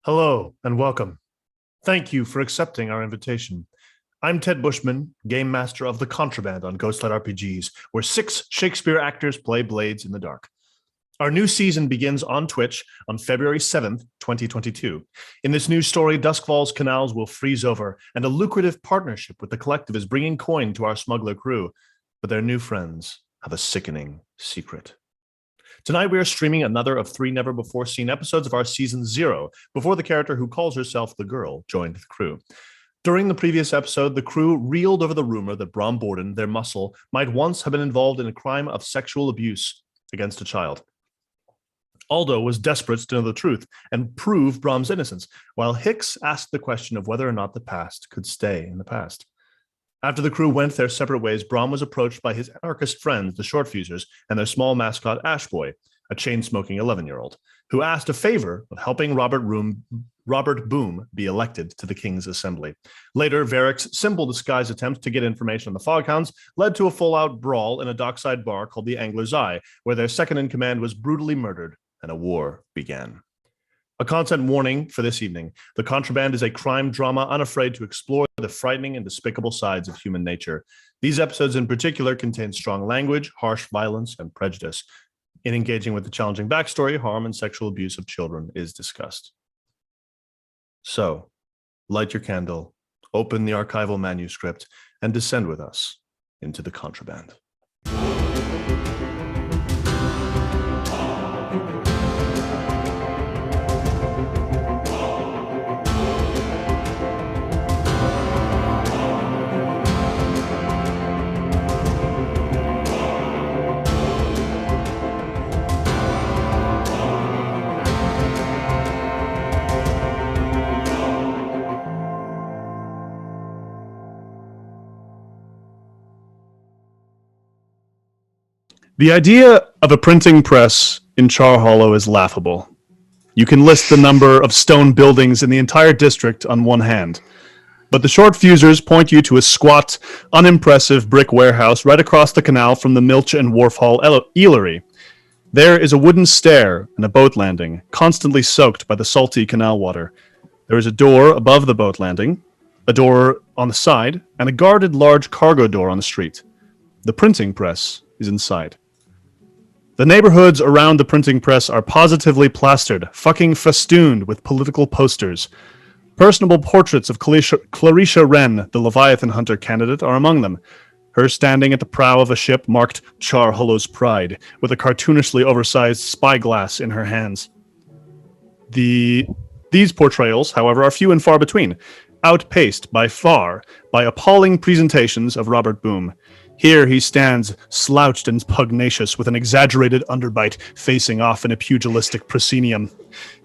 Hello and welcome. Thank you for accepting our invitation. I'm Ted Bushman, Game Master of the Contraband on Ghostlight RPGs, where 6 Shakespeare actors play Blades in the Dark. Our new season begins on Twitch on February 7th, 2022. In this new story, Duskfall's canals will freeze over, and a lucrative partnership with the Collective is bringing coin to our smuggler crew. But their new friends have a sickening secret. Tonight, we are streaming another of 3 never-before-seen episodes of our Season 0, before the character who calls herself the Girl joined the crew. During the previous episode, the crew reeled over the rumor that Bram, their muscle, might once have been involved in a crime of sexual abuse against a child. Aldo was desperate to know the truth and prove Bram's innocence, while Hix asked the question of whether or not the past could stay in the past. After the crew went their separate ways, Bram was approached by his anarchist friends, the Short Fusers, and their small mascot, Ashboy, a chain-smoking 11-year-old, who asked a favor of helping Robert Boom be elected to the King's Assembly. Later, Varric's simple disguise attempt to get information on the Fog Hounds led to a full-out brawl in a dockside bar called the Angler's Eye, where their second-in-command was brutally murdered, and a war began. A content warning for this evening. The Contraband is a crime drama unafraid to explore the frightening and despicable sides of human nature. These episodes in particular contain strong language, harsh violence, and prejudice. In engaging with the challenging backstory, harm and sexual abuse of children is discussed. So, light your candle, open the archival manuscript, and descend with us into the Contraband. The idea of a printing press in Char Hollow is laughable. You can list the number of stone buildings in the entire district on one hand. But the Short Fusers point you to a squat, unimpressive brick warehouse right across the canal from the Milch and Wharf Hall Ealery. There is a wooden stair and a boat landing, constantly soaked by the salty canal water. There is a door above the boat landing, a door on the side, and a guarded large cargo door on the street. The printing press is inside. The neighborhoods around the printing press are positively plastered, fucking festooned with political posters. Personable portraits of Clarisha Wren, the Leviathan Hunter candidate, are among them. Her standing at the prow of a ship marked Char Hollow's Pride, with a cartoonishly oversized spyglass in her hands. These portrayals, however, are few and far between, outpaced by far by appalling presentations of Robert Boom. Here he stands, slouched and pugnacious, with an exaggerated underbite facing off in a pugilistic proscenium.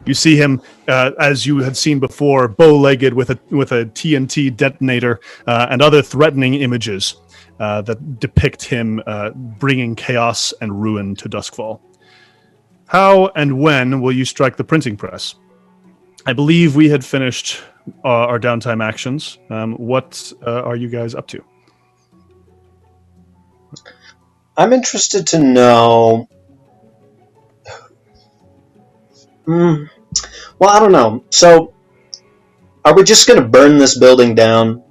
You see him, as you had seen before, bow-legged with a TNT detonator and other threatening images that depict him bringing chaos and ruin to Duskfall. How and when will you strike the printing press? I believe we had finished our downtime actions. What are you guys up to? I'm interested to know. Well, I don't know. So, are we just going to burn this building down?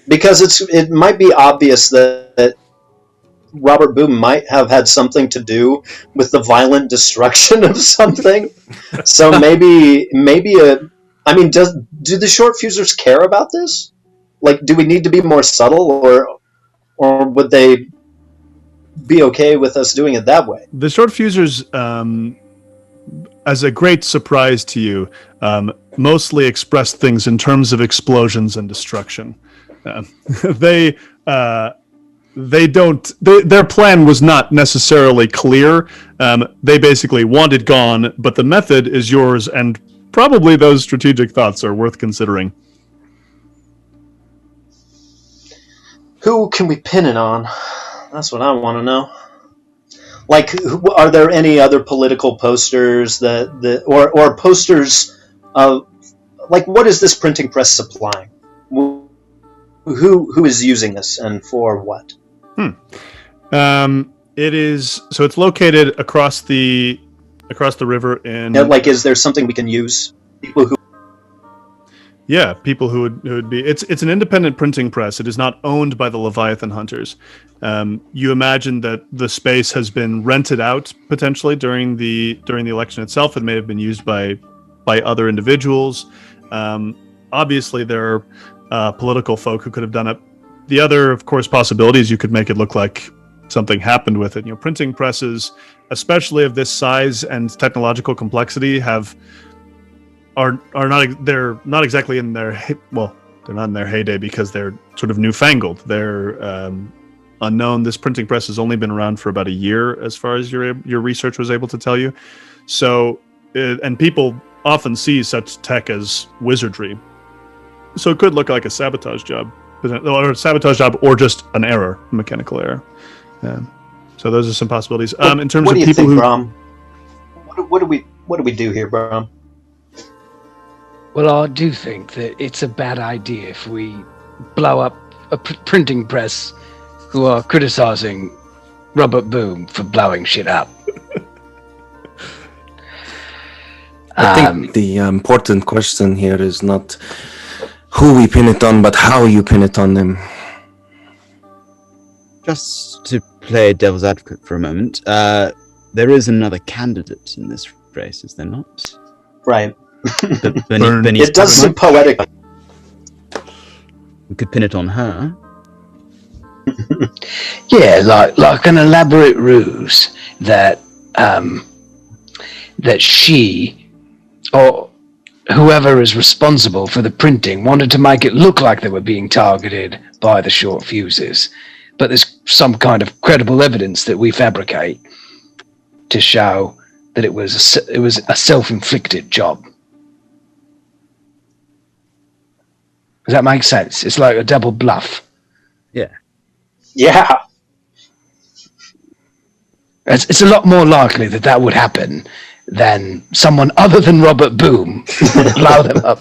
Because it might be obvious that Robert Boom might have had something to do with the violent destruction of something. So maybe do the Short Fusers care about this? Like, do we need to be more subtle, or would they be okay with us doing it that way? The Short Fusers, as a great surprise to you, mostly express things in terms of explosions and destruction. Their plan was not necessarily clear. They basically want it gone, but the method is yours, and probably those strategic thoughts are worth considering. Who can we pin it on? That's what I want to know. Like, are there any other political posters or posters of, like, what is this printing press supplying? Who is using this and for what? It is, so it's located across the river in... Yeah, like, is there something we can use? People who Yeah, people who would be. It's an independent printing press. It is not owned by the Leviathan Hunters. You imagine that the space has been rented out potentially during the election itself. It may have been used by other individuals. Obviously, there are political folk who could have done it. The other, of course, possibility is you could make it look like something happened with it. You know, printing presses, especially of this size and technological complexity, are not, they're not exactly in their, well, they're not in their heyday because they're sort of newfangled. They're unknown. This printing press has only been around for about a year, as far as your research was able to tell you. So, and people often see such tech as wizardry. So it could look like a sabotage job, or just an error, a mechanical error. So those are some possibilities. In terms of people who, Bram? What do we do here, Bram? Well, I do think that it's a bad idea if we blow up a printing press who are criticizing Robert Boom for blowing shit up. I think the important question here is not who we pin it on, but how you pin it on them. Just to play devil's advocate for a moment, there is another candidate in this race, is there not? Right. Bernice it does seem poetic. We could pin it on her. Yeah, like an elaborate ruse that that she or whoever is responsible for the printing wanted to make it look like they were being targeted by the short fuses, but there's some kind of credible evidence that we fabricate to show that it was a self-inflicted job. Does that make sense? It's like a double bluff. Yeah. Yeah. It's a lot more likely that would happen than someone other than Robert Boom blow them up.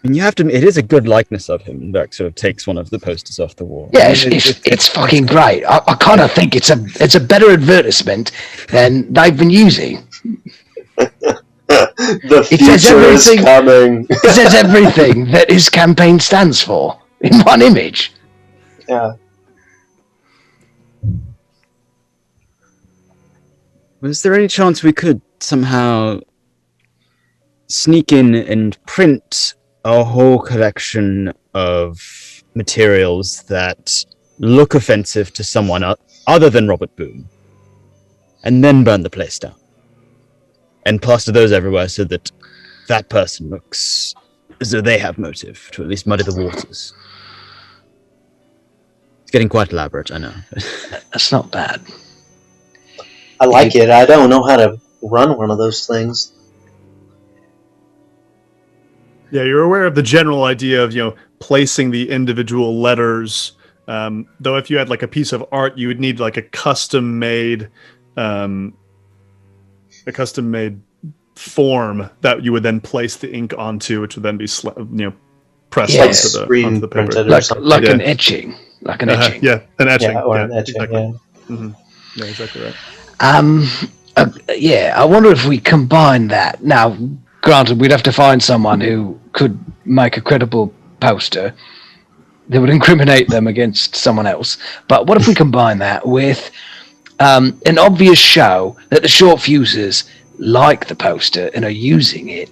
And you have to. It is a good likeness of him that sort of takes one of the posters off the wall. Yeah, it's fucking great. I kind of think it's a better advertisement than they've been using. The future is coming. It says everything that his campaign stands for in one image. Yeah. Was there any chance we could somehow sneak in and print a whole collection of materials that look offensive to someone other than Robert Boom, and then burn the place down? And plaster those everywhere so that that person looks as though they have motive to at least muddy the waters. It's getting quite elaborate, I know. That's not bad. I like it. I don't know how to run one of those things. yeah, you're aware of the general idea of, you know, placing the individual letters. Though if you had like a piece of art, you would need like a custom made form that you would then place the ink onto, which would then be pressed onto the paper, like an etching, etching. Yeah, an etching. Yeah, or an etching. Exactly. Yeah. Mm-hmm. Yeah, exactly right. I wonder if we combine that. Now, granted, we'd have to find someone who could make a credible poster that would incriminate them against someone else. But what if we combine that with an obvious show that the short fuses like the poster and are using it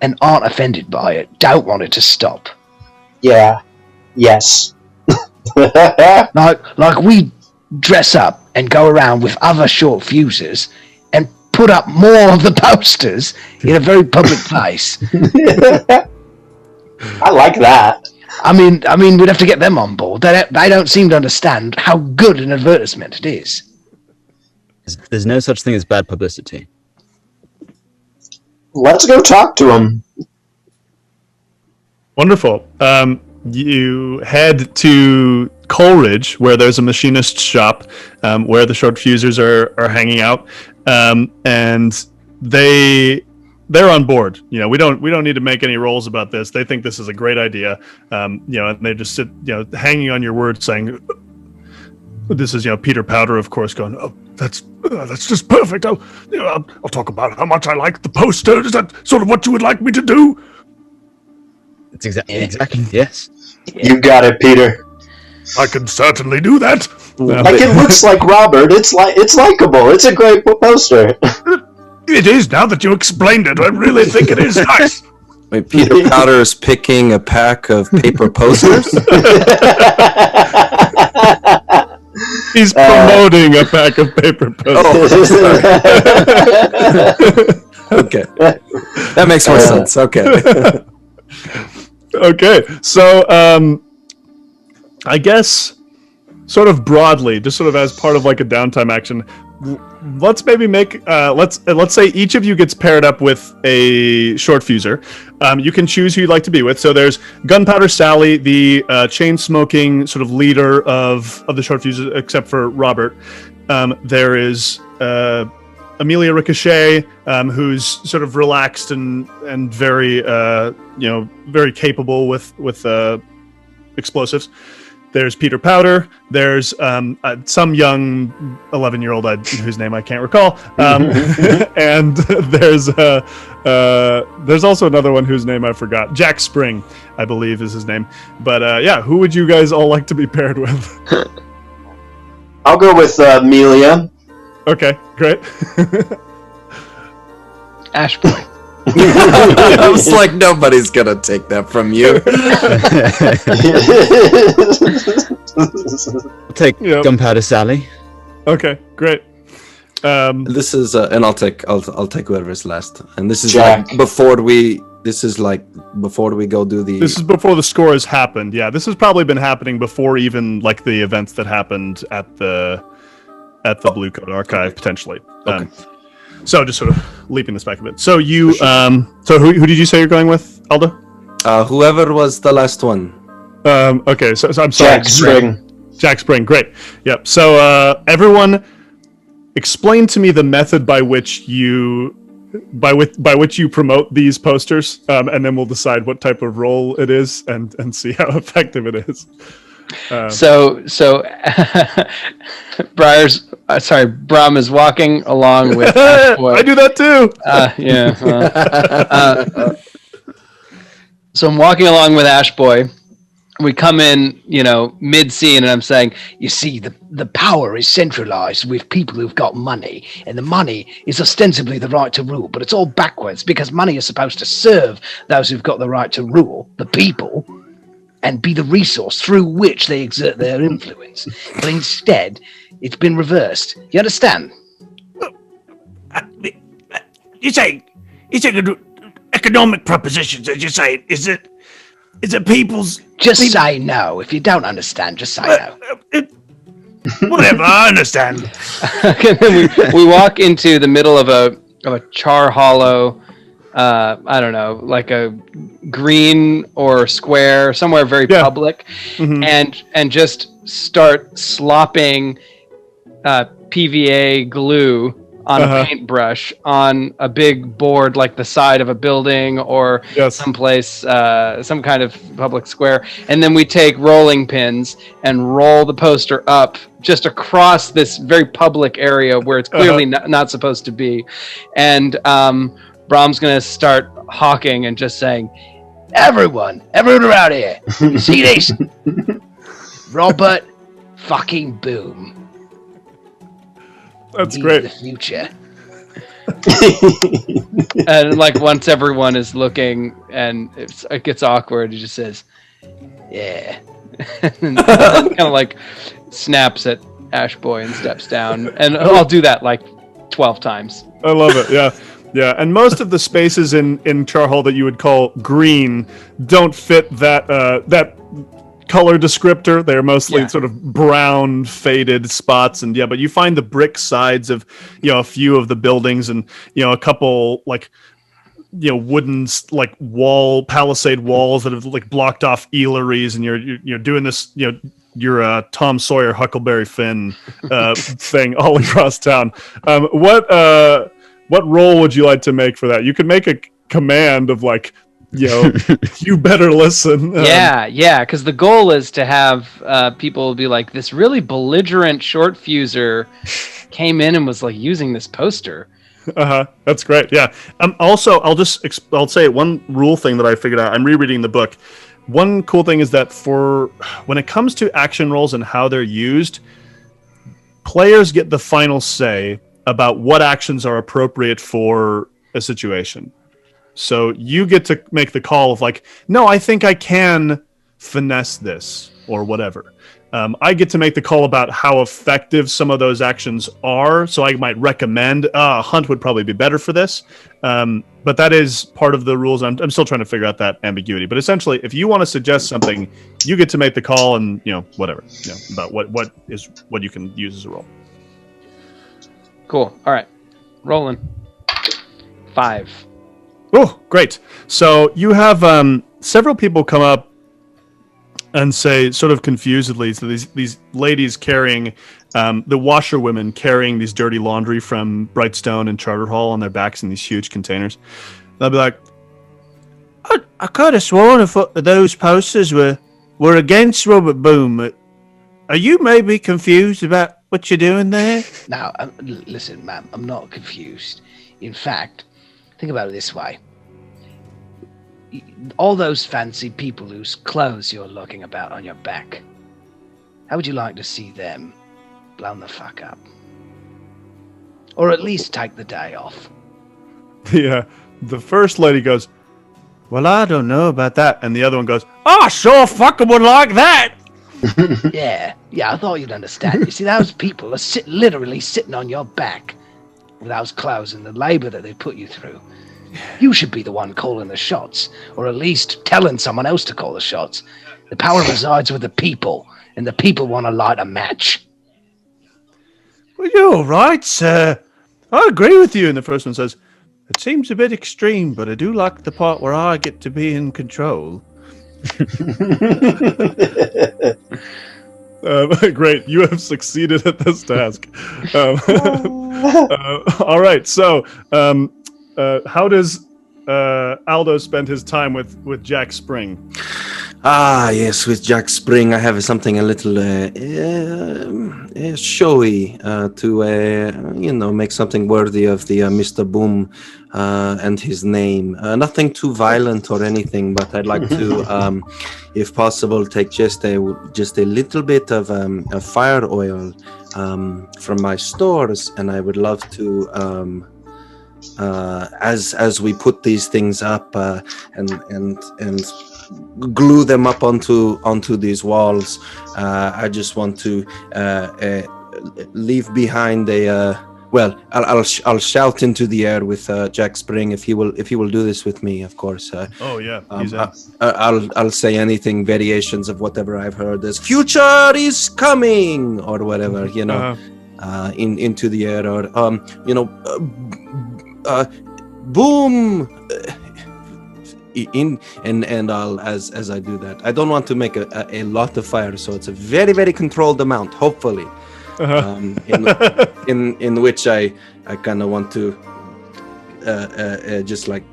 and aren't offended by it, don't want it to stop? Yeah. Yes. Like we dress up and go around with other short fuses and put up more of the posters in a very public place. I like that. I mean, we'd have to get them on board. They don't seem to understand how good an advertisement it is. There's no such thing as bad publicity. Let's go talk to him. Wonderful. You head to Coleridge, where there's a machinist's shop, where the short fusers are hanging out, and they're on board. You know, we don't need to make any rolls about this. They think this is a great idea. And they just sit, hanging on your word, saying, "This is, Peter Powder, of course, going, oh, That's just perfect. I'll talk about how much I like the poster. Is that sort of what you would like me to do? It's exactly, yes. You got it, Peter. I can certainly do that. Like, it looks like Robert. It's likable. It's a great poster. It is, now that you explained it. I really think it is nice. Wait, Peter Powder is picking a pack of paper posters? He's promoting a pack of paper posters. Okay. That makes more sense. Okay. Okay, so I guess sort of broadly, just sort of as part of like a downtime action, let's maybe make let's say each of you gets paired up with a short fuser. You can choose who you'd like to be with. So there's Gunpowder Sally, the chain smoking sort of leader of the short fuser, except for Robert. There is Amelia Ricochet, who's sort of relaxed and very very capable with explosives. There's Peter Powder. There's some young 11-year-old whose name I can't recall. And there's also another one whose name I forgot. Jack Spring, I believe, is his name. But who would you guys all like to be paired with? I'll go with Amelia. Okay, great. Ash Boy. I was like, nobody's gonna take that from you. I'll take Gunpowder Sally. Okay, great. This is and I'll take whoever's last. And this is Jack. like before we go do the. This is before the score has happened. Yeah, this has probably been happening before even like the events that happened at the Blue Code Archive potentially. Okay. So just sort of leaping this back a bit. So you, so who did you say you're going with, Aldo? Whoever was the last one. Okay, so I'm sorry. Jack Spring. Jack Spring, great. Yep. So everyone, explain to me the method by which you promote these posters, and then we'll decide what type of role it is and see how effective it is. So Bram is walking along with Ash Boy. I do that too. So I'm walking along with Ash Boy. We come in, mid-scene, and I'm saying, you see, the power is centralized with people who've got money, and the money is ostensibly the right to rule, but it's all backwards because money is supposed to serve those who've got the right to rule, the people, and be the resource through which they exert their influence. But instead, it's been reversed. You understand? You say economic propositions, as you say, is it people's... Just say no. If you don't understand, just say no. Whatever, I understand. And then we walk into the middle of a char hollow, I don't know, like a green or square, somewhere very public, and just start slopping PVA glue on a paintbrush on a big board like the side of a building or someplace, some kind of public square. And then we take rolling pins and roll the poster up just across this very public area where it's clearly not supposed to be. And Bram's going to start hawking and just saying, everyone around here, you see this? Robert fucking Boom. That's He's great. The future. And like once everyone is looking and it gets awkward, he just says, yeah. And kind of like snaps at Ash Boy and steps down. And I'll do that like 12 times. I love it. Yeah. Yeah, and most of the spaces in Charhol that you would call green don't fit that color descriptor. They're mostly sort of brown, faded spots, and but you find the brick sides of a few of the buildings, and a couple like wooden like palisade walls that have like blocked off eeleries, and you're doing this your Tom Sawyer Huckleberry Finn thing all across town. What role would you like to make for that? You could make a command of like Yo, you better listen. Yeah, because the goal is to have people be like, this really belligerent short fuser came in and was like using this poster. That's great. Yeah. Also, I'll say one rule thing that I figured out. I'm rereading the book. One cool thing is that when it comes to action rolls and how they're used, players get the final say about what actions are appropriate for a situation. So you get to make the call of like, no, I think I can finesse this or whatever. I get to make the call about how effective some of those actions are. So I might recommend Hunt would probably be better for this. But that is part of the rules. I'm still trying to figure out that ambiguity. But essentially, if you want to suggest something, you get to make the call and, whatever, about what you can use as a role. Cool. All right. Rolling. 5. Oh, great. So you have several people come up and say, sort of confusedly, so these ladies carrying, the washerwomen carrying these dirty laundry from Brightstone and Charter Hall on their backs in these huge containers. They'll be like, I could have sworn those posters were against Robert Boom. Are you maybe confused about what you're doing there? Now, listen, ma'am, I'm not confused. In fact, think about it this way. All those fancy people whose clothes you're looking about on your back, how would you like to see them blown the fuck up? Or at least take the day off? Yeah, the first lady goes, well, I don't know about that. And the other one goes, I sure fucking would like that. Yeah, I thought you'd understand. You see, those people are literally sitting on your back with those clothes and the labor that they put you through. You should be the one calling the shots, or at least telling someone else to call the shots. The power resides with the people, and the people want to light a match. Well, you're right, sir. I agree with you. And the first one says, it seems a bit extreme, but I do like the part where I get to be in control. Great, you have succeeded at this task. All right, so how does Aldo spend his time with Jack Spring? Yes, with Jack Spring, I have something a little showy to make something worthy of the Mr. Boom and his name. Nothing too violent or anything, but I'd like to, if possible, take just a little bit of fire oil from my stores, and I would love to. As we put these things up and glue them up onto these walls, I just want to leave behind I'll shout into the air with Jack Spring if he will do this with me, of course. Oh yeah, he's I'll say anything, variations of whatever I've heard as "future is coming" or whatever, into the air, or boom and I'll as I do that, I don't want to make a lot of fire, so it's a very, very controlled amount, hopefully. In which I kind of want to just like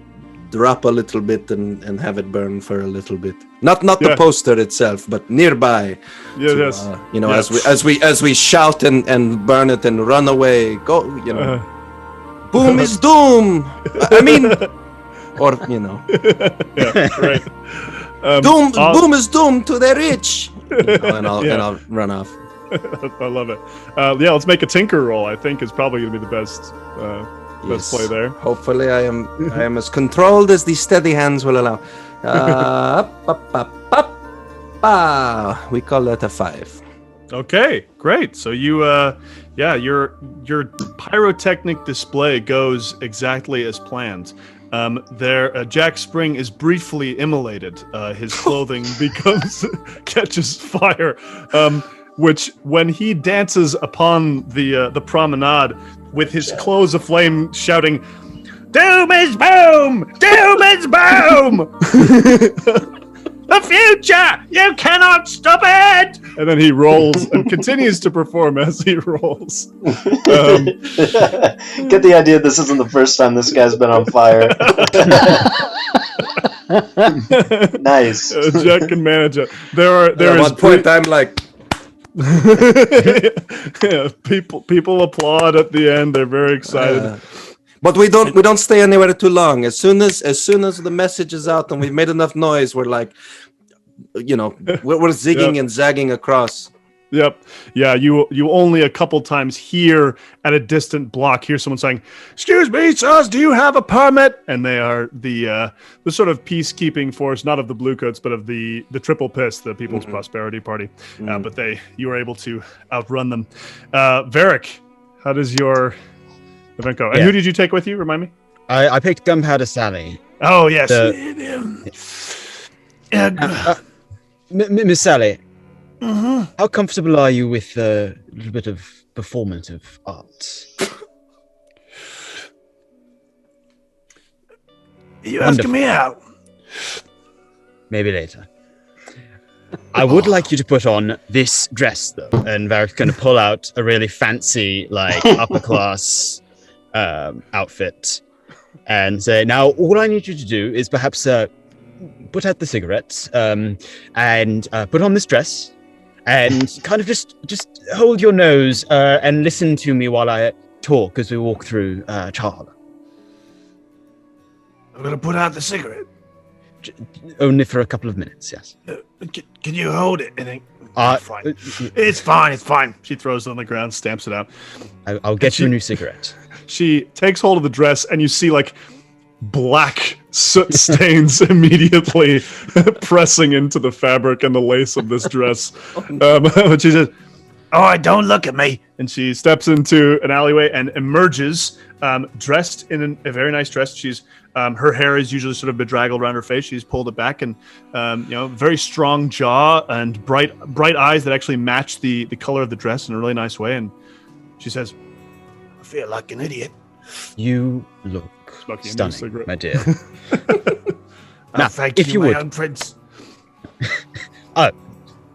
drop a little bit and have it burn for a little bit, not the poster itself, but nearby. As we shout and burn it and run away, go, boom is doom. I mean, or yeah, right. Boom is doom to the rich. And I'll run off. I love it. Let's make a tinker roll. I think is probably going to be the best play there. Hopefully, I am as controlled as these steady hands will allow. We call that a 5. Okay, great. So you, your pyrotechnic display goes exactly as planned. Jack Spring is briefly immolated. His clothing catches fire. Which, when he dances upon the promenade with his clothes aflame, shouting, "Doom is boom! Doom is boom! The future! You cannot stop it!" And then he rolls and continues to perform as he rolls. Get the idea this isn't the first time this guy's been on fire. Nice. Jack can manage it. There At is one point, I'm like, yeah, people applaud at the end. They're very excited. but we don't stay anywhere too long. As soon as the message is out and we've made enough noise, we're like, we're zigging and zagging across. Yep. Yeah, you only a couple times hear at a distant block hear someone saying, "Excuse me, sirs, do you have a permit?" And they are the sort of peacekeeping force, not of the Bluecoats, but of the Triple Piss, the People's Prosperity Party. But you were able to outrun them. Varric, how does your event go? And who did you take with you? Remind me. I picked Gunpowder Sally. Oh yes. Miss Sally. How comfortable are you with a little bit of performative art? Are you asking me out? Maybe later. I would like you to put on this dress, though. And Varric's going to pull out a really fancy, upper class outfit and say, now, all I need you to do is perhaps put out the cigarettes and put on this dress. And kind of just hold your nose and listen to me while I talk as we walk through Charla. I'm gonna put out the cigarette. Only for a couple of minutes, yes. Can you hold it? Fine. It's fine. It's fine. She throws it on the ground, stamps it out. I'll get you a new cigarette. She takes hold of the dress, and you see black soot stains immediately pressing into the fabric and the lace of this dress. But she says, "All right, don't look at me." And she steps into an alleyway and emerges, dressed in a very nice dress. She's her hair is usually sort of bedraggled around her face. She's pulled it back, and very strong jaw and bright eyes that actually match the color of the dress in a really nice way. And she says, "I feel like an idiot." You look stunning, my dear. Now, thank if you, my my would. own prince. Oh,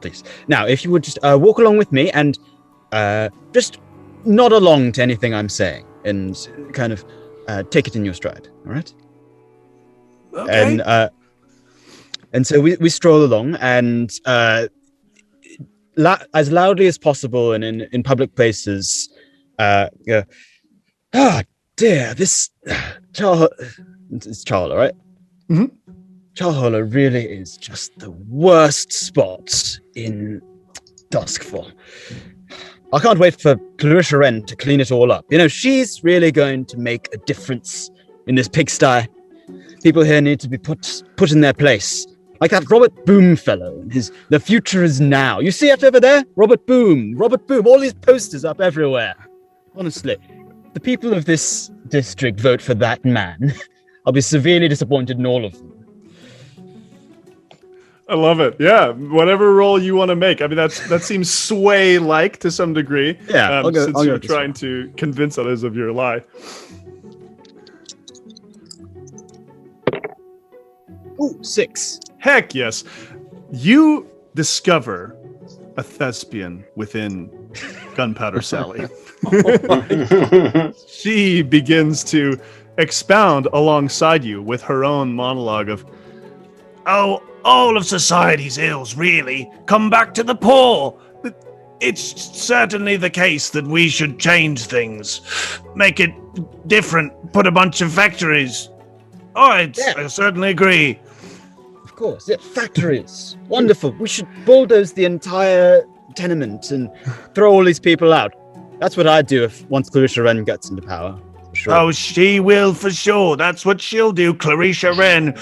please. Now, if you would just walk along with me and just nod along to anything I'm saying and kind of take it in your stride, all right? Okay. And so we stroll along and as loudly as possible and in public places, go, "Ah, dear, this it's Charla, right? Mm-hmm. Charla really is just the worst spot in Duskfall. I can't wait for Clarissa Wren to clean it all up. She's really going to make a difference in this pigsty. People here need to be put in their place. Like that Robert Boom fellow. The future is now. You see it over there? Robert Boom. All these posters up everywhere. Honestly, the people of this district vote for that man. I'll be severely disappointed in all of them. I love it. Yeah, whatever role you want to make. I mean, that seems sway-like to some degree. Yeah, since you're trying to convince others of your lie. Ooh, 6. Heck yes. You discover a thespian within Gunpowder Sally. She begins to expound alongside you with her own monologue of, "Oh, all of society's ills really come back to the poor. It's certainly the case that we should change things, make it different, put a bunch of factories. I certainly agree." Of course, yeah, factories. Wonderful. We should bulldoze the entire tenement and throw all these people out. That's what I'd do once Clarissa Wren gets into power. For sure. Oh, she will for sure. That's what she'll do, Clarissa Wren.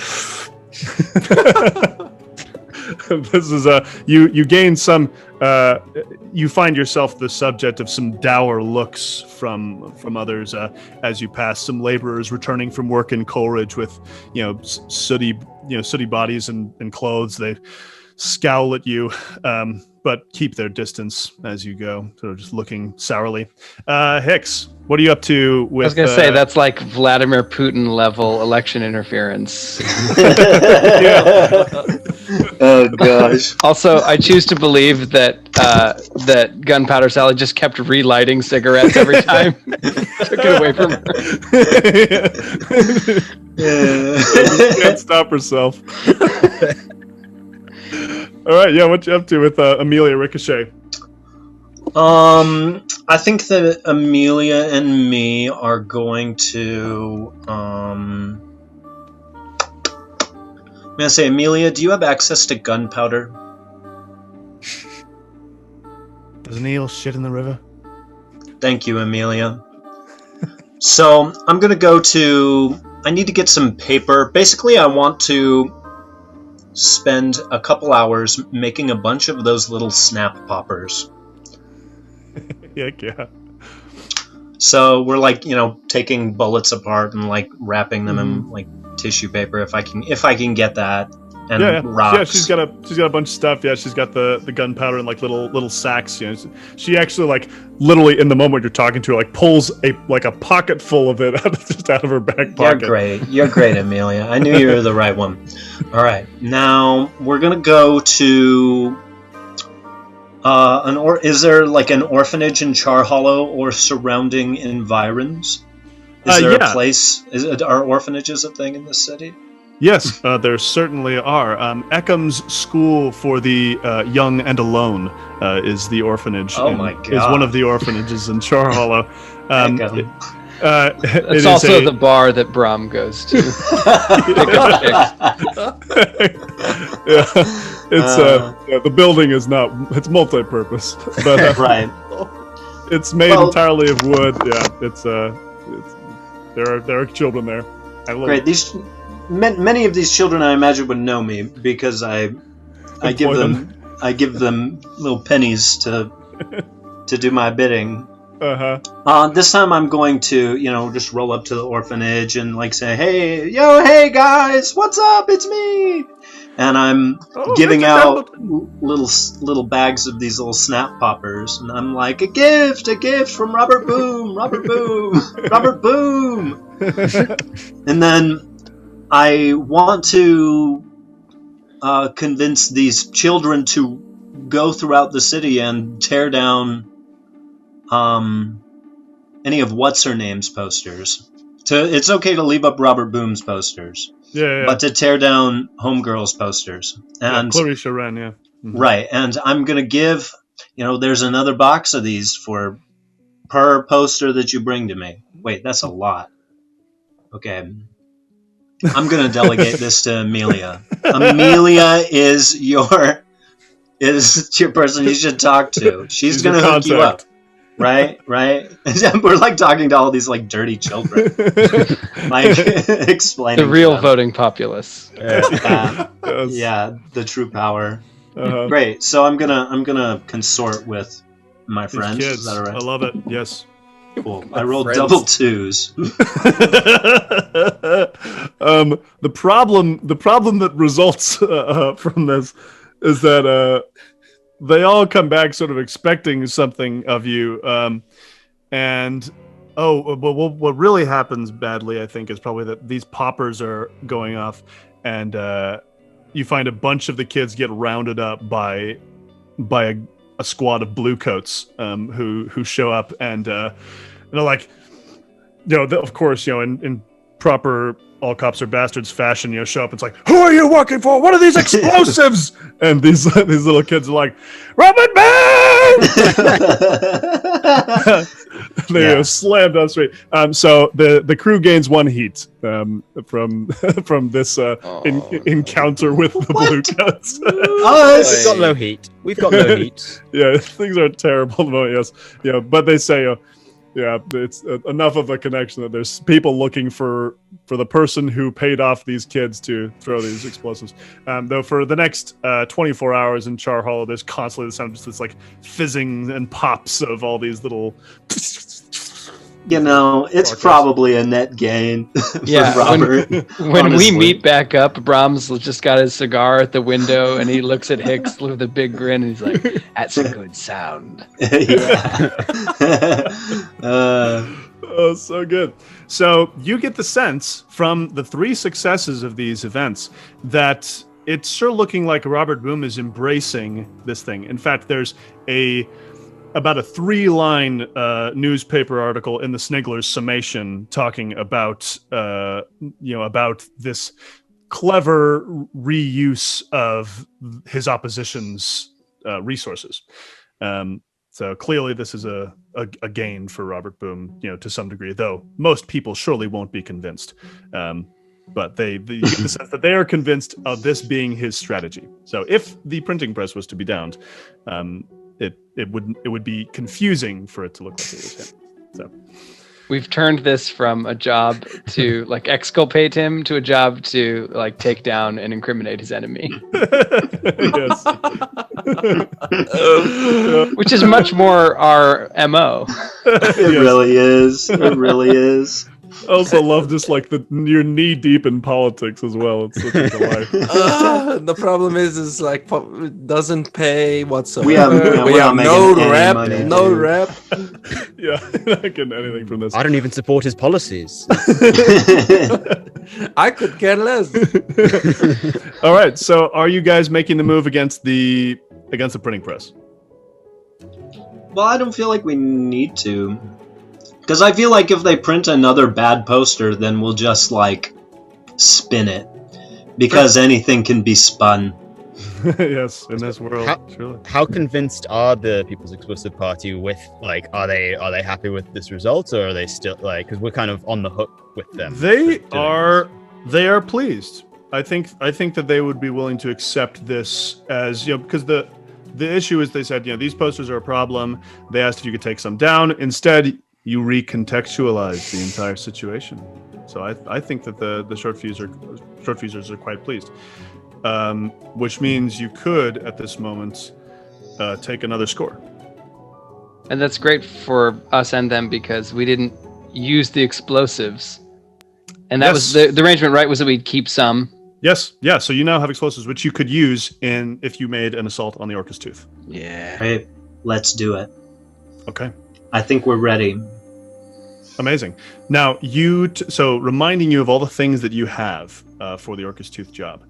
This is you gain some you find yourself the subject of some dour looks from others as you pass. Some laborers returning from work in Coleridge with sooty bodies and clothes. They scowl at you, but keep their distance as you go, sort of just looking sourly. Hix, what are you up to with... I was going to say, that's like Vladimir Putin level election interference. Oh, gosh. Also, I choose to believe that that Gunpowder Sally just kept relighting cigarettes every time. Took it away from her. She can't stop herself. All right, yeah, what you up to with Amelia Ricochet? I think that Amelia and me are going to. I'm gonna say, Amelia, do you have access to gunpowder? Does an eel shit in the river? Thank you, Amelia. So I'm gonna go to. I need to get some paper. Basically, I want to spend a couple hours making a bunch of those little snap poppers. Yeah. So we're like, taking bullets apart and like wrapping them in like tissue paper if I can get that. And rocks. Yeah, she's got a bunch of stuff. Yeah, she's got the gunpowder in like little sacks. She actually like literally in the moment you're talking to her like pulls a pocket full of it out of her back pocket. You're great, Amelia. I knew you were the right one. All right, now we're gonna go to is there like an orphanage in Char Hollow or surrounding environs? Is there a place? Are orphanages a thing in this city? Yes, there certainly are. Eckham's School for the Young and Alone is the orphanage. Oh my god! Is one of the orphanages in Char Hollow. It's also the bar that Bram goes to. The building is not. It's multi-purpose, but right. It's made entirely of wood. Yeah, there are children there. Great. Many of these children, I imagine, would know me because I give them little pennies to do my bidding. This time I'm going to just roll up to the orphanage and like say, hey guys, what's up? It's me. And I'm giving out little bags of these little snap poppers, and I'm like, a gift from Robert Boom, Robert Boom. And then I want to convince these children to go throughout the city and tear down any of what's-her-name's posters. It's okay to leave up Robert Boom's posters. Yeah. But to tear down Homegirl's posters. And Clarissa Wren, yeah. Mm-hmm. Right, and I'm going to give, there's another box of these per poster that you bring to me. Wait, that's a lot. Okay. I'm going to delegate this to Amelia. Amelia is your person you should talk to. She's going to hook you up. Right? We're like talking to all these like dirty children. Like explaining the real voting populace. Yeah, the true power. Great. So I'm gonna consort with my friends. Kids. Is that all right? I love it. Yes. Cool. I rolled double twos. The problem that results from this is that they all come back sort of expecting something of you, and what really happens badly, I think, is probably that these poppers are going off, and you find a bunch of the kids get rounded up by a squad of bluecoats who show up, and they're like, of course, in proper all cops are bastards fashion, show up and it's like, who are you working for? What are these explosives? And these little kids are like, Robert Band! They slammed on straight. So the crew gains 1 heat from this encounter with the bluecoats. We've got no heat. Yeah, things are terrible at the moment, yes. But they say, it's enough of a connection that there's people looking for the person who paid off these kids to throw these explosives. Though for the next 24 hours in Char Hollow, there's constantly the sound of just this like fizzing and pops of all these little. It's probably a net gain for Robert. When we meet back up, Brahms just got his cigar at the window, and he looks at Hix with a big grin, and he's like, "That's a good sound." Yeah. Oh, so good. So you get the sense from the 3 successes of these events that it's sure looking like Robert Boom is embracing this thing. In fact, there's a about a 3-line newspaper article in the Sniggler's summation talking about about this clever reuse of his opposition's resources. So clearly this is a gain for Robert Boom, to some degree, though most people surely won't be convinced. But you get the sense that they are convinced of this being his strategy. So if the printing press was to be downed, it would be confusing for it to look like it was him. So We've turned this from a job to exculpate him to a job to take down and incriminate his enemy. Yes. Which is much more our MO. It really is. It really is. I also love just you're knee deep in politics as well. It's such a delight. The problem is it doesn't pay whatsoever. We have no making any rep, money, no dude. rep. Yeah, not getting anything from this. I don't even support his policies. I could care less. All right, so are you guys making the move against the printing press? Well, I don't feel like we need to. Because I feel like if they print another bad poster, then we'll just, spin it. Because anything can be spun. Yes, in this world, surely. How convinced are the People's Exclusive Party with are they happy with this result, or are they still because we're kind of on the hook with them? They are pleased. I think that they would be willing to accept this as because the issue is they said these posters are a problem. They asked if you could take some down. Instead, you recontextualize the entire situation. So I think that the short fusers are quite pleased. Which means you could, at this moment, take another score. And that's great for us and them because we didn't use the explosives. And that was the arrangement, right? Was that we'd keep some? Yes. Yeah. So you now have explosives, which you could use if you made an assault on the Orca's tooth. Yeah. Hey, let's do it. Okay. I think we're ready. Amazing. Now, so reminding you of all the things that you have for the Orca's tooth job.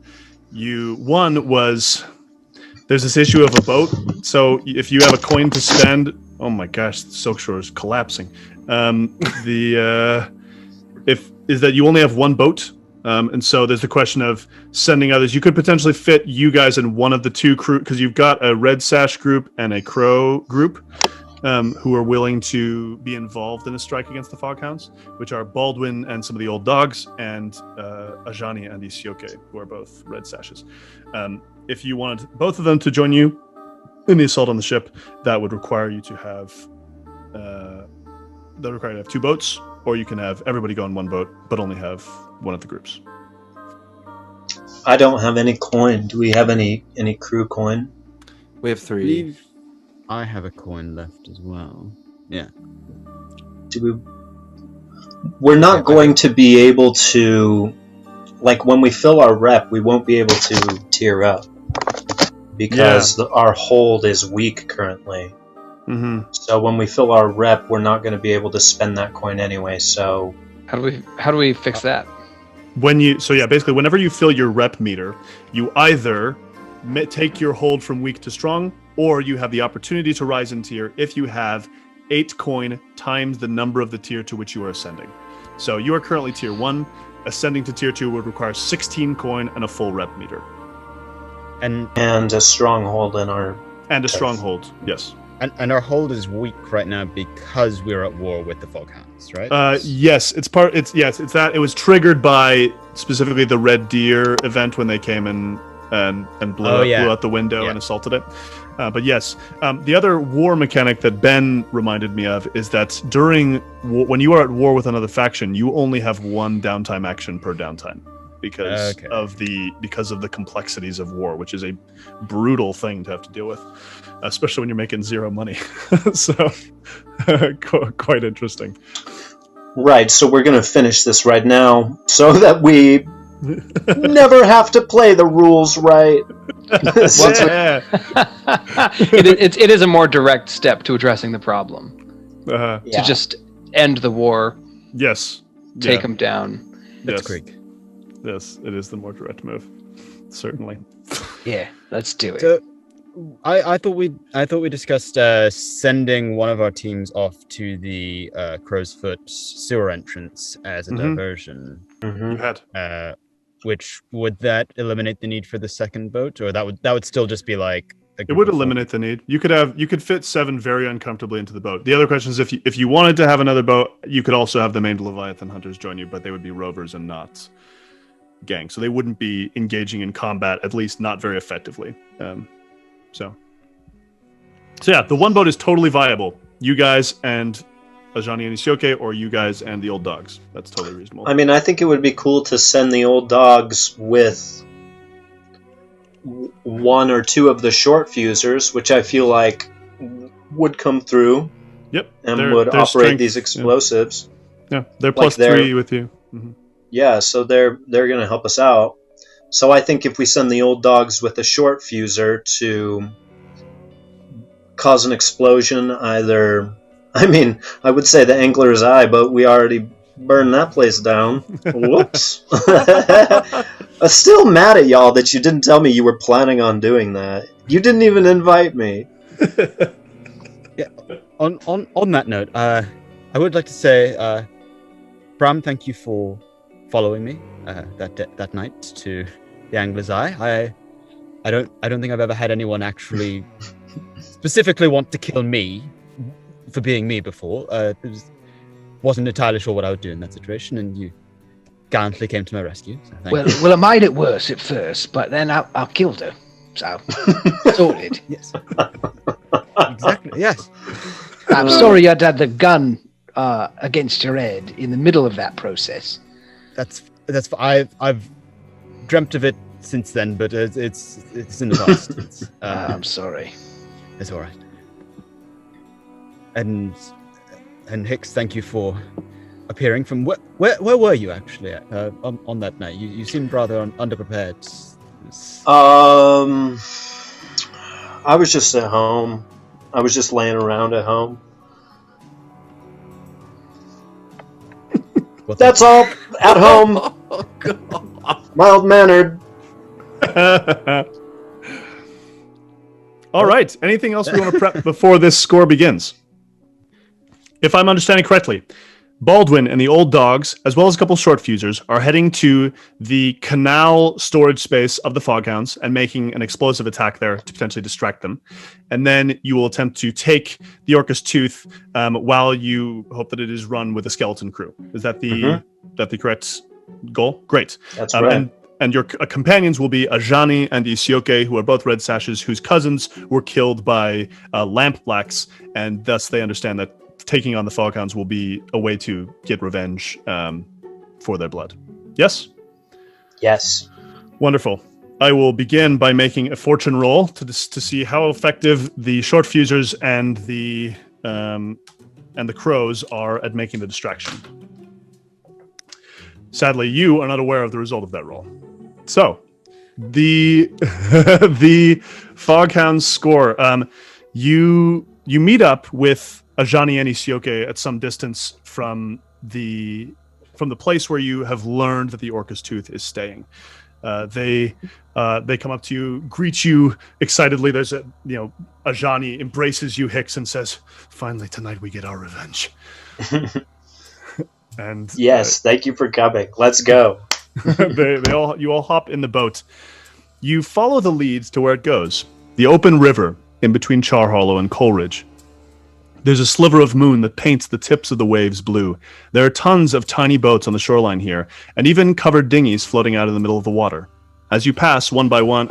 One was there's this issue of a boat. So if you have a coin to spend, oh my gosh, the Silk Shore is collapsing. Is that you only have one boat, and so there's the question of sending others. You could potentially fit you guys in one of the two crew because you've got a Red Sash group and a Crow group. Who are willing to be involved in a strike against the Fog Hounds, which are Baldwin and some of the old dogs, and Ajani and Isioke, who are both Red Sashes. If you wanted both of them to join you in the assault on the ship, that would require you to have two boats, or you can have everybody go on one boat, but only have one of the groups. I don't have any coin. Do we have any crew coin? We have 3. I have a coin left as well. Yeah. We're not going to be able to, when we fill our rep, we won't be able to tier up because our hold is weak currently. Mm-hmm. So when we fill our rep, we're not going to be able to spend that coin anyway. So How do we fix that? Basically, whenever you fill your rep meter, you either take your hold from weak to strong, or you have the opportunity to rise in tier if you have 8 coin times the number of the tier to which you are ascending. So you are currently tier 1. Ascending to tier 2 would require 16 coin and a full rep meter. And a stronghold in our... And a stronghold, yes. And our hold is weak right now because we're at war with the Fog Hounds, right? Yes, it's that. It was triggered by specifically the Red Deer event when they came in and blew out the window and assaulted it. But yes, the other war mechanic that Ben reminded me of is that when you are at war with another faction, you only have one downtime action per downtime because of the complexities of war, which is a brutal thing to have to deal with, especially when you're making 0 money. So quite interesting. Right, so we're going to finish this right now so that we never have to play the rules right. It is a more direct step to addressing the problem. To just end the war. Yes. Take them down. That's great. Yes, it is the more direct move. Certainly. Yeah, let's do it. So, I thought we discussed sending one of our teams off to the Crow's Foot sewer entrance as a diversion. You had. Which would that eliminate the need for the second boat, or that would still just be like It would eliminate the need. You could fit 7 very uncomfortably into the boat. The other question is if you wanted to have another boat, you could also have the main Leviathan hunters join you, but they would be rovers and not gang, so they wouldn't be engaging in combat, at least not very effectively. So yeah, the one boat is totally viable. You guys and Ajani and Isioke, or you guys and the old dogs. That's totally reasonable. I mean, I think it would be cool to send the old dogs with 1 or 2 of the short fusers, which I feel like would come through. Yep, and would operate strength, these explosives. Yeah, they're plus like 3 with you. Mm-hmm. Yeah, so they're going to help us out. So I think if we send the old dogs with a short fuser to cause an explosion, either, I mean, I would say the Angler's Eye, but we already burned that place down. Whoops. I'm still mad at y'all that you didn't tell me you were planning on doing that. You didn't even invite me. Yeah. On that note, I would like to say, Bram, thank you for following me that night to the Angler's Eye. I don't think I've ever had anyone actually specifically want to kill me for being me before. Wasn't entirely sure what I would do in that situation, and you gallantly came to my rescue. So thank you. Well, I made it worse at first, but then I killed her. So sorted. Yes. Exactly. Yes. I'm sorry I'd had the gun against your head in the middle of that process. That's I've dreamt of it since then, but it's in the past. I'm sorry. It's all right. And Hix, thank you for appearing. From where were you actually on that night? You seemed rather underprepared. I was just at home. I was just laying around at home. That's all. At home. Oh, God. Mild-mannered. All right. Anything else we want to prep before this score begins? If I'm understanding correctly, Baldwin and the old dogs, as well as a couple short fusers, are heading to the canal storage space of the Fog Hounds and making an explosive attack there to potentially distract them. And then you will attempt to take the Orca's tooth while you hope that it is run with a skeleton crew. Is that the correct goal? Great. That's right. And your companions will be Ajani and Isioke, who are both red sashes, whose cousins were killed by lamp blacks, and thus they understand that taking on the Fog Hounds will be a way to get revenge for their blood. Yes? Yes. Wonderful. I will begin by making a fortune roll to see how effective the short fusers and the crows are at making the distraction. Sadly, you are not aware of the result of that roll. So, the the Fog Hounds score. You meet up with Ajani and Isioke at some distance from the place where you have learned that the Orca's tooth is staying. They come up to you, greet you excitedly. There's Ajani embraces you, Hix, and says, "Finally, tonight we get our revenge." And yes, thank you for coming. Let's go. you all hop in the boat. You follow the leads to where it goes. The open river in between Char Hollow and Coleridge. There's a sliver of moon that paints the tips of the waves blue. There are tons of tiny boats on the shoreline here, and even covered dinghies floating out in the middle of the water. As you pass by one,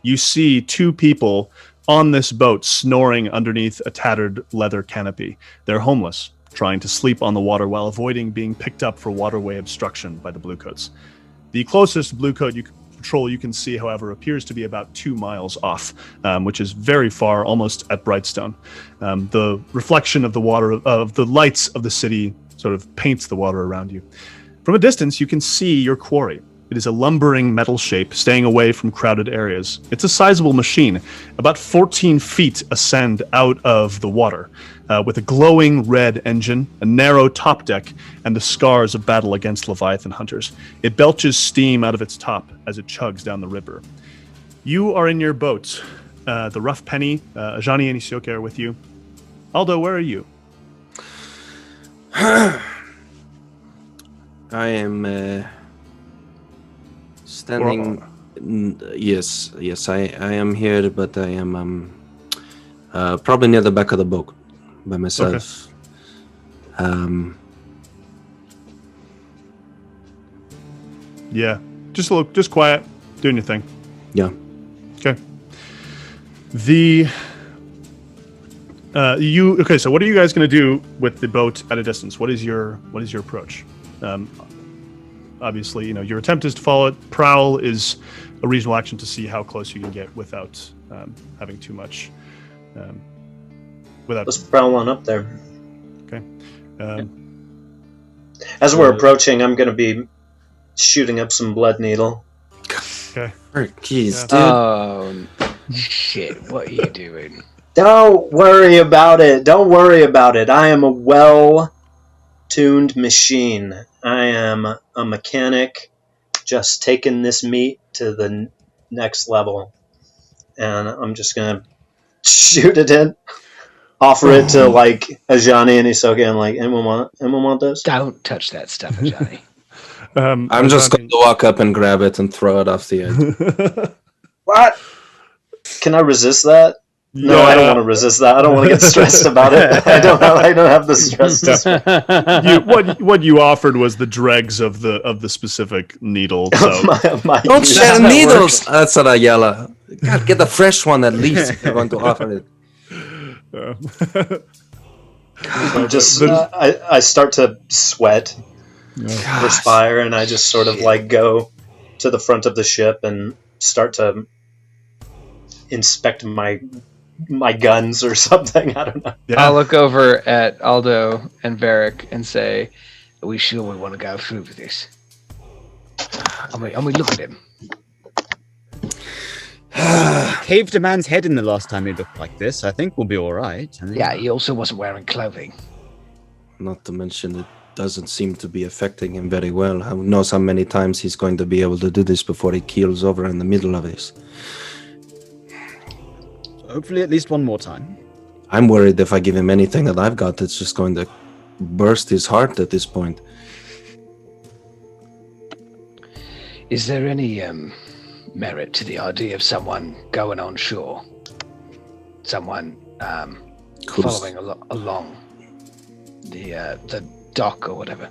you see 2 people on this boat snoring underneath a tattered leather canopy. They're homeless, trying to sleep on the water while avoiding being picked up for waterway obstruction by the Bluecoats. The closest Bluecoat patrol you can see, however, appears to be about 2 miles off, which is very far, almost at Brightstone. The reflection of the water, of the lights of the city, sort of paints the water around you. From a distance, you can see your quarry. It is a lumbering metal shape, staying away from crowded areas. It's a sizable machine. About 14 feet ascend out of the water, with a glowing red engine, a narrow top deck, and the scars of battle against Leviathan hunters. It belches steam out of its top as it chugs down the river. You are in your boat. the Rough Penny, Ajani and Isioke are with you. Aldo, where are you? I am standing. Yes, I am here, but I am probably near the back of the boat by myself. Okay. Yeah, just quiet, doing your thing. Yeah. Okay. So what are you guys going to do with the boat at a distance? What is your approach? Obviously, your attempt is to follow it. Prowl is a reasonable action to see how close you can get without having too much. Let's prowl on up there. Okay. As we're approaching, I'm going to be shooting up some blood needle. Okay. Jeez, dude. Oh, shit. What are you doing? Don't worry about it. I am a well-tuned machine. I am a mechanic just taking this meat to the next level. And I'm just going to shoot it in. Offer it to, Ajani and Isoke. I'm like, anyone want this? Don't touch that stuff, Ajani. I'm just going to walk up and grab it and throw it off the edge. What? Can I resist that? No, I don't want to resist that. I don't want to get stressed about it. I don't have the stress. What you offered was the dregs of the specific needle. So. my don't share needles. That's what I yell at. God, get the fresh one at least. If you're going to offer it. I start to sweat, perspire, and I just sort of go to the front of the ship and start to inspect my guns or something. I don't know. Yeah. I'll look over at Aldo and Varric and say, "Are we sure we want to go through with this?" And we look at him. Caved a man's head in the last time he looked like this. I think we'll be all right. Yeah, he also wasn't wearing clothing. Not to mention, it doesn't seem to be affecting him very well. Who knows how many times he's going to be able to do this before he keels over in the middle of this. Hopefully at least one more time. I'm worried if I give him anything that I've got, it's just going to burst his heart at this point. Is there any merit to the idea of someone going on shore? Someone following along the dock or whatever?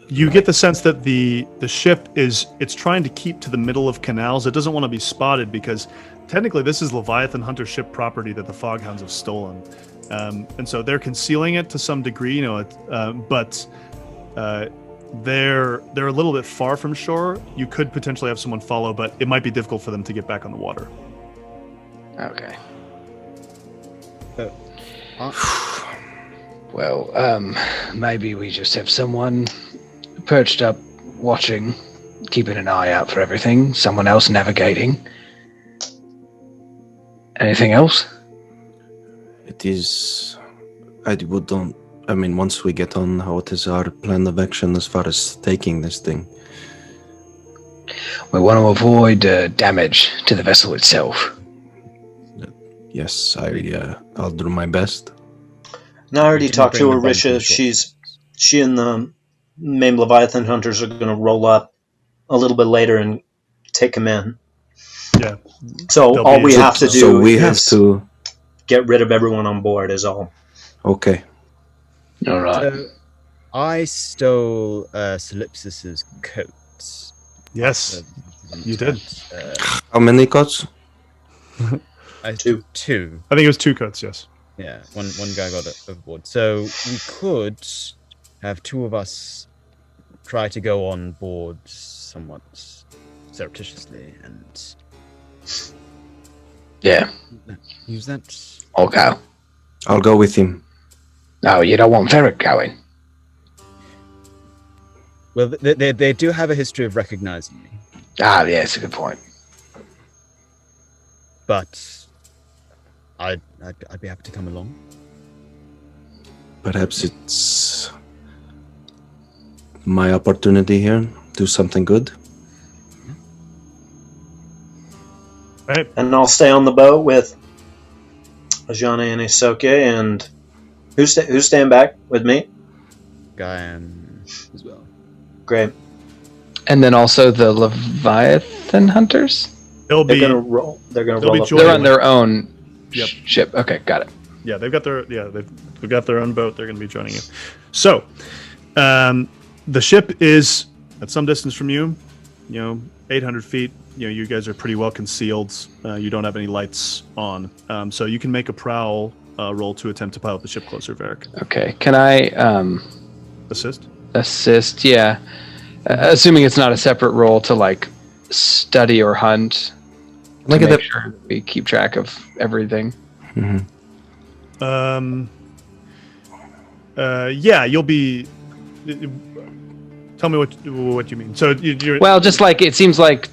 You get the sense that the ship it's trying to keep to the middle of canals. It doesn't want to be spotted because technically this is Leviathan Hunter ship property that the Fog Hounds have stolen. And so they're concealing it to some degree, but they're a little bit far from shore. You could potentially have someone follow, but it might be difficult for them to get back on the water. Okay. Well, maybe we just have someone perched up, watching, keeping an eye out for everything. Someone else navigating. Anything else? It is... once we get on, what is our plan of action as far as taking this thing? We want to avoid damage to the vessel itself. Yes, I'll do my best. And I already talked to Arisha. She and the main Leviathan hunters are going to roll up a little bit later and take command. Yeah. So all we have to do is get rid of everyone on board is all. Okay. All right. So I stole Solipsis's coat. Yes, you did. How many coats? Two. I think it was 2 coats, yes. Yeah, one guy got overboard. So we could have 2 of us try to go on board somewhat surreptitiously and... Yeah. Use that. I'll go. I'll go with him. No, you don't want Varric going. Well, they do have a history of recognizing me. Ah, yeah, that's a good point. But I'd be happy to come along. Perhaps it's my opportunity here. Do something good. Right. And I'll stay on the boat with Ajana and Isoke, and who's staying back with me? Guyan as well. Great. And then also the Leviathan hunters. They'll They're be gonna roll. They're gonna they'll be roll up. joining They're on their own Yep. ship. Okay, got it. yeah, they've got their own boat. They're going to be joining you. So, the ship is at some distance from you. 800 feet. You guys are pretty well concealed. You don't have any lights on, so you can make a prowl roll to attempt to pilot the ship closer, Varric. Okay, can I Assist. assist? Yeah, assuming it's not a separate roll to like study or hunt. Look to at make that. sure we keep track of everything. Yeah, you'll be. Tell me what you mean. So you're Well, just like it seems like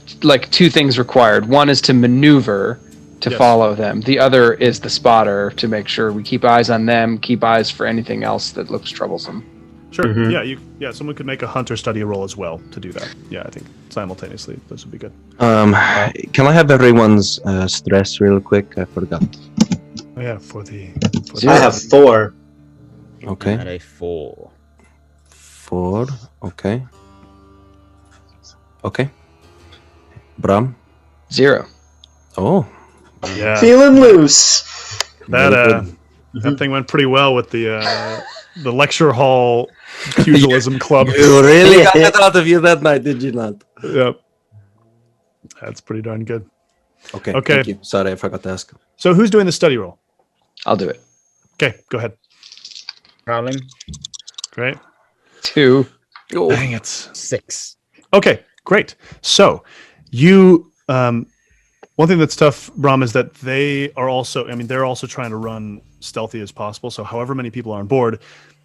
two things required. One is to maneuver to Yes. follow them. The other is the spotter to make sure we keep eyes on them, keep eyes for anything else that looks troublesome. sure. Mhm. Yeah. Someone could make a hunt or study roll as well to do that. Yeah, I think simultaneously those would be good. Can I have everyone's stress real quick? I forgot. Oh, yeah, for the I have 4. Okay. At a 4. 4. Okay. Okay. Bram. 0. Oh. yeah. Feeling loose. That very good. that thing went pretty well with the lecture hall pugilism club. You really got it out of you that night, did you not? Yep. That's pretty darn good. Okay. Okay. Thank you. Sorry, I forgot to ask. So who's doing the study roll? I'll do it. Okay, go ahead. Prowling. Great. 2. Dang it. 6. Okay, great. So you one thing that's tough, Bram, is that they're also trying to run stealthy as possible. So however many people are on board,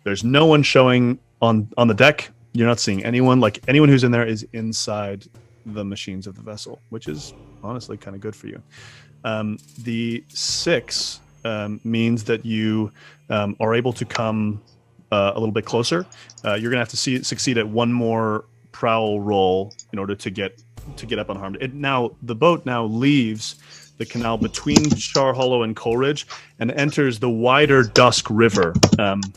there's no one showing on the deck. You're not seeing anyone. Like anyone who's in there is inside the machines of the vessel, which is honestly kind of good for you. The 6 means that you are able to come a little bit closer. You're gonna have to succeed at one more prowl roll in order to get up unharmed. The boat now leaves the canal between Char Hollow and Coleridge and enters the wider Dusk River.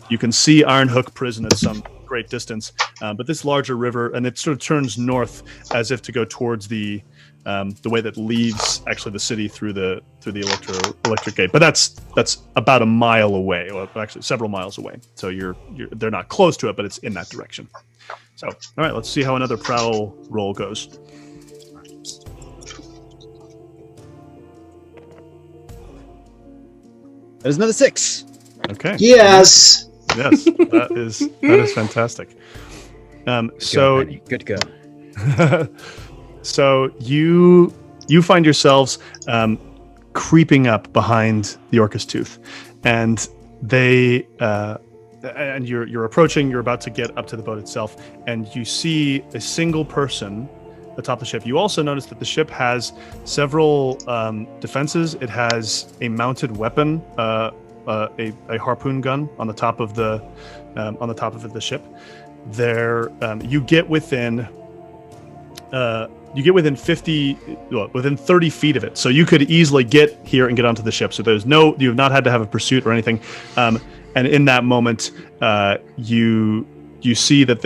You can see Iron Hook Prison at some great distance, but this larger river, and it sort of turns north as if to go towards the way that leaves actually the city through the electric gate. But that's about a mile away, or actually several miles away. So they're not close to it, but it's in that direction. So all right, let's see how another prowl roll goes. There's another 6. Okay. Yes. Yes, that is fantastic. So Good go. so you find yourselves creeping up behind the Orca's tooth, and they and you're approaching. You're about to get up to the boat itself, and you see a single person atop the ship. You also notice that the ship has several defenses. It has a mounted weapon, a harpoon gun on the top of the ship. There, you get within 30 feet of it, so you could easily get here and get onto the ship. So you have not had to have a pursuit or anything. And in that moment, you see that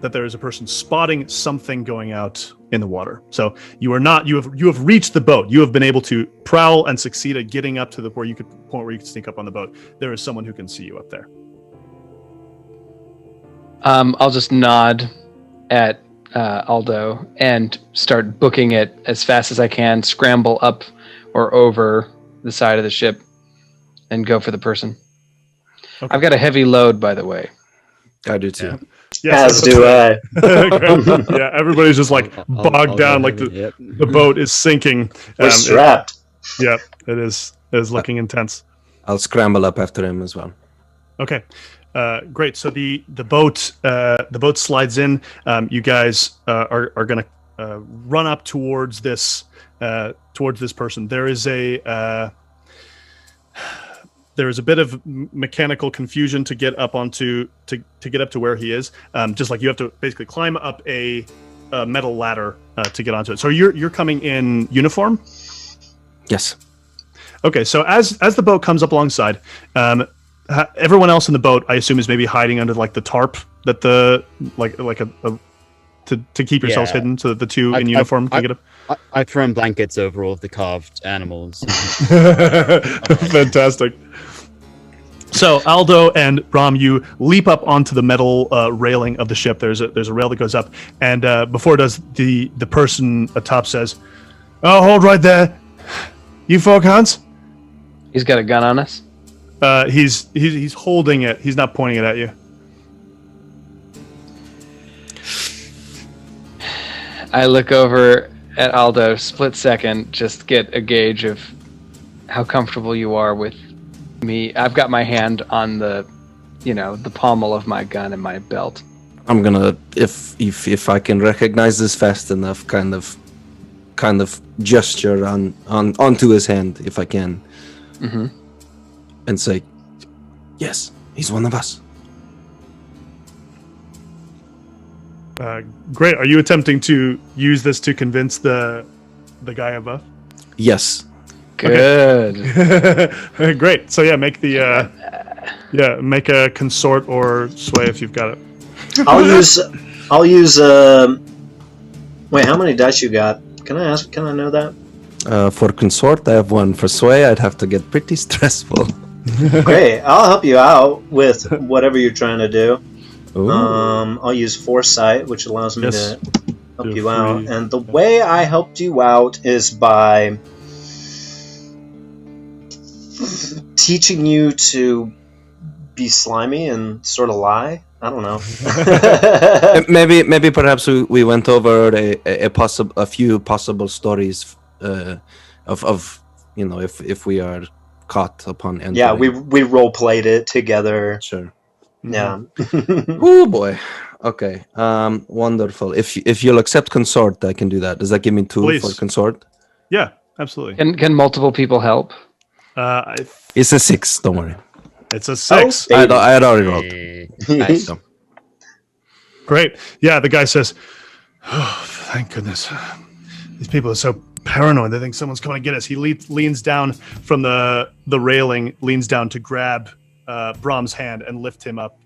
that there is a person spotting something going out in the water. So you have reached the boat. You have been able to prowl and succeed at getting up to the point where you could sneak up on the boat. There is someone who can see you up there. I'll just nod at Aldo and start booking it as fast as I can, scramble up or over the side of the ship and go for the person. Okay. I've got a heavy load, by the way. I do too. Yes, As do I. Great. Yeah, everybody's just like bogged I'll down, go like ahead, yep. the boat is sinking. We're strapped. Yeah, it is looking intense. I'll scramble up after him as well. Okay, great. So the boat slides in. You guys are going to run up towards this person. There is a bit of mechanical confusion to get up onto to get up to where he is. Just like you have to basically climb up a metal ladder to get onto it. So you're coming in uniform. Yes. Okay, so as the boat comes up alongside, everyone else in the boat, I assume, is maybe hiding under like the tarp that the to keep yourselves hidden, so that the two in uniform can get up. I've thrown blankets over all of the carved animals. Fantastic. So Aldo and Bram, you leap up onto the metal railing of the ship. There's a rail that goes up, and before it does, the person atop says, "Oh, hold right there, you Fog Hounds." He's got a gun on us. He's holding it. He's not pointing it at you. I look over at Aldo, split second, just get a gauge of how comfortable you are with me. I've got my hand on the pommel of my gun in my belt. I'm gonna, if I can recognize this fast enough, kind of gesture onto his hand, if I can, and say, "Yes, he's one of us." Great. Are you attempting to use this to convince the guy above? Yes. Good. Okay. Great. So make the make a consort or sway if you've got it. I'll use wait, how many dice you got? Can I ask? Can I know that? For consort, I have one. For sway, I'd have to get pretty stressful. Great. I'll help you out with whatever you're trying to do. Ooh. I'll use foresight, which allows me to help Do you free. out. And the way I helped you out is by teaching you to be slimy and sort of lie. I don't know. Maybe perhaps we went over a few possible stories of if we are caught upon entering. Yeah, we role played it together. Sure. Yeah. Oh boy. Okay. Wonderful. If you'll accept consort, I can do that. Does that give me 2 Please. for consort? Yeah, absolutely. Can multiple people help? It's a 6. Don't worry. It's a 6. Oh, I had already rolled. Nice. So. Great. Yeah, the guy says, "Oh, thank goodness. These people are so paranoid. They think someone's coming to get us." He leans down from the railing, leans down to grab Bram's hand and lift him up.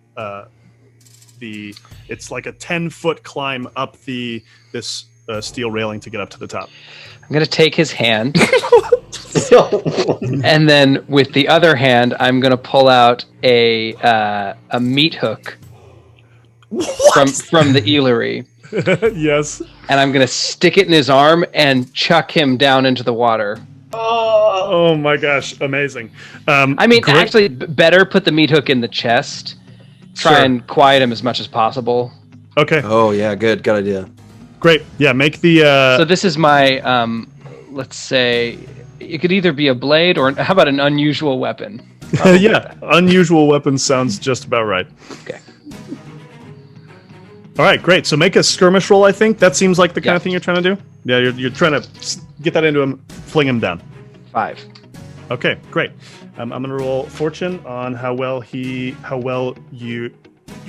It's like a 10-foot climb up this steel railing to get up to the top. I'm gonna take his hand, and then with the other hand, I'm gonna pull out a meat hook from the eelery, Yes. and I'm gonna stick it in his arm and chuck him down into the water. Oh my gosh, amazing. I mean, actually, better put the meat hook in the chest. Try Sure. and quiet him as much as possible. Okay, Oh yeah, good idea. great. Yeah, make the... So this is my, let's say, it could either be a blade or how about an unusual weapon? yeah, unusual weapon sounds just about right. Okay. All right, great. So make a skirmish roll, I think. That seems like the kind Yeah. of thing you're trying to do. Yeah, you're trying to get that into him, fling him down. 5. Okay, great. I'm going to roll fortune on how well you're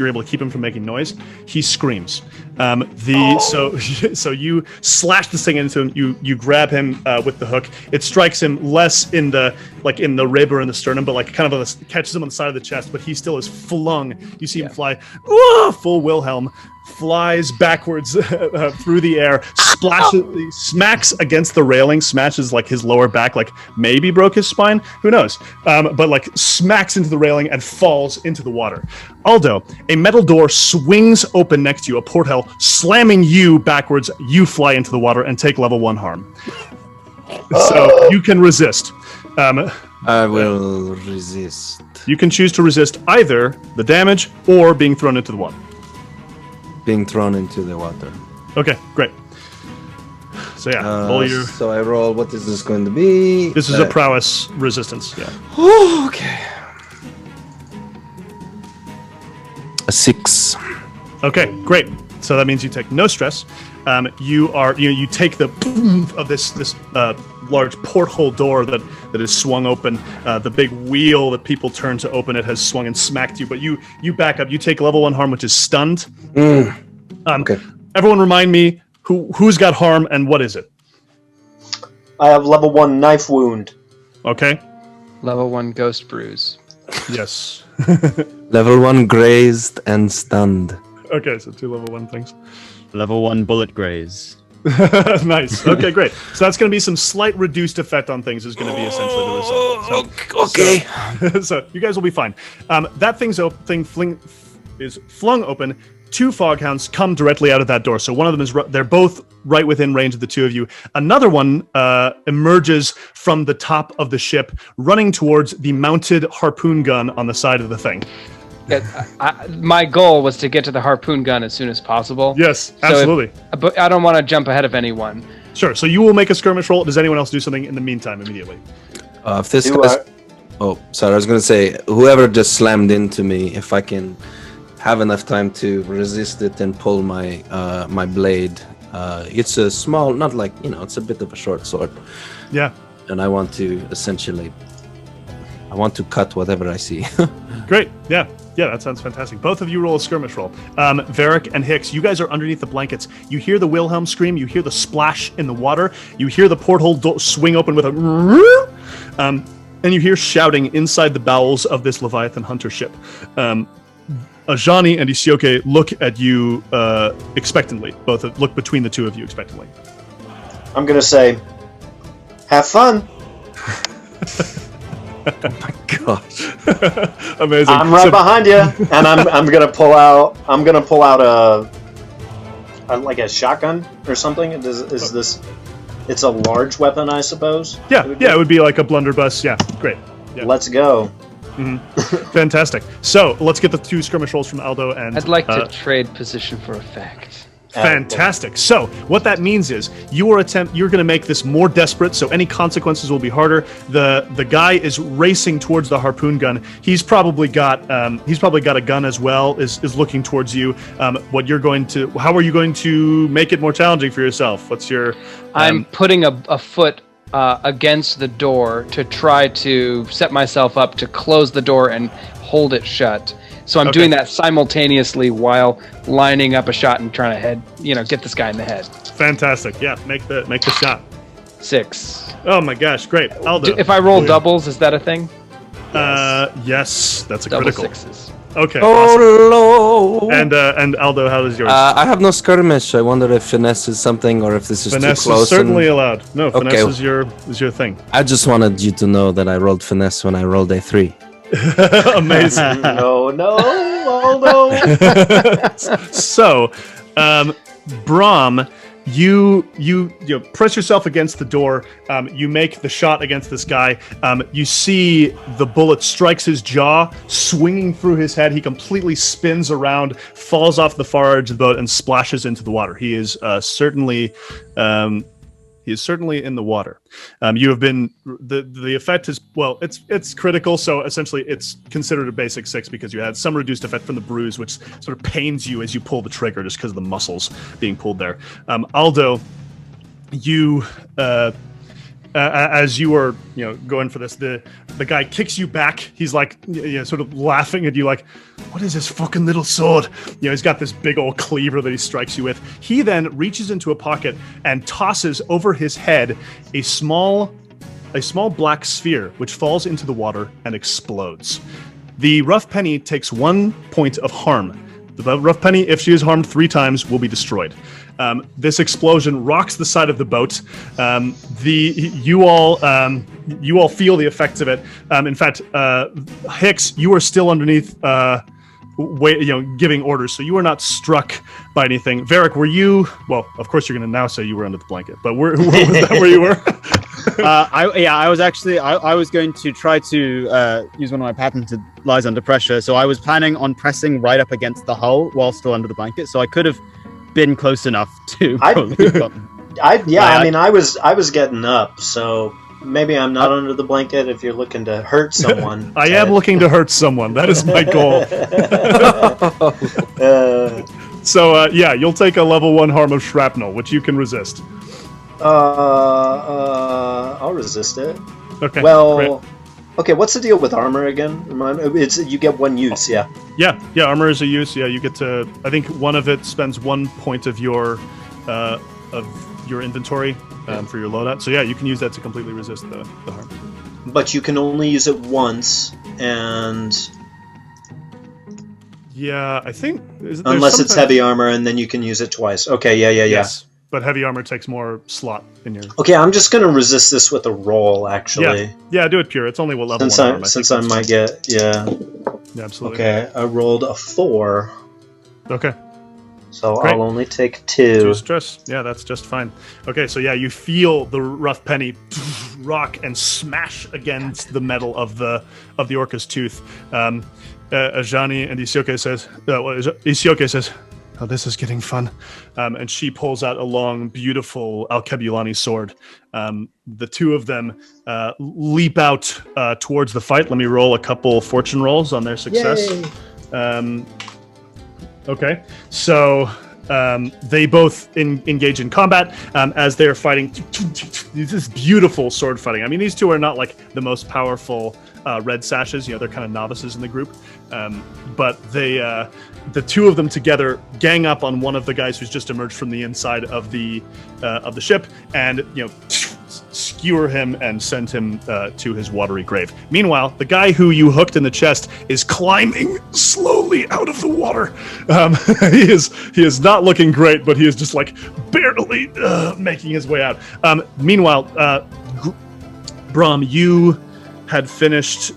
able to keep him from making noise. He screams. So you slash this thing into him. You grab him with the hook. It strikes him less in the rib or in the sternum, but like kind of catches him on the side of the chest. But he still is flung. You see him fly, full Wilhelm, flies backwards through the air, smacks against the railing, smashes like his lower back, like maybe broke his spine, who knows? But like smacks into the railing and falls into the water. Aldo, a metal door swings open next to you, a porthole, slamming you backwards. You fly into the water and take level 1 harm. So you can resist. I will resist. You can choose to resist either the damage or being thrown into the water. Being thrown into the water. Okay, great. So yeah, roll your... So I roll. What is this going to be? This is a prowess resistance. Yeah. Oh, okay. A 6. Okay, great. So that means you take no stress. You take the boom of this large porthole door that is swung open. The big wheel that people turn to open it has swung and smacked you. But you back up. You take level 1 harm, which is stunned. Okay. Everyone, remind me Who's got harm and what is it? I have level 1 knife wound. Okay. Level 1 ghost bruise. Yes. Level 1 grazed and stunned. Okay, so 2 level 1 things. Level 1 bullet graze. Nice. Okay, great. So that's going to be some slight reduced effect on things is going to be essentially the result. So, Okay. so you guys will be fine. That is flung open. 2 Fog Hounds come directly out of that door. So one of them is they're both right within range of the 2 of you. Another one emerges from the top of the ship, running towards the mounted harpoon gun on the side of the thing. My goal was to get to the harpoon gun as soon as possible. Yes, absolutely. But I don't want to jump ahead of anyone. Sure. So you will make a skirmish roll. Does anyone else do something in the meantime immediately? If this guy's... Oh, sorry. I was going to say, whoever just slammed into me, if I can have enough time to resist it and pull my my blade. It's a small, not like, it's a bit of a short sword. Yeah. And I want to essentially... I want to cut whatever I see. Great. Yeah. Yeah, that sounds fantastic. Both of you roll a skirmish roll. Varric and Hix, you guys are underneath the blankets. You hear the Wilhelm scream. You hear the splash in the water. You hear the porthole swing open with a... and you hear shouting inside the bowels of this Leviathan hunter ship. Ajani and Isioke look at you expectantly. Both look between the 2 of you expectantly. I'm going to say, have fun. Oh my gosh! Amazing. I'm right behind you, and I'm gonna pull out a like a shotgun or something. Is this? It's a large weapon, I suppose. Yeah, it would be like a blunderbuss. Yeah, great. Yeah. Let's go. Mm-hmm. Fantastic. So let's get the 2 skirmish rolls from Aldo and. I'd like to trade position for effect. Fantastic. So what that means is you're going to make this more desperate, so any consequences will be harder. The guy is racing towards the harpoon gun. He's probably got a gun as well. Is looking towards you. How are you going to make it more challenging for yourself? What's your? I'm putting a foot against the door to try to set myself up to close the door and hold it shut. So I'm doing that simultaneously while lining up a shot and trying to get this guy in the head. Fantastic. Yeah, make the shot. 6. Oh my gosh, great. Aldo. If I roll doubles, is that a thing? Yes, that's a Double critical. 6s. Okay. Oh, awesome. And Aldo, how is yours? I have no skirmish. I wonder if finesse is something or if this is finesse too close. Is certainly allowed. No, finesse Okay. is your thing. I just wanted you to know that I rolled finesse when I rolled a 3. Amazing. No, Aldo. So, Bram, you press yourself against the door. You make the shot against this guy. You see the bullet strikes his jaw, swinging through his head. He completely spins around, falls off the far edge of the boat, and splashes into the water. He is certainly in the water. You have been the effect is it's critical. So essentially, it's considered a basic 6 because you had some reduced effect from the bruise, which sort of pains you as you pull the trigger, just because of the muscles being pulled there. Aldo, you as you are going for this, the guy kicks you back. He's like sort of laughing at you, like, what is this fucking little sword? He's got this big old cleaver that he strikes you with. He then reaches into a pocket and tosses over his head a small black sphere, which falls into the water and explodes. The rough penny takes 1 point of harm. The rough penny, if she is harmed 3 times, will be destroyed. This explosion rocks the side of the boat. You all feel the effects of it. In fact, Hix, you are still underneath, giving orders, so you are not struck by anything. Varric, were you? Well, of course you're going to now say you were under the blanket, but where was that where you were? I was going to try to use one of my patented lies under pressure. So I was planning on pressing right up against the hull while still under the blanket. So I could have been close enough to. I was getting up, so maybe I'm not under the blanket if you're looking to hurt someone. I am looking to hurt someone. That is my goal. So you'll take a level 1 harm of shrapnel, which you can resist. I'll resist it. Okay. Well, great. Okay. What's the deal with armor again? It's you get 1 use, yeah. Yeah. Armor is a use. Yeah, you get to. I think one of it spends 1 point of your of your inventory for your loadout. So yeah, you can use that to completely resist the harm. But you can only use it once, and yeah, I think unless it's heavy armor, and then you can use it twice. Okay, yeah. Yes, but heavy armor takes more slot in your. Okay, I'm just gonna resist this with a roll, actually. Yeah, do it pure. It's only what level Since 1 armor. since I might get Yeah, absolutely. Okay, I rolled a 4. Okay. So Great. I'll only take 2. 2 stress. Yeah, that's just fine. Okay, so yeah, you feel the rough penny rock and smash against the metal of the orca's tooth. Ajani and Isioke says, "Oh, this is getting fun," and she pulls out a long, beautiful Alkebulani sword. The two of them leap out towards the fight. Let me roll a couple fortune rolls on their success. Okay, so they both engage in combat as they're fighting. This beautiful sword fighting. I mean, these two are not like the most powerful red sashes. They're kind of novices in the group, but they, the two of them together, gang up on one of the guys who's just emerged from the inside of the ship, and skewer him and send him to his watery grave. Meanwhile, the guy who you hooked in the chest is climbing slowly out of the water. He is not looking great, but he is just like barely making his way out. Meanwhile, Bram, you had finished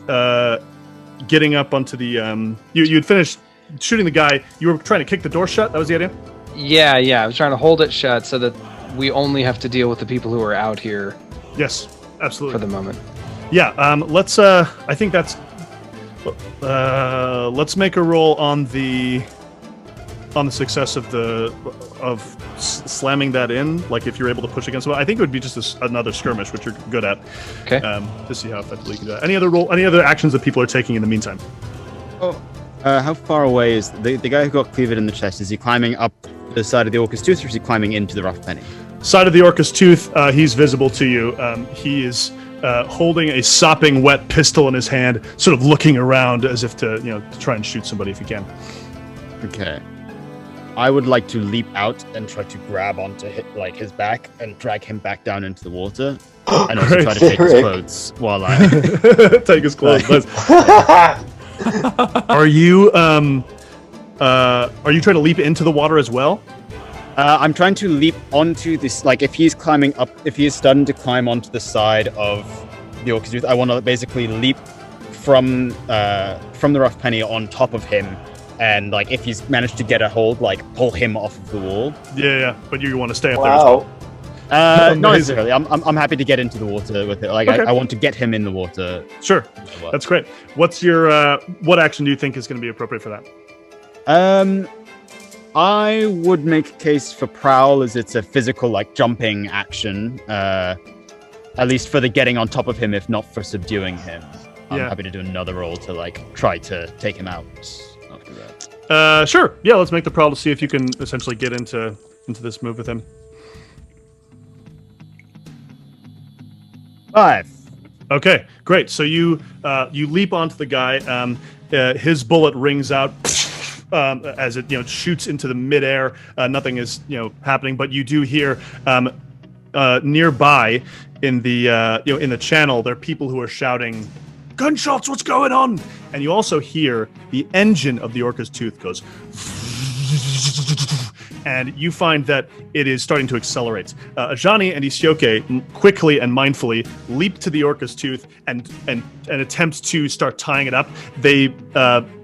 getting up onto the. You had finished shooting the guy. You were trying to kick the door shut. That was the idea. Yeah. I was trying to hold it shut so that we only have to deal with the people who are out here. Yes, absolutely. For the moment. Yeah. Let's. I think that's. Let's make a roll on the success of slamming that in. Like if you're able to push against it, I think it would be just another skirmish, which you're good at. Okay. To see how effectively you can do that. Any other actions that people are taking in the meantime? How far away is the guy who got cleaved in the chest? Is he climbing up the side of the Orca's tooth, or is he climbing into the rough penny? Side of the Orca's tooth, he's visible to you. He is holding a sopping wet pistol in his hand, sort of looking around as if to try and shoot somebody if he can. Okay. I would like to leap out and try to grab onto his back and drag him back down into the water, and also try to take his clothes while I take his clothes. Are you trying to leap into the water as well? I'm trying to leap onto this. Like, if he's climbing up, if he is starting to climb onto the side of the Orca's tooth, I want to basically leap from the rough penny on top of him. And if he's managed to get a hold, pull him off of the wall. Yeah. But you want to stay up there as well. Not necessarily. I'm happy to get into the water with it. Okay. I want to get him in the water. Sure, that's great. What's your what action do you think is going to be appropriate for that? I would make a case for prowl, as it's a physical jumping action. At least for the getting on top of him, if not for subduing him. I'm happy to do another roll to try to take him out. After that. Sure. Yeah, let's make the prowl to see if you can essentially get into this move with him. 5. Okay, great. So you leap onto the guy. His bullet rings out as it shoots into the midair. Nothing is happening, but you do hear nearby in the channel there are people who are shouting, "Gunshots! What's going on?" And you also hear the engine of the Orca's tooth goes, and you find that it is starting to accelerate. Ajani and Isioke quickly and mindfully leap to the Orca's tooth and attempt to start tying it up.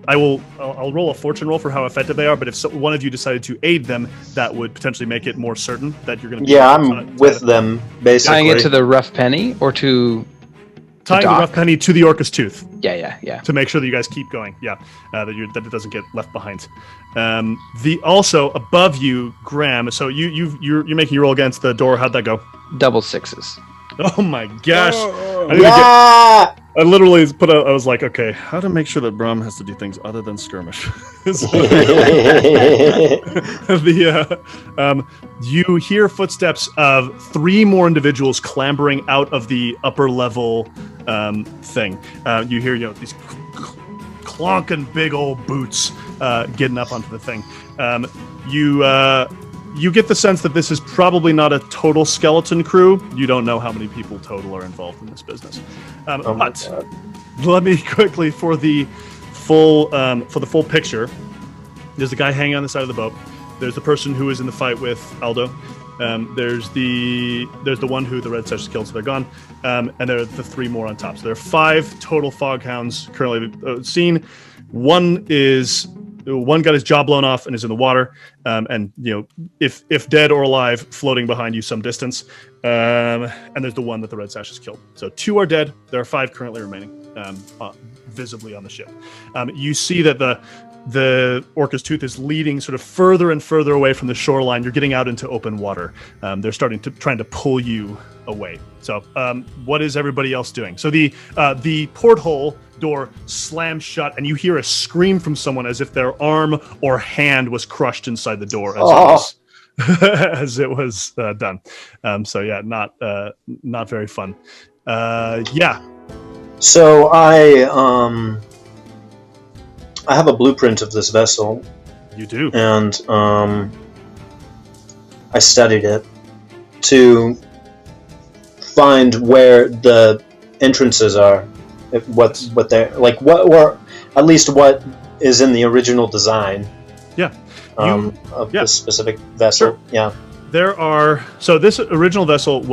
I'll roll a fortune roll for how effective they are, but if one of you decided to aid them, that would potentially make it more certain that you're going to be... Yeah, I'm with them, basically. Tying it to the rough penny, or to... Tying the rough penny to the Orca's tooth. Yeah. To make sure that you guys keep going. Yeah, that it doesn't get left behind. Also above you, Graham. So you're making your roll against the door. How'd that go? Double 6s. Oh my gosh! I literally I was like, okay, how to make sure that Bram has to do things other than skirmish. You hear footsteps of 3 more individuals clambering out of the upper level thing. You hear these clonking big old boots getting up onto the thing. you get the sense that this is probably not a total skeleton crew. You don't know how many people total are involved in this business. But let me quickly, for the full picture, there's the guy hanging on the side of the boat. There's the person who is in the fight with Aldo. There's the one who the Red Sash killed, so they're gone. And there are the 3 more on top. So there are 5 total Fog Hounds currently seen. One got his jaw blown off and is in the water, and if dead or alive, floating behind you some distance. And there's the one that the Red Sash has killed. So 2 are dead. There are 5 currently remaining, visibly on the ship. You see that the Orca's tooth is leading sort of further and further away from the shoreline. You're getting out into open water. They're trying to pull you away. So what is everybody else doing? So the porthole door slams shut, and you hear a scream from someone as if their arm or hand was crushed inside the door as it was done. So yeah, not very fun. Yeah. So I have a blueprint of this vessel. You do. And I studied it to find where the entrances are. What they're like, or at least what is in the original design. Yeah. Of this specific vessel. Sure. Yeah. There are, so this original vessel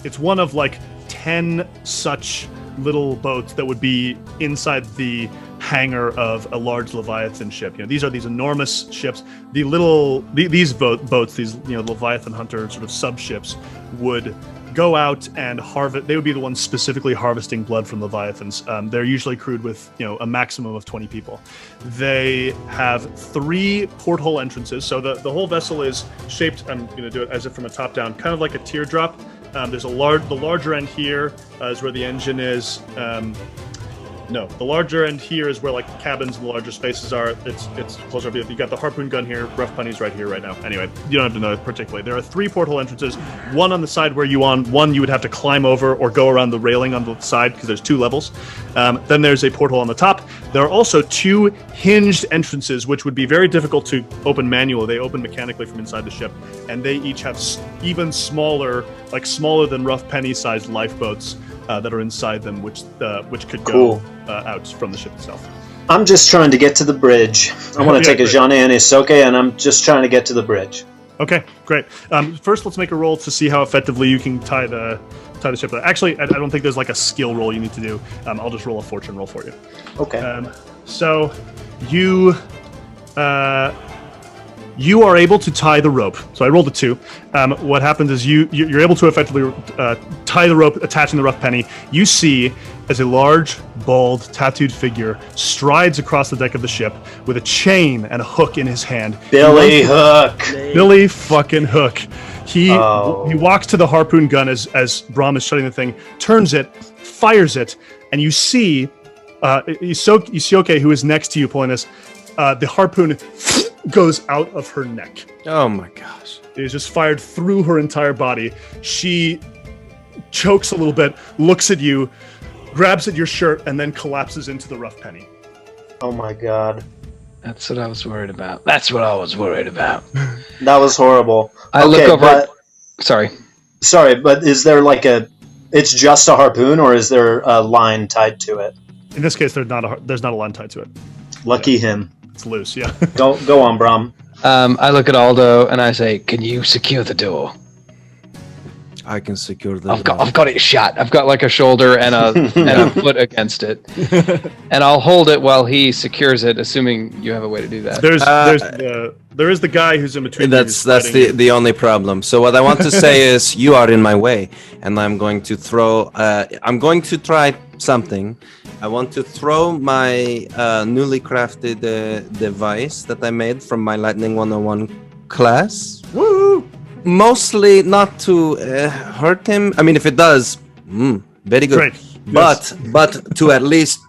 it's one of like 10 such little boats that would be inside the hangar of a large Leviathan ship. These are these enormous ships. These boats, these Leviathan hunter sort of sub ships, would go out and harvest. They would be the ones specifically harvesting blood from Leviathans. They're usually crewed with a maximum of 20 people. They have 3 porthole entrances. So the whole vessel is shaped. I'm going to do it as if from a top down, kind of like a teardrop. There's the larger end here is where the engine is. No, the larger end here is where like cabins and the larger spaces are. It's closer up. You got the harpoon gun here. Rough Punny's right here right now. Anyway, you don't have to know particularly. There are 3 porthole entrances. One on the side where one you would have to climb over or go around the railing on the side because there's 2 levels. Then there's a porthole on the top. There are also 2 hinged entrances which would be very difficult to open manually. They open mechanically from inside the ship, and they each have even smaller than Rough Penny sized lifeboats that are inside them, which could go out from the ship itself. I'm just trying to get to the bridge. I want to take a Jeanne and Isoke, and I'm just trying to get to the bridge. Okay, great. First, let's make a roll to see how effectively you can tie the ship. Actually, I don't think there's like a skill roll you need to do. I'll just roll a fortune roll for you. Okay. So you are able to tie the rope. So I rolled a 2. What happens is you're able to effectively tie the rope, attaching the Rough Penny. You see as a large, bald, tattooed figure strides across the deck of the ship with a chain and a hook in his hand. Billy Hook. Billy fucking Hook. He walks to the harpoon gun as Bram is shutting the thing, turns it, fires it, and you see Isoke, who is next to you pulling this, the harpoon goes out of her neck. Oh my gosh. It is just fired through her entire body. She chokes a little bit, looks at you, grabs at your shirt, and then collapses into the Rough Penny. Oh my god. That's what I was worried about. That was horrible. I look over. Sorry, but is there like it's just a harpoon, or is there a line tied to it? In this case, there's not a line tied to it. Lucky him. It's loose, yeah. Go on, Bram. I look at Aldo and I say, "Can you secure the door?" I can secure the I've got it shut. I've got like a shoulder and a foot against it, and I'll hold it while he secures it, assuming you have a way to do that. There is the guy who's in between. That's the only problem. So what I want to say is you are in my way, and I'm going to throw. I'm going to try something. I want to throw my newly crafted device that I made from my Lightning 101 class. Woo! Mostly not to hurt him. I mean, if it does, very good. Great. But to at least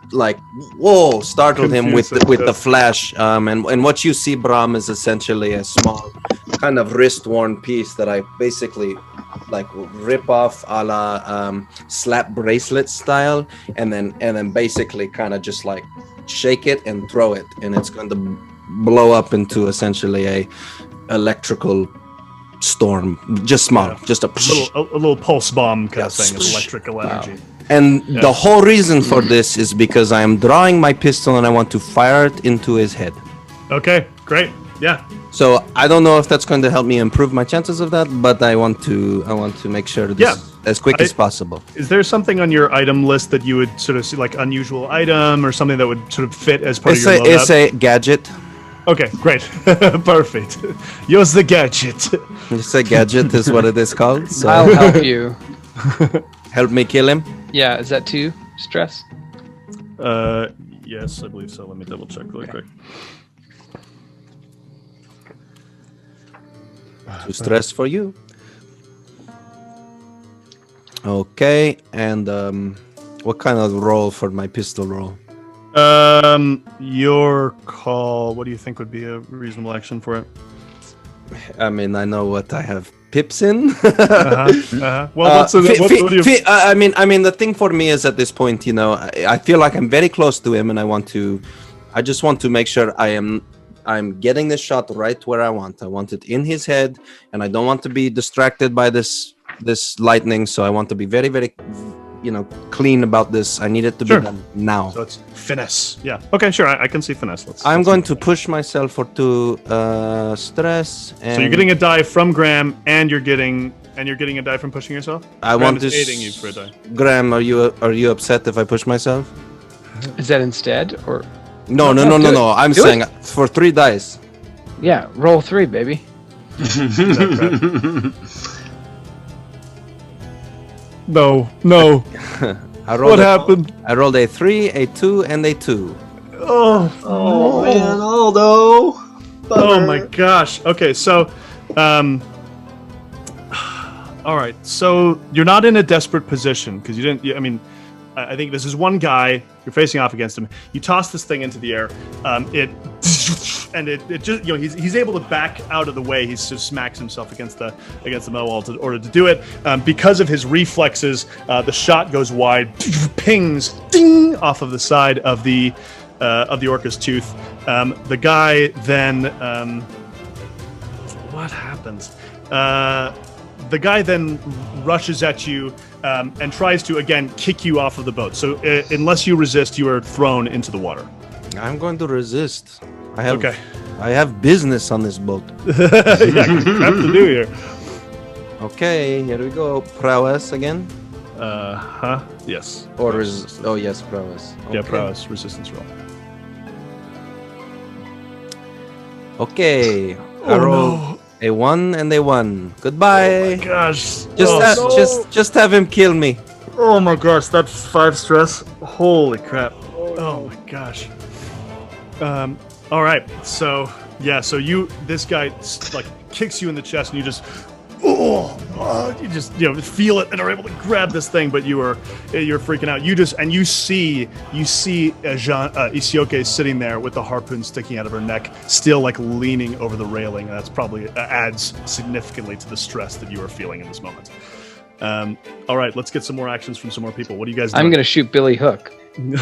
startle him with the flash. And what you see, Bram, is essentially a small kind of wrist-worn piece that I basically like rip off a la slap bracelet style, and then basically kind of just like shake it and throw it, and it's going to blow up into essentially a electrical storm, just small, just a. A little pulse bomb kind of Yes. thing of electrical energy. And the whole reason for this is because I am drawing my pistol and I want to fire it into his head. Okay, great. Yeah. So I don't know if that's going to help me improve my chances of that, but I want to make sure this as quick as possible. Is there something on your item list that you would sort of see, like unusual item or something that would sort of fit as part of your loadout? It's a gadget. Okay, great. Perfect. Use the gadget. It's a gadget is what it is called. So I'll help you. help me kill him. Yeah, is that 2 stress? Yes, I believe so. Let me double check really quick. To stress for you. Okay, and what kind of roll for my pistol roll? Your call. What do you think would be a reasonable action for it? I mean, I know what I have pips in. Well, what do you? I mean, the thing for me is at this point, I feel like I'm very close to him, and I just want to make sure I'm getting this shot right where I want. I want it in his head, and I don't want to be distracted by this lightning. So I want to be very, very, clean about this. I need it to be done now. So it's finesse. Yeah. Okay, sure. I can see finesse. I'm going to push myself for 2 stress. And so you're getting a die from Graham, and you're getting a die from pushing yourself. I Graham want is this. aiding you for a die. Graham, are you upset if I push myself? Is that instead or? No. I'm Do saying for 3 dice. Yeah, roll 3, baby. No. What happened? I rolled a 3, a 2, and a 2. Oh man, Aldo. Oh my gosh. Okay, so, all right. So you're not in a desperate position because you didn't. I mean, I think this is one guy. You're facing off against him. You toss this thing into the air. It just he's able to back out of the way. He just smacks himself against the metal wall in order to do it. Because of his reflexes, the shot goes wide, pings, ding, off of the side of the Orca's tooth. The guy then what happens? The guy then rushes at you and tries to again kick you off of the boat. So unless you resist, you are thrown into the water. I'm going to resist. I have business on this boat. Yeah, crap to do here. Okay, here we go. Prowess again. Yes. Or yes, prowess. Okay. Yeah, prowess resistance roll. Okay. I roll a 1 and a 1. Goodbye. Oh my gosh. Just have him kill me. Oh my gosh, that's 5 stress. Holy crap. Oh my gosh. All right. So this guy like kicks you in the chest, and you just feel it and are able to grab this thing, but you're freaking out. You see Isioke sitting there with the harpoon sticking out of her neck, still like leaning over the railing. And that's probably adds significantly to the stress that you are feeling in this moment. All right, let's get some more actions from some more people. What do you guys do? I'm going to shoot Billy Hook.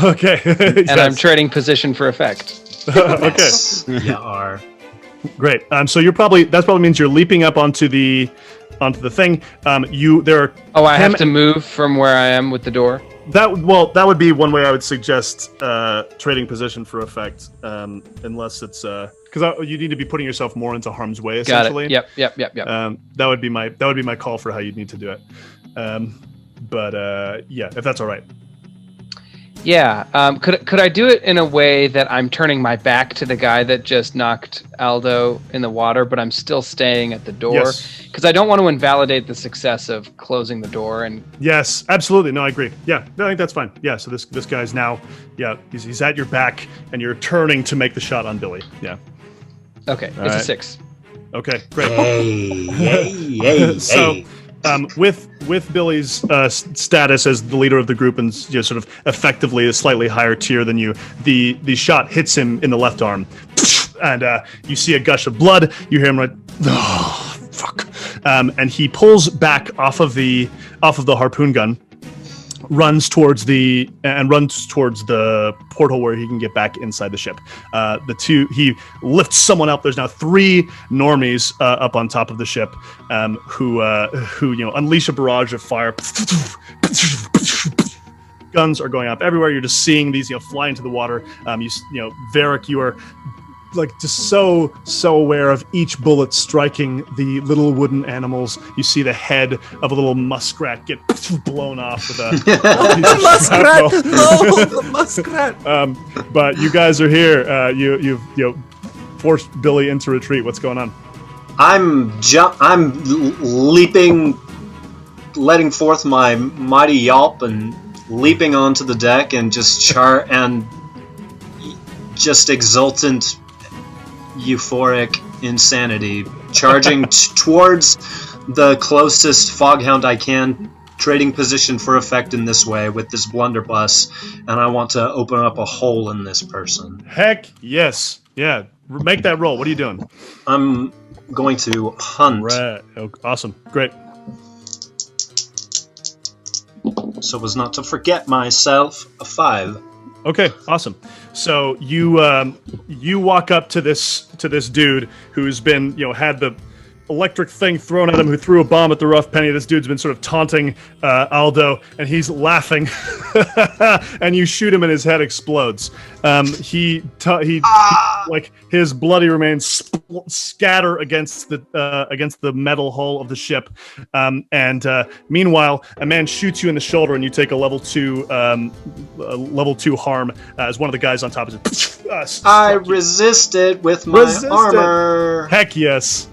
Okay. And I'm trading position for effect. Okay. You are. Great. So that probably means you're leaping up onto the thing. I have to move from where I am with the door. That would be one way I would suggest trading position for effect, unless it's because you need to be putting yourself more into harm's way. Essentially. Got it. Yep. That would be my call for how you'd need to do it. If that's all right. Yeah. Could I do it in a way that I'm turning my back to the guy that just knocked Aldo in the water, but I'm still staying at the door? Because I don't want to invalidate the success of closing the door. And yes, absolutely. No, I agree. Yeah, I think that's fine. Yeah. So this guy's now, he's at your back, and you're turning to make the shot on Billy. Yeah. Okay. All it's right. a 6. Okay. Great. Hey. So. With Billy's status as the leader of the group and sort of effectively a slightly higher tier than you, the shot hits him in the left arm, and you see a gush of blood. You hear him like, "Oh, fuck!" And he pulls back off of the harpoon gun, runs towards the portal where he can get back inside the ship. He lifts someone up. There's now 3 normies up on top of the ship, who unleash a barrage of fire. Guns are going up everywhere. You're just seeing these fly into the water. Varric, you are like just so aware of each bullet striking the little wooden animals. You see the head of a little muskrat get blown off with a The muskrat! No, the muskrat! but you guys are here. You've forced Billy into retreat. What's going on? I'm leaping, letting forth my mighty yelp and leaping onto the deck and just exultant, euphoric insanity, charging towards the closest Fog Hound I can, trading position for effect in this way with this blunderbuss, and I want to open up a hole in this person. Heck yes. Yeah. Make that roll. What are you doing? I'm going to hunt. Right. Oh, awesome. Great. So as not to forget myself, a 5. Okay, awesome. So you walk up to this dude who's been had the electric thing thrown at him, who threw a bomb at the rough penny. This dude's been sort of taunting Aldo, and he's laughing. And you shoot him, and his head explodes. He like his bloody remains scatter against the metal hull of the ship. Meanwhile, a man shoots you in the shoulder, and you take a level 2 harm as one of the guys on top of it. I resisted with my armor. Heck yes.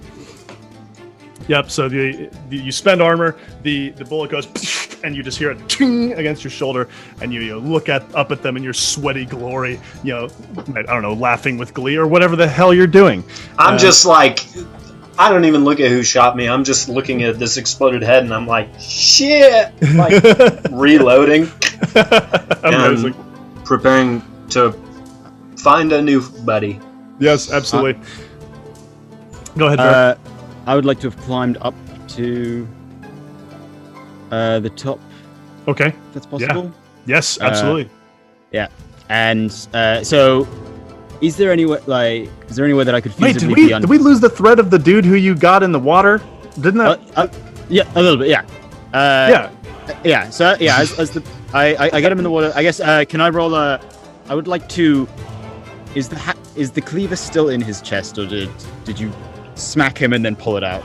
Yep. So you spend armor, the bullet goes, and you just hear it ting against your shoulder, and you look up at them in your sweaty glory, I don't know, laughing with glee or whatever the hell you're doing. I'm just like, I don't even look at who shot me. I'm just looking at this exploded head, and I'm like, shit, like reloading, Amazing. And preparing to find a new buddy. Yes, absolutely. Go ahead, Varric. I would like to have climbed up to the top. Okay. If that's possible. Yes, absolutely. Yeah. And so, is there any way that I could feasibly Wait, did we lose the thread of the dude who you got in the water? Didn't that? Yeah, a little bit. Yeah. Yeah. So yeah, I get him in the water. I guess. Can I roll a? I would like to. Is the cleaver still in his chest, or did you smack him and then pull it out?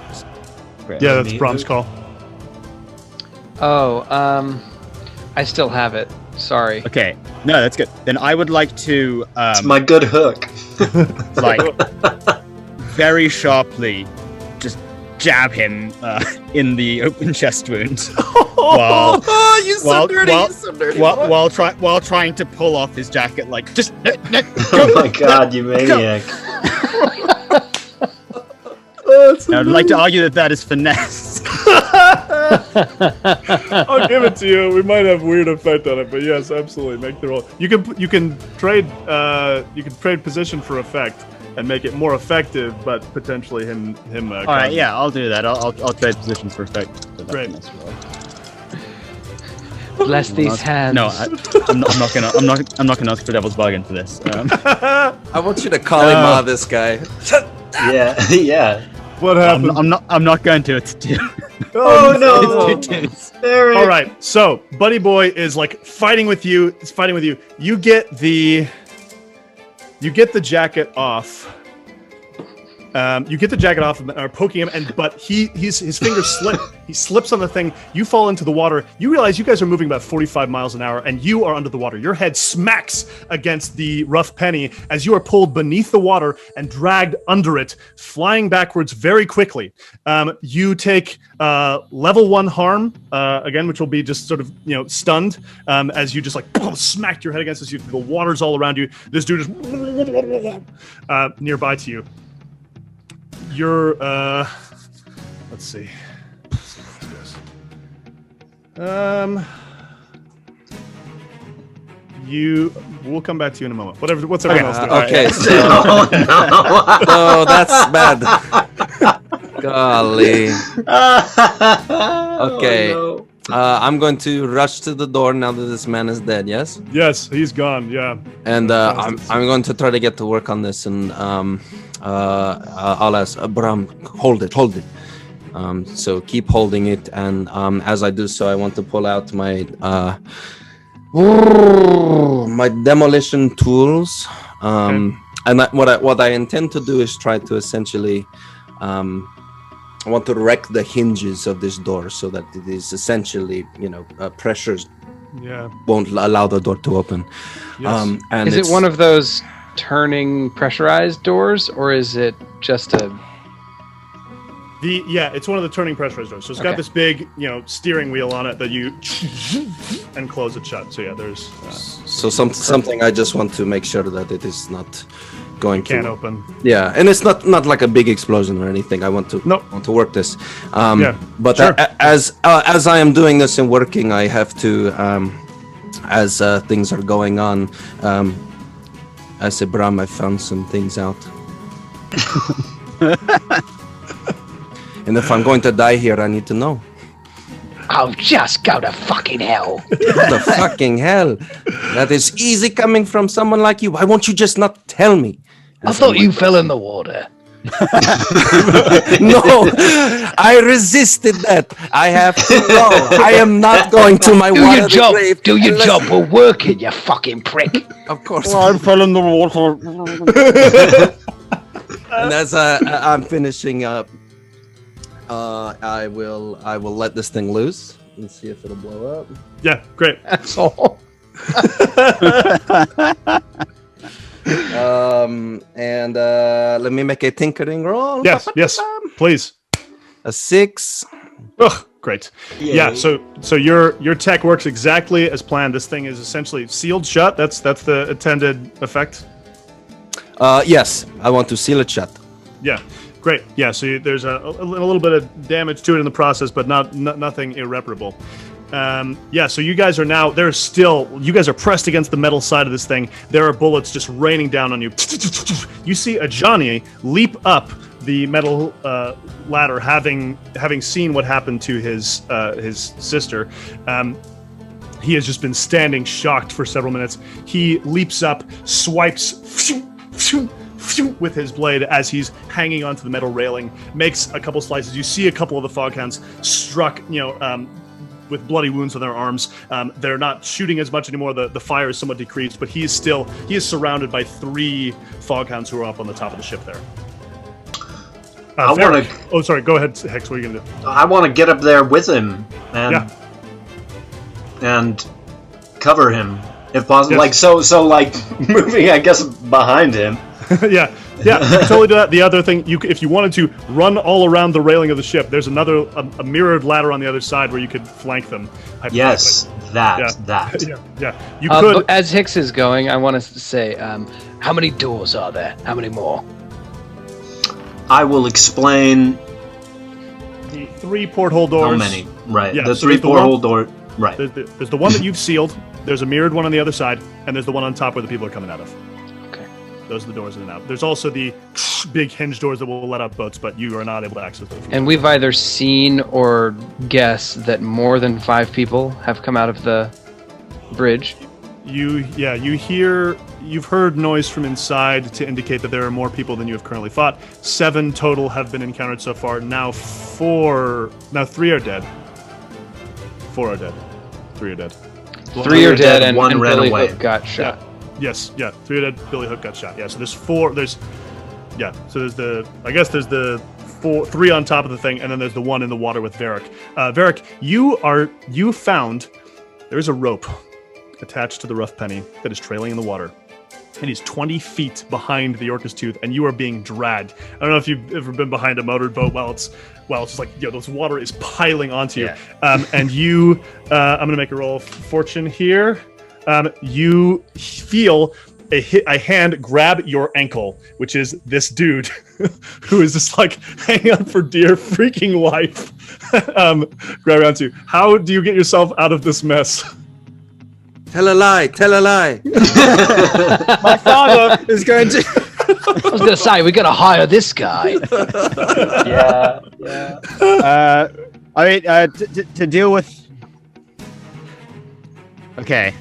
Yeah, that's Bram's call. Oh, I still have it. Sorry. Okay, no, that's good. Then I would like to It's my good hook. like very sharply just jab him in the open chest wound while while trying to pull off his jacket, like just Oh my god, you maniac. I'd like to argue that is finesse. I'll give it to you. We might have weird effect on it, but yes, absolutely. Make the roll. You can trade position for effect and make it more effective, but potentially him. All right, yeah, I'll do that. I'll trade positions for effect. Great. Bless these hands. No, I'm not gonna ask for devil's bargain for this. I want you to Kalima this guy. Yeah. What happened? I'm not going to. It's 2. Oh no! It's 2 twos. All right, so Buddy Boy is like fighting with you. It's fighting with you. You get the jacket off. You get the jacket off and are poking him, but his fingers slip. He slips on the thing. You fall into the water. You realize you guys are moving about 45 miles an hour, and you are under the water. Your head smacks against the rough penny as you are pulled beneath the water and dragged under it, flying backwards very quickly. You take level 1 harm again, which will be just sort of stunned as you just like smacked your head against this. The water's all around you. This dude is nearby to you. You're let's see. We'll come back to you in a moment. What's everyone else doing? Okay, no, that's bad. Golly. Okay. Oh, no. I'm going to rush to the door now that this man is dead. Yes. Yes, he's gone. Yeah. And I'm going to try to get to work on this, and I'll ask Bram, hold it. So keep holding it, and as I do so, I want to pull out my my demolition tools. And what I intend to do is try to essentially, I want to wreck the hinges of this door so that it is essentially, pressures won't allow the door to open. Yes. And Is it one of those turning pressurized doors, or is it just a... It's one of the turning pressurized doors. So it's got this big, steering wheel on it that you and close it shut. So yeah, there's something I just want to make sure that it is not going to can't open. Yeah, and it's not like a big explosion or anything. I want to work this. But sure. As I am doing this and working, I have to as things are going on. I say, Bram, I found some things out. And if I'm going to die here, I need to know. Oh, just go to fucking hell. What the fucking hell? That is easy coming from someone like you. Why won't you just not tell me? I thought you fell in the water. No, I resisted that. I have to go. I am not going to my water grave. Do your job. We're working, you fucking prick. Of course. I fell in the water. And as I'm finishing up, I will let this thing loose and see if it'll blow up. Yeah, great. That's all. And let me make a tinkering roll. Yes, please. A 6. Ugh, great. Yeah, so your tech works exactly as planned. This thing is essentially sealed shut. That's the intended effect. Yes, I want to seal it shut. Yeah, great. Yeah, so there's a little bit of damage to it in the process, but nothing irreparable. So you guys are now, you guys are pressed against the metal side of this thing. There are bullets just raining down on you. You see a Johnny leap up the metal ladder, having seen what happened to his sister. He has just been standing shocked for several minutes. He leaps up, swipes with his blade as he's hanging onto the metal railing, makes a couple slices. You see a couple of the Fog Hounds struck, with bloody wounds on their arms. They're not shooting as much anymore. The fire is somewhat decreased, but he is surrounded by 3 Fog Hounds who are up on the top of the ship there. I want to. Oh, sorry. Go ahead, Hix. What are you gonna do? I want to get up there with him and cover him if possible. Yes. Like moving, I guess, behind him. yeah, totally do that. The other thing, if you wanted to run all around the railing of the ship, there's another a mirrored ladder on the other side where you could flank them. Yes, that. Yeah. You could. But as Hix is going, I want to say, how many doors are there? How many more? I will explain. The 3 porthole doors. How many? Right. Yeah, the so 3 porthole doors. Right. There's the one that you've sealed. There's a mirrored one on the other side, and there's the one on top where the people are coming out of. Okay. Those are the doors in and out. There's also the big hinge doors that will let out boats, but you are not able to access those. And we've either seen or guessed that more than 5 people have come out of the bridge. You've heard noise from inside to indicate that there are more people than you have currently fought. 7 total have been encountered so far. Now 3 are dead. 4 are dead. 3 are dead. 3 are dead, and one ran Billy away. Hook got shot. Yes, 3 are dead. Billy Hook got shot. Yeah, so there's 4. There's the 3 on top of the thing, and then there's the one in the water with Varric. Varric, you found there's a rope attached to the rough penny that is trailing in the water. It is 20 feet behind the Orca's tooth, and you are being dragged. I don't know if you've ever been behind a motorboat while it's just like, this water is piling onto you. And you, I'm going to make a roll of fortune here. You feel a hand grab your ankle, which is this dude who is just like hanging on for dear freaking life. Grab onto you. How do you get yourself out of this mess? Tell a lie. My father is going to. I was going to say, we got to hire this guy. Yeah. To deal with Okay.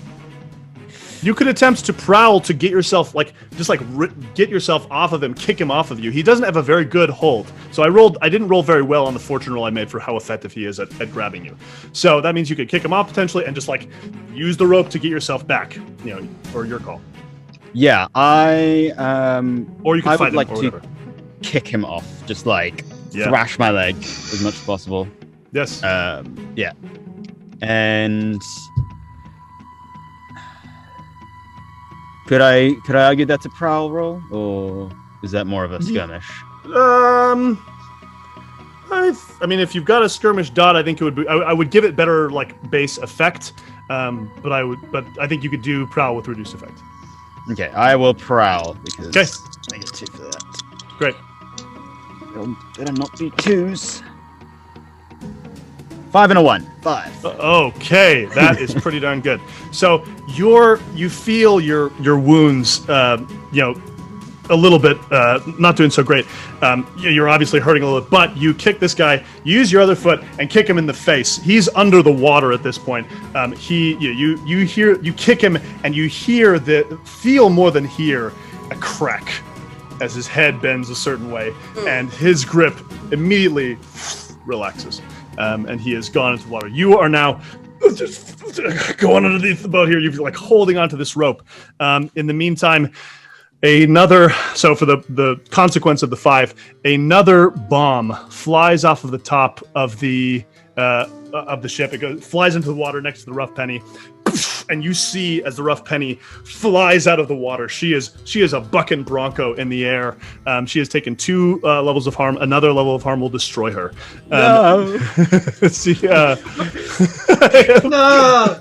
You could attempt to prowl to get yourself, get yourself off of him, kick him off of you. He doesn't have a very good hold. So I didn't roll very well on the fortune roll I made for how effective he is at grabbing you. So that means you could kick him off potentially and just use the rope to get yourself back, or your call. Yeah, Or you could I fight would him like or to whatever. kick him off, just Yeah. thrash my leg as much as possible. Yes. Yeah. And could I argue that's a prowl roll, or is that more of a skirmish? I mean, if you've got a skirmish dot, I think it would be. I would give it better base effect. But I think you could do prowl with reduced effect. Okay, I will prowl because Okay. I get 2 for that. Great. It'll better not be 2s. 5 and a 1. 5. Okay, that is pretty darn good. So you feel your wounds, a little bit not doing so great. You're obviously hurting a little bit, but you kick this guy. You use your other foot and kick him in the face. He's under the water at this point. You kick him and you feel more than hear a crack as his head bends a certain way, and his grip immediately relaxes. And he has gone into the water. You are now just going underneath the boat here. You're holding onto this rope. In the meantime, so for the consequence of the 5, another bomb flies off of the top of the ship. It flies into the water next to the rough penny. And you see as the rough penny flies out of the water, she is a bucking bronco in the air. She has taken 2 levels of harm. Another level of harm will destroy her. No. No.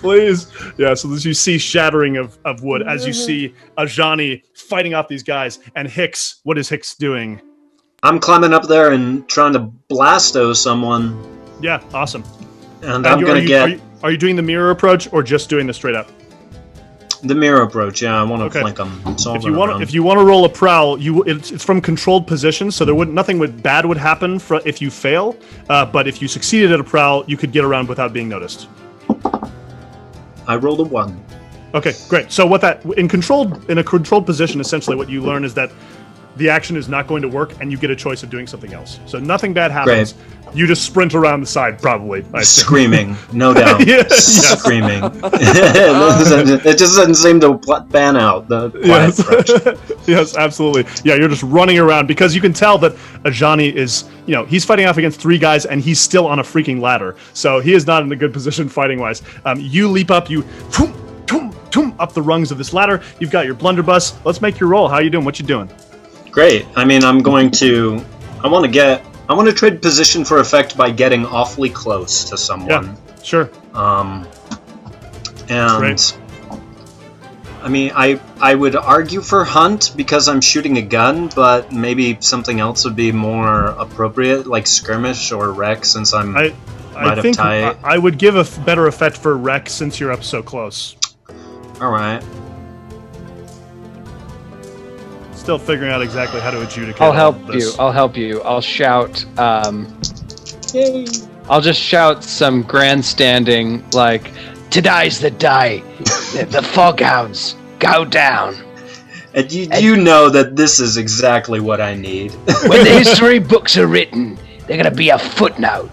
Please. Yeah, so as you see shattering of wood, as you see Ajani fighting off these guys, and Hix, what is Hix doing? I'm climbing up there and trying to blasto someone. Yeah, awesome. And I'm going to get... Are you doing the mirror approach or just doing the straight up? The mirror approach, yeah, I want to Okay. flank them. So If you want to roll a prowl, it's from controlled position, so nothing bad would happen if you fail. But if you succeeded at a prowl, you could get around without being noticed. I rolled a 1. Okay, great. So in a controlled position, essentially what you learn is that the action is not going to work, and you get a choice of doing something else. So nothing bad happens. Great. You just sprint around the side, probably. I assume. Screaming, no doubt. Yes. Screaming. It just doesn't seem to pan out. The quiet approach. Yes, absolutely. Yeah, you're just running around because you can tell that Ajani is, he's fighting off against 3 guys and he's still on a freaking ladder. So he is not in a good position fighting-wise. You leap up, you up the rungs of this ladder. You've got your blunderbuss. Let's make your roll. How you doing? What you doing? Great. I mean, I want to trade position for effect by getting awfully close to someone. Yeah, sure. And Great. I mean, I would argue for hunt because I'm shooting a gun, but maybe something else would be more appropriate, like skirmish or wreck, since I'm I think I would give a better effect for wreck since you're up so close. All right. Still figuring out exactly how to adjudicate. I'll all help of you. this. I'll help you. I'll shout. Yay. I'll just shout some grandstanding like, "Today's the day. The Fog Hounds go down." And you know that this is exactly what I need. When the history books are written, they're gonna be a footnote.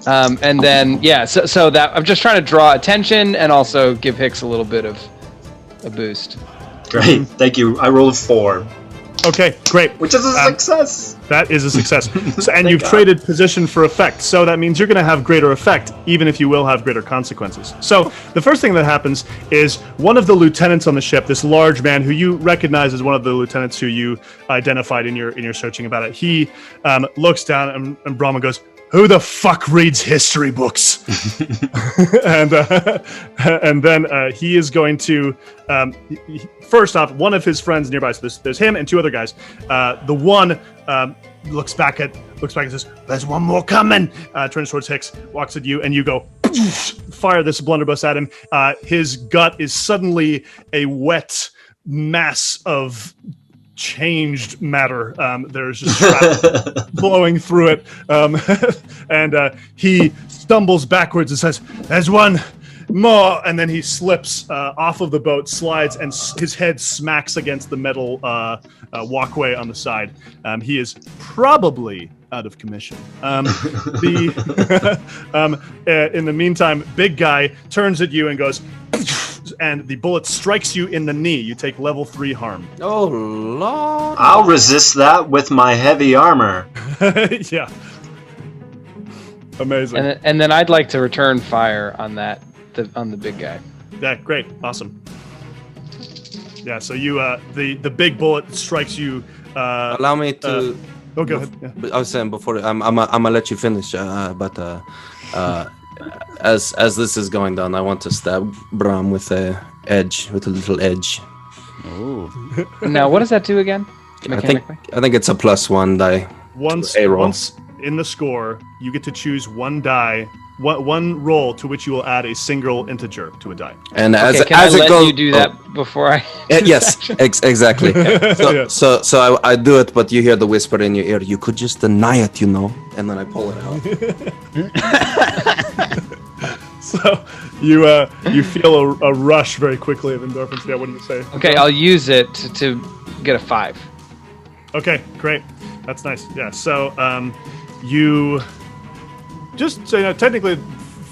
And then so that I'm just trying to draw attention and also give Hix a little bit of a boost. Great, thank you. I rolled a 4. Okay, great. Which is a success. That is a success. And you've traded position for effect, so that means you're going to have greater effect, even if you will have greater consequences. So the first thing that happens is one of the lieutenants on the ship, this large man who you recognize as one of the lieutenants who you identified in your searching about it, he looks down and Bram goes, "Who the fuck reads history books?" and then he is going to first off, one of his friends nearby. So there's him and 2 other guys. The one looks back and says, "There's one more coming." Turns towards Hix, walks at you, and you go fire this blunderbuss at him. His gut is suddenly a wet mass of changed matter. There's just shrapnel blowing through it, and he stumbles backwards and says, "There's one more," and then he slips off of the boat, slides, and his head smacks against the metal walkway on the side. He is probably out of commission. In the meantime, big guy turns at you and goes, and the bullet strikes you in the knee. You take level 3 harm. Oh Lord! I'll resist that with my heavy armor. Yeah. Amazing. And then I'd like to return fire on that, on the big guy. Yeah, great, awesome. Yeah, so you the big bullet strikes you. Allow me to. Oh, go ahead. Yeah. I was saying before. I'm gonna let you finish. But as this is going down, I want to stab Bram with a little edge. Ooh. Now, what does that do again? I think it's a +1 die. Once in the score, you get to choose one die, one roll to which you will add a single integer to a die. And can as I it let goes, you do that before I? Yes, exactly. Yeah. So I do it, but you hear the whisper in your ear. You could just deny it, you know. And then I pull it out. So you feel a rush very quickly of endorphins. Yeah, what did you say? Okay, I'll use it to get a 5. Okay, great. That's nice. Yeah. So you just so technically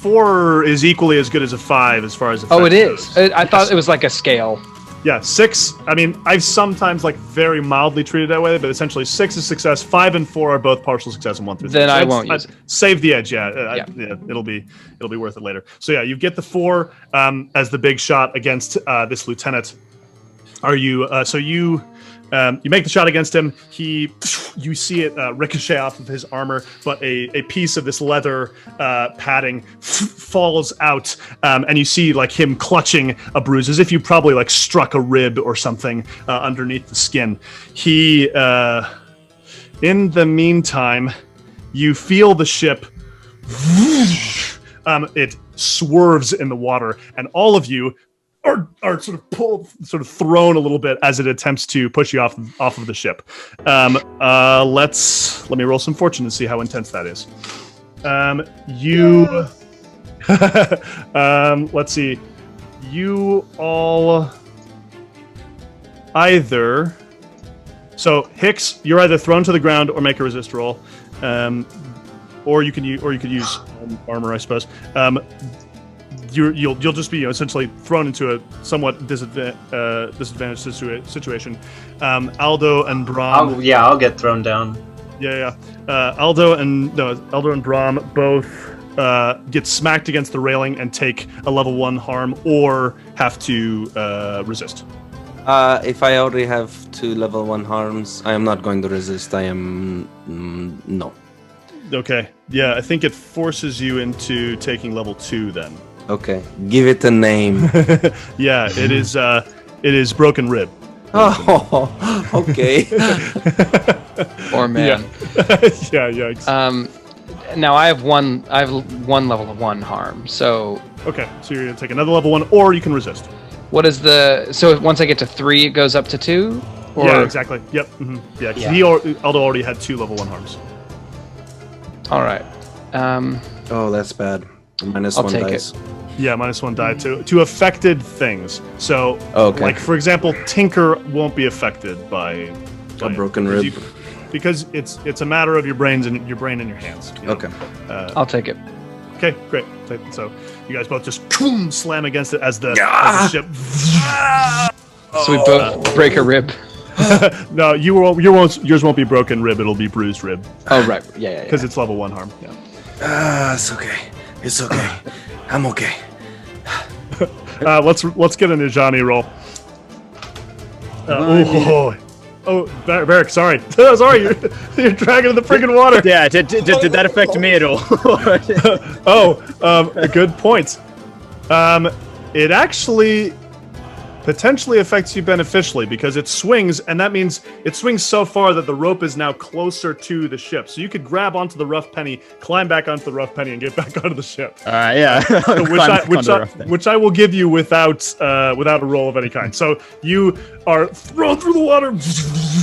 4 is equally as good as a 5 as far as Oh, it effect is. goes. I thought it was like a scale. Yeah, 6. I mean, I've sometimes like very mildly treated that way, but essentially 6 is success. 5 and 4 are both partial success, and 1 through 3. Then I won't use it. Save the edge. Yeah, Yeah. it'll be worth it later. So yeah, you get the 4 as the big shot against this lieutenant. Are you? You make the shot against him. You see it ricochet off of his armor, but a piece of this leather padding falls out, and you see like him clutching a bruise, as if you probably like struck a rib or something underneath the skin. In the meantime, you feel the ship. It swerves in the water, and all of you are sort of pulled, sort of thrown a little bit as it attempts to push you off of the ship. Let me roll some fortune and see how intense that is. Let's see. You all either. So Hix, you're either thrown to the ground or make a resist roll, or you could use armor, I suppose. You'll just be essentially thrown into a somewhat disadvantaged situation. Aldo and Bram. I'll get thrown down. Yeah. Aldo and Bram both get smacked against the railing and take a level 1 harm, or have to resist. If I already have 2 level 1 harms, I am not going to resist. I am no. Okay. Yeah, I think it forces you into taking level 2 then. Okay, give it a name. Yeah, it is broken rib. Oh, okay. Or man. Yeah. Now I have one level 1 harm. So Okay, so you're gonna take another level 1, or you can resist. what is so once I get to 3, it goes up to 2? Or? Yeah, exactly. Yep. Mm-hmm. Yeah, 'cause Aldo already had 2 level 1 harms. All right. Oh, that's bad. Minus I'll 1 take dice. it. Yeah, minus 1 die to affected things. So, Okay. like for example, Tinker won't be affected by A broken because rib. because it's a matter of your brain in your hands. You know? Okay. I'll take it. Okay, great. So you guys both just slam against it as the ship. So we both break a rib. No, yours won't be broken rib. It'll be bruised rib Oh right. Yeah. because it's level 1 harm. Yeah. It's okay. It's okay. I'm okay. Let's get an Ajani roll. Varric, sorry. Sorry, you're dragging in the friggin' water. Yeah, did that affect me at all? Good point. It actually potentially affects you beneficially because it swings, and that means it swings so far that the rope is now closer to the ship. So you could grab onto the rough penny, climb back onto the rough penny, and get back onto the ship. Yeah. Which I will give you without a roll of any kind. So you are thrown through the water,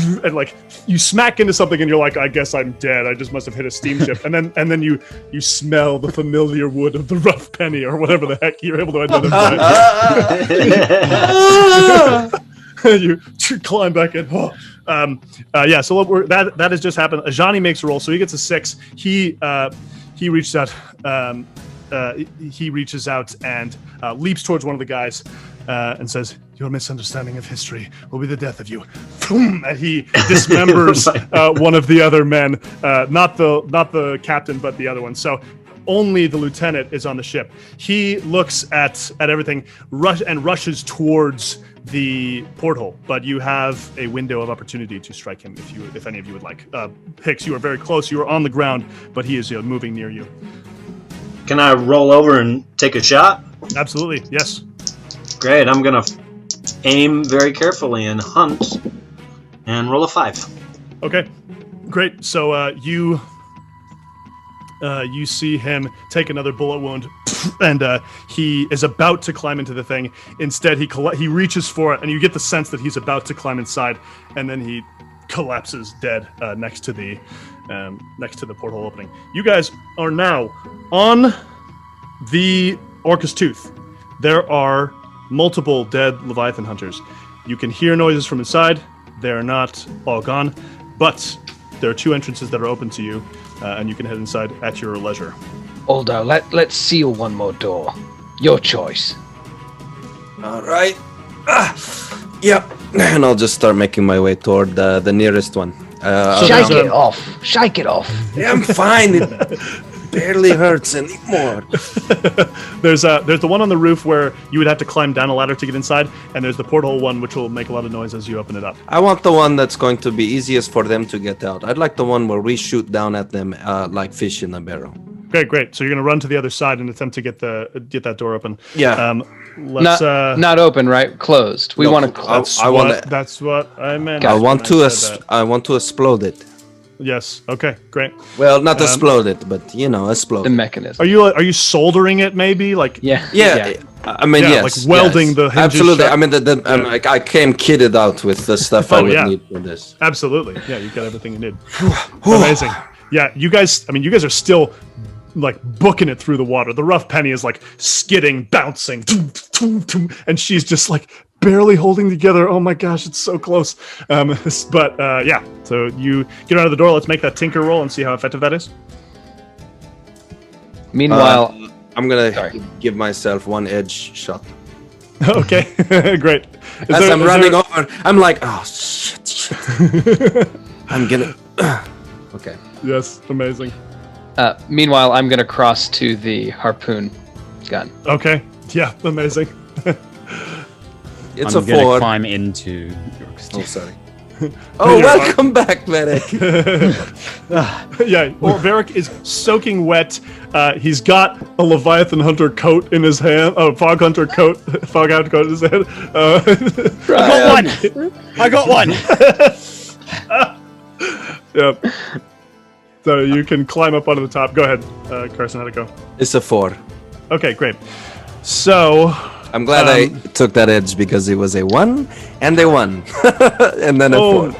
and like you smack into something, and you're like, I guess I'm dead. I just must have hit a steamship. and then you smell the familiar wood of the rough penny or whatever the heck you're able to identify. You climb back in. So that has just happened. Ajani makes a roll, so he gets a 6. He reaches out. He reaches out and leaps towards one of the guys and says, "Your misunderstanding of history will be the death of you." And he dismembers one of the other men, not the captain, but the other one. So only the lieutenant is on the ship. He looks at everything, rushes towards the porthole, but you have a window of opportunity to strike him if any of you would like. Hix, you are very close. You are on the ground, but he is moving near you. Can I roll over and take a shot? Absolutely, yes. Great, I'm gonna aim very carefully and hunt and roll a 5. Okay, great. So you see him take another bullet wound, and he is about to climb into the thing. Instead, he reaches for it, and you get the sense that he's about to climb inside, and then he collapses dead next to the porthole opening. You guys are now on the Orca's Tooth. There are multiple dead Leviathan hunters. You can hear noises from inside. They're not all gone, but there are 2 entrances that are open to you, and you can head inside at your leisure. Aldo, let's seal one more door. Your choice. All right. Yep. And I'll just start making my way toward the nearest one. Shake it off. Shake it off. Yeah, I'm fine. It barely hurts anymore. There's the one on the roof where you would have to climb down a ladder to get inside, and there's the porthole one which will make a lot of noise as you open it up. I want the one that's going to be easiest for them to get out. I'd like the one where we shoot down at them like fish in a barrel. Great. So you're going to run to the other side and attempt to get that door open. Yeah. Let's not open, right? Closed. We want to close. That's what I meant. I want to explode it. Yes. Okay. Great. Well, not explode it, but explode The mechanism. Are you soldering it? Maybe like Yeah. I mean, yes, like welding the hinges absolutely. shut. I mean, I came kitted out with the stuff I would need for this. Absolutely. Yeah, you got everything you need. Amazing. Yeah, you guys are still like booking it through the water. The rough penny is like skidding, bouncing, and she's just like barely holding together. Oh my gosh, it's so close. Yeah, so you get out of the door. Let's make that tinker roll and see how effective that is. Meanwhile, I'm gonna give myself one edge shot. Okay, great. As I'm running over, I'm like, oh shit. I'm gonna. Okay. Yes, amazing. meanwhile, I'm going to cross to the harpoon gun. Okay. Yeah, amazing. It's I'm a gonna 4. climb into your Oh, sorry. Oh, welcome back, Varric. Yeah, well, Varric is soaking wet. He's got a Leviathan Hunter coat in his hand. Oh, Fog Hound coat in his hand. I got one! Yep. So you can climb up onto the top. Go ahead, Carson, how'd it go? It's a 4. Okay, great. So... I'm glad I took that edge because it was a 1 and a 1. And then a 4.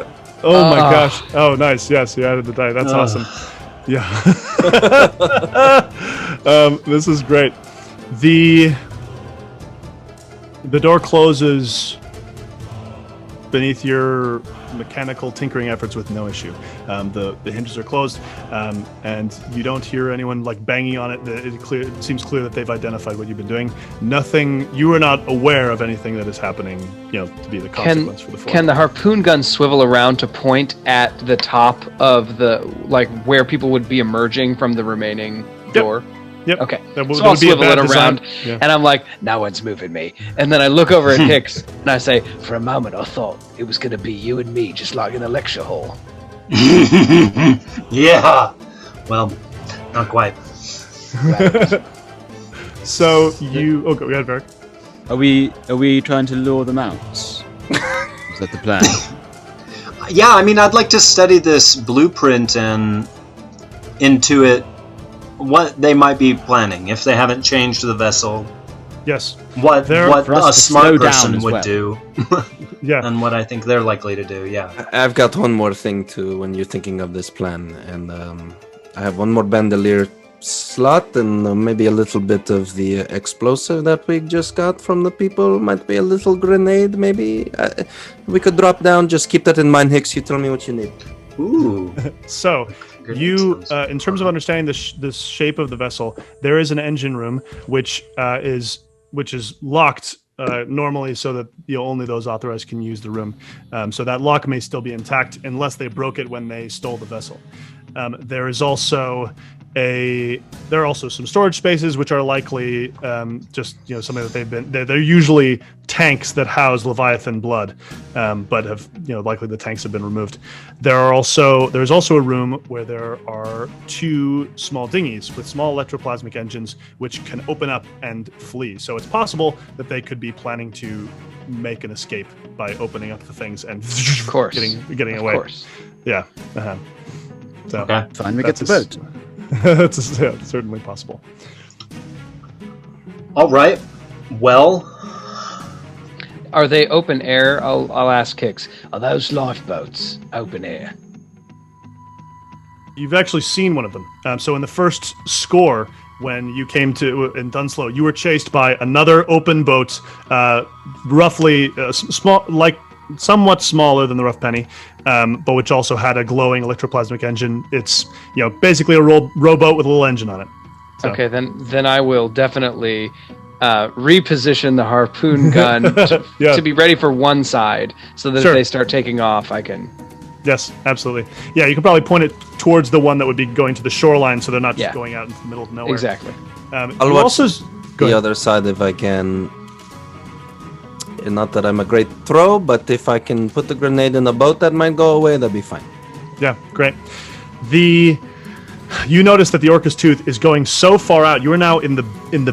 Oh my gosh. Oh, nice. Yes, you added the die. That's awesome. Yeah. This is great. The door closes beneath your mechanical tinkering efforts with no issue. The hinges are closed, and you don't hear anyone like banging on it. It seems clear that they've identified what you've been doing. Nothing. You are not aware of anything that is happening. To be the consequence for the fall. Can the harpoon gun swivel around to point at the top of the where people would be emerging from the remaining door? Yep. Okay. So I'll swivel it around, yeah. and I'm like, no one's moving me. And then I look over at Hix, and I say, for a moment, I thought it was going to be you and me, just like in a lecture hall. Yeah. Well, not quite. Right. So you... Oh, go ahead, Varric. Are we trying to lure them out? Is that the plan? Yeah, I mean, I'd like to study this blueprint and intuit what they might be planning if they haven't changed the vessel Yes. What for us a to smart slow down person as would well. do, Yeah. and what I think they're likely to do. Yeah. I've got one more thing too when you're thinking of this plan, and I have one more bandolier slot and maybe a little bit of the explosive that we just got from the people. Might be a little grenade, maybe. We could drop down. Just keep that in mind, Hix. You tell me what you need. Ooh. So Good you, sounds in terms of understanding the shape of the vessel, there is an engine room which is locked normally, so that only those authorized can use the room. So that lock may still be intact unless they broke it when they stole the vessel. There is also there are also some storage spaces which are likely just something that they've been. They're usually tanks that house Leviathan blood, but have likely the tanks have been removed. There's also a room where there are 2 small dinghies with small electroplasmic engines which can open up and flee. So it's possible that they could be planning to make an escape by opening up the things and Of course. getting away. Of course. Yeah. Uh-huh. So Okay. Fine, we get the that's boat. that's certainly possible. All right. Well, Are they open air? I'll ask Hix. Are those lifeboats open air? You've actually seen one of them. So in the first score, when you came to in Dunslow, you were chased by another open boat, roughly small, like somewhat smaller than the Rough Penny, but which also had a glowing electroplasmic engine. It's basically a rowboat with a little engine on it. So. Okay, then I will definitely reposition the harpoon gun to be ready for one side, so that Sure. if they start taking off, I can. Yes, absolutely. Yeah, you can probably point it towards the one that would be going to the shoreline, so they're not just Yeah. going out into the middle of nowhere. Exactly. I'll You watch also go the ahead. other side if I can. Not that I'm a great throw, but if I can put the grenade in the boat that might go away, that'd be fine. Yeah, great. You notice that the Orca's Tooth is going so far out. You are now in the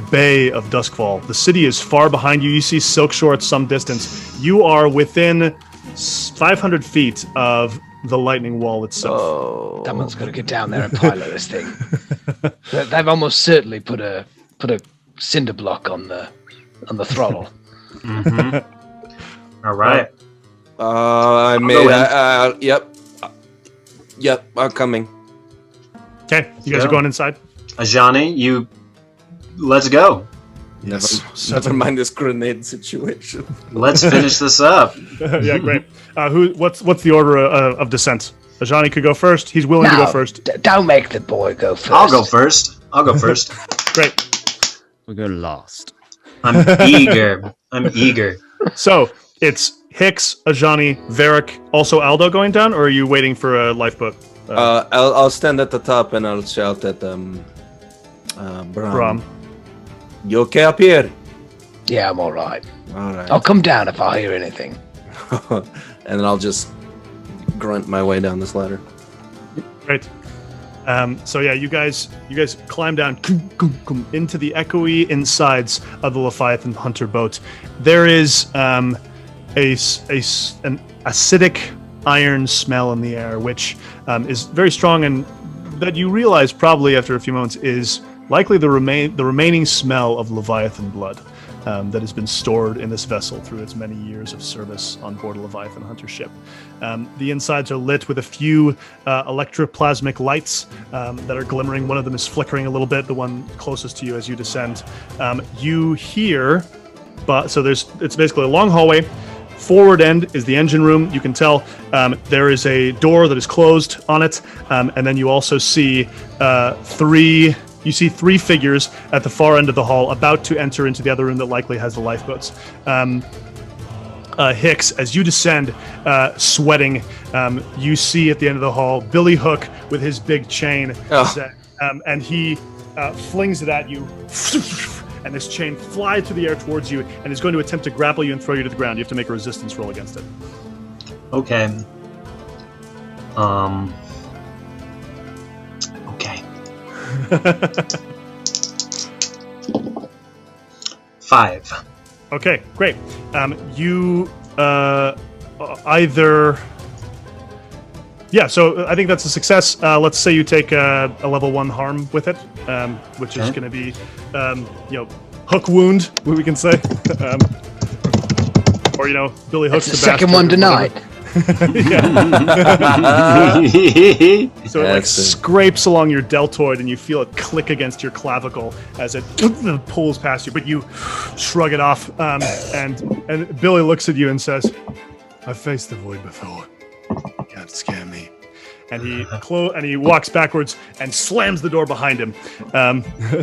bay of Duskfall. The city is far behind you. You see Silkshore at some distance. You are within 500 feet of the lightning wall itself. Oh, Someone's got to get down there and pilot this thing. They've almost certainly put a cinder block on the throttle. all right. I made. Yep, I'm coming. Okay, you guys Yeah. are going inside? Ajani, let's go. Never mind this grenade situation. Let's finish this up. Yeah, great. What's the order of descent? Ajani could go first. He's willing to go first. Don't make the boy go first. I'll go first. Great. We'll go last. I'm eager. So it's Hix, Ajani, Varric, also Aldo going down, or are you waiting for a lifeboat? I'll stand at the top and I'll shout at Bram. Bram. You okay up here? Yeah, I'm all right. All right. I'll come down if I hear anything. And then I'll just grunt my way down this ladder. Great. So yeah, you guys climb down into the echoey insides of the Leviathan Hunter boat. There is an acidic iron smell in the air, which is very strong, and that you realize probably after a few moments is likely the remaining smell of Leviathan blood that has been stored in this vessel through its many years of service on board a Leviathan Hunter ship. The insides are lit with a few electroplasmic lights that are glimmering. One of them is flickering a little bit, the one closest to you as you descend. You hear, so it's basically a long hallway. Forward end is the engine room. You can tell there is a door that is closed on it, and then you also see three figures at the far end of the hall about to enter into the other room that likely has the lifeboats. Hix, as you descend, sweating, you see at the end of the hall Billy Hook with his big chain, and he flings it at you. And this chain flies through the air towards you and is going to attempt to grapple you and throw you to the ground. You have to make a resistance roll against it. Okay. Okay. 5. Okay, great. You either... Yeah, so I think that's a success. Let's say you take a level 1 harm with it, which is going to be, hook wound, what we can say. Or, Billy hooks That's the the second bastard one or denied. So it like scrapes along your deltoid and you feel it click against your clavicle as it pulls past you, but you shrug it off. And Billy looks at you and says, "I've faced the void before. You can't scare me." And he walks backwards and slams the door behind him.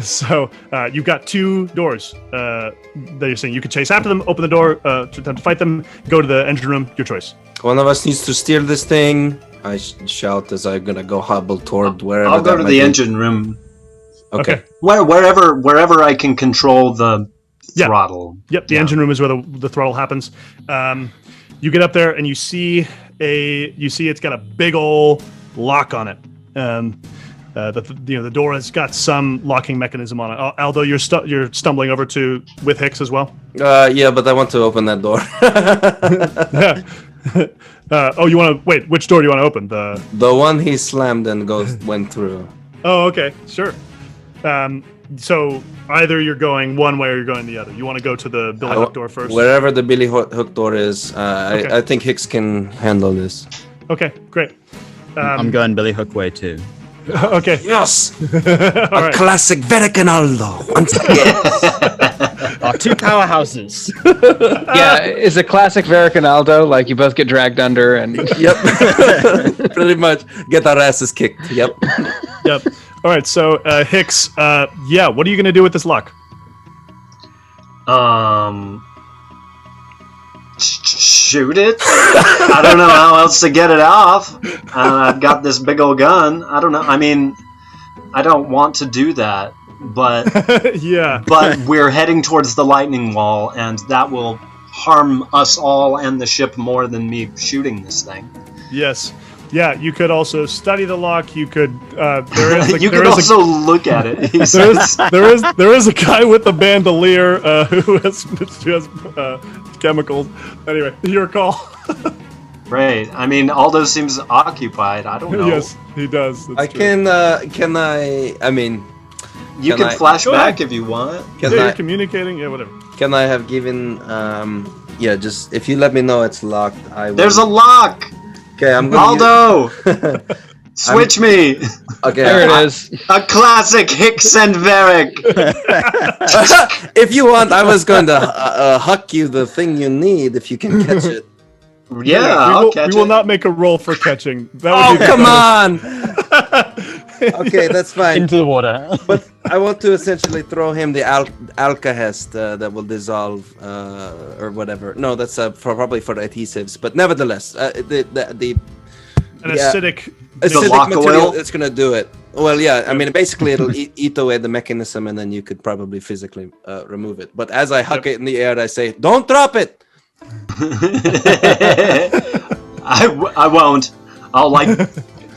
So you've got 2 doors that you're saying you could chase after them, open the door to attempt to fight them, go to the engine room, your choice. One of us needs to steer this thing. I shout as I'm gonna go hobble toward wherever. I'll go to the engine room. Okay. Wherever I can control the throttle. Yep, the engine room is where the throttle happens. You get up there and you see it's got a big ol' lock on it. The door has got some locking mechanism on it. Aldo, you're stumbling over with Hix as well. Yeah, but I want to open that door. You want to wait? Which door do you want to open? The one he slammed and went through. Oh, okay, sure. So either you're going one way or you're going the other. You want to go to the Billy Hook door first? Wherever the Billy Hook door is, Okay. I think Hix can handle this. Okay, great. I'm going Billy Hook way too. Okay. Yes! All right. Classic Varric and Aldo. Once again. Our 2 powerhouses. Yeah, is a classic Varric and Aldo, like you both get dragged under and Yep. Pretty much. Get our asses kicked. Yep. Yep. All right. So Hix, what are you gonna do with this lock? Shoot it. I don't know how else to get it off. I've got this big old gun. I don't know. I mean, I don't want to do that, but Yeah. but we're heading towards the lightning wall, and that will harm us all and the ship more than me shooting this thing. Yes. Yeah. You could also study the lock. You could. There is. You could also look at it. He says. There is a guy with a bandolier who has chemicals. Anyway, your call. Right. I mean, Aldo seems occupied. I don't know. Yes, he does. That's I true. can I mean, You Can can I- flash Go back ahead. if you want. can Yeah, I you're communicating. Yeah, whatever. can I have given just if you let me know it's locked, I will. There's a lock. Okay, I'm gonna Aldo, switch me. Okay. there it is. A classic Hix and Varric. If you want, I was going to huck you the thing you need if you can catch it. Yeah, I'll catch we will it. not make a roll for catching. That Oh, would be come on! Okay, that's fine. Into the water. But I want to essentially throw him the alkahest that will dissolve or whatever. No, that's probably for adhesives. But nevertheless, the An yeah. acidic. acidic lock material oil? it's gonna do it. Well, yeah. I mean, basically, it'll eat away the mechanism, and then you could probably physically remove it. But as I huck it in the air, I say, "Don't drop it." I won't. I'll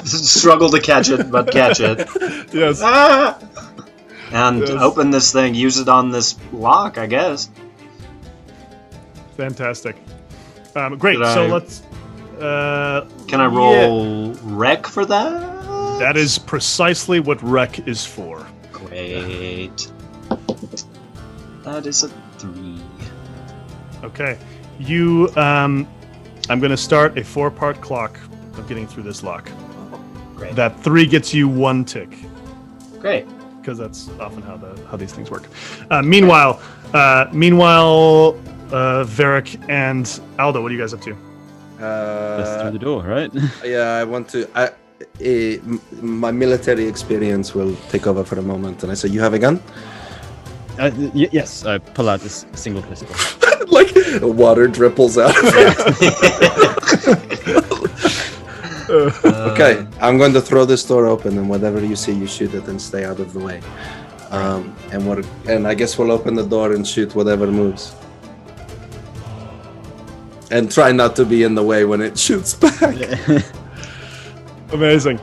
struggle to catch it, but catch it. Yes. Ah! And Yes. open this thing. Use it on this lock, I guess. Fantastic. Great. Did So I- let's. Can I roll wreck for that? That is precisely what Rec is for. Great. That is a 3. Okay. You. I'm going to start a 4-part clock of getting through this lock. Great. That 3 gets you 1 tick, Great. because that's often how these things work. Meanwhile, Varric and Aldo, what are you guys up to? Just through the door, right? Yeah, I want to. My military experience will take over for a moment, and I say, "You have a gun?" Yes, I pull out this single pistol. Like water dripples out. Okay, I'm going to throw this door open, and whatever you see, you shoot it and stay out of the way. And I guess we'll open the door and shoot whatever moves. And try not to be in the way when it shoots back. Amazing.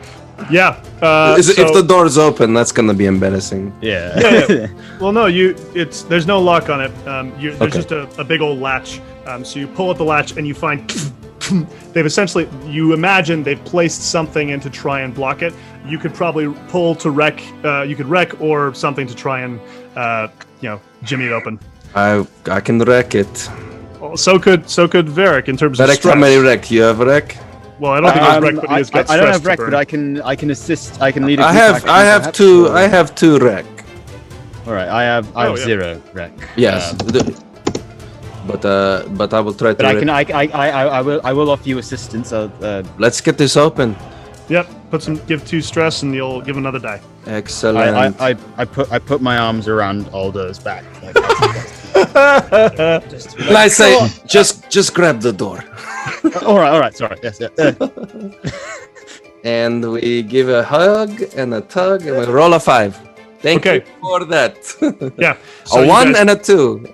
Yeah. If the door's open, that's gonna be embarrassing. Yeah. Yeah. Well, no, there's no lock on it. There's Okay. just a big old latch. So you pull at the latch and you find they've essentially, you imagine they've placed something in to try and block it. You could probably pull to wreck. You could wreck or something to try and jimmy it open. I can wreck it. Oh, so could Varric in terms of Varric, stress. how many wreck? You have wreck? Well, I don't think he has wreck, but he has got I don't stress have to wreck, burn. but I can assist. I can lead a I group have action, I have perhaps, two or- I have 2 wreck. All right, I have yeah. 0 wreck. Yes. But I will try to. But I will offer you assistance. Let's get this open. Yep, give 2 stress, and you'll give another die. Excellent. I put my arms around Aldo's back. Like, And I say, just grab the door. all right. Sorry. Yes. And we give a hug and a tug, and we roll a 5. Thank you for that. Yeah. A 1 and a 2.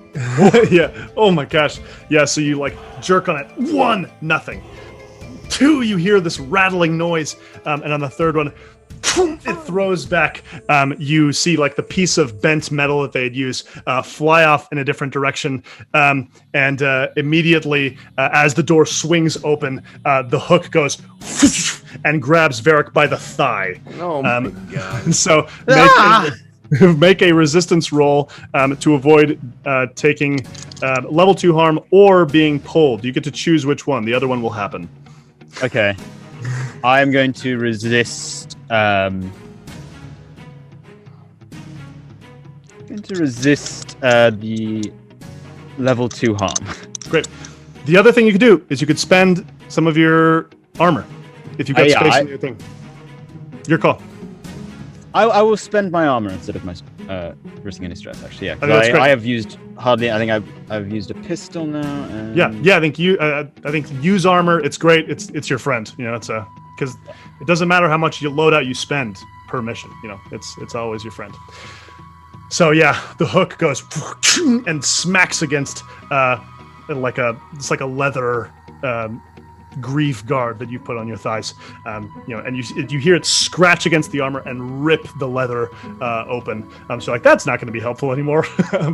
Yeah. Oh my gosh. Yeah. So you like jerk on it. 1, nothing. 2, you hear this rattling noise, and on the third one, it throws back. You see like the piece of bent metal that they had used fly off in a different direction, and immediately as the door swings open, the hook goes and grabs Varric by the thigh. Oh my god! So make a resistance roll to avoid taking level 2 harm or being pulled. You get to choose which one. The other one will happen. Okay. I am going to resist. The level 2 harm. Great. The other thing you could do is you could spend some of your armor if you've got space in your thing. Your call. I will spend my armor instead of my risking any stress. Actually, yeah. 'Cause that's great. I have used hardly. I think I've used a pistol now. And... Yeah. I think use armor. It's great. It's your friend. You know, it's because it doesn't matter how much you loadout you spend per mission. You know, it's always your friend. So yeah, the hook goes and smacks against like a leather grief guard that you put on your thighs, and you hear it scratch against the armor and rip the leather open. So like that's not going to be helpful anymore,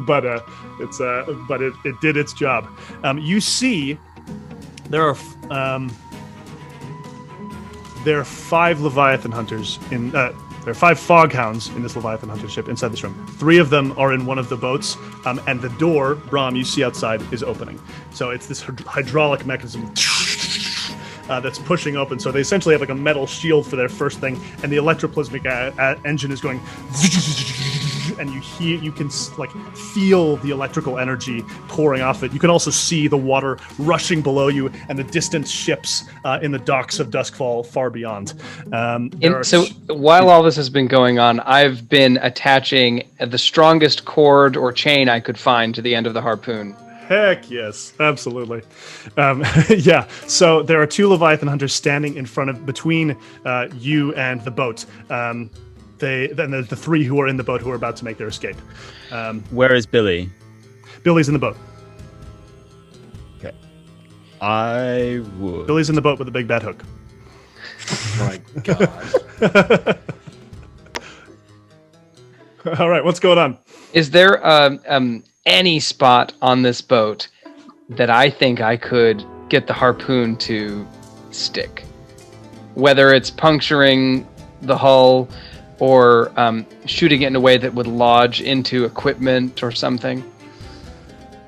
but it did its job. You see, there are 5 Leviathan hunters in. There are 5 Fog Hounds in this Leviathan hunter ship inside this room. 3 of them are in one of the boats, and the door, Bram, you see outside, is opening. So it's this hydraulic mechanism that's pushing open. So they essentially have like a metal shield for their first thing, and the electroplasmic engine is going, and you can like feel the electrical energy pouring off it. You can also see the water rushing below you and the distant ships in the docks of Duskfall far beyond. So while all this has been going on, I've been attaching the strongest cord or chain I could find to the end of the harpoon. Heck yes, absolutely. Yeah, so there are 2 Leviathan hunters standing between you and the boat. Then there's the 3 who are in the boat who are about to make their escape. Where is Billy? Billy's in the boat. Okay. I would. Billy's in the boat with a big bad hook. Oh my god. All right, what's going on? Is there any spot on this boat that I think I could get the harpoon to stick? Whether it's puncturing the hull or shooting it in a way that would lodge into equipment or something?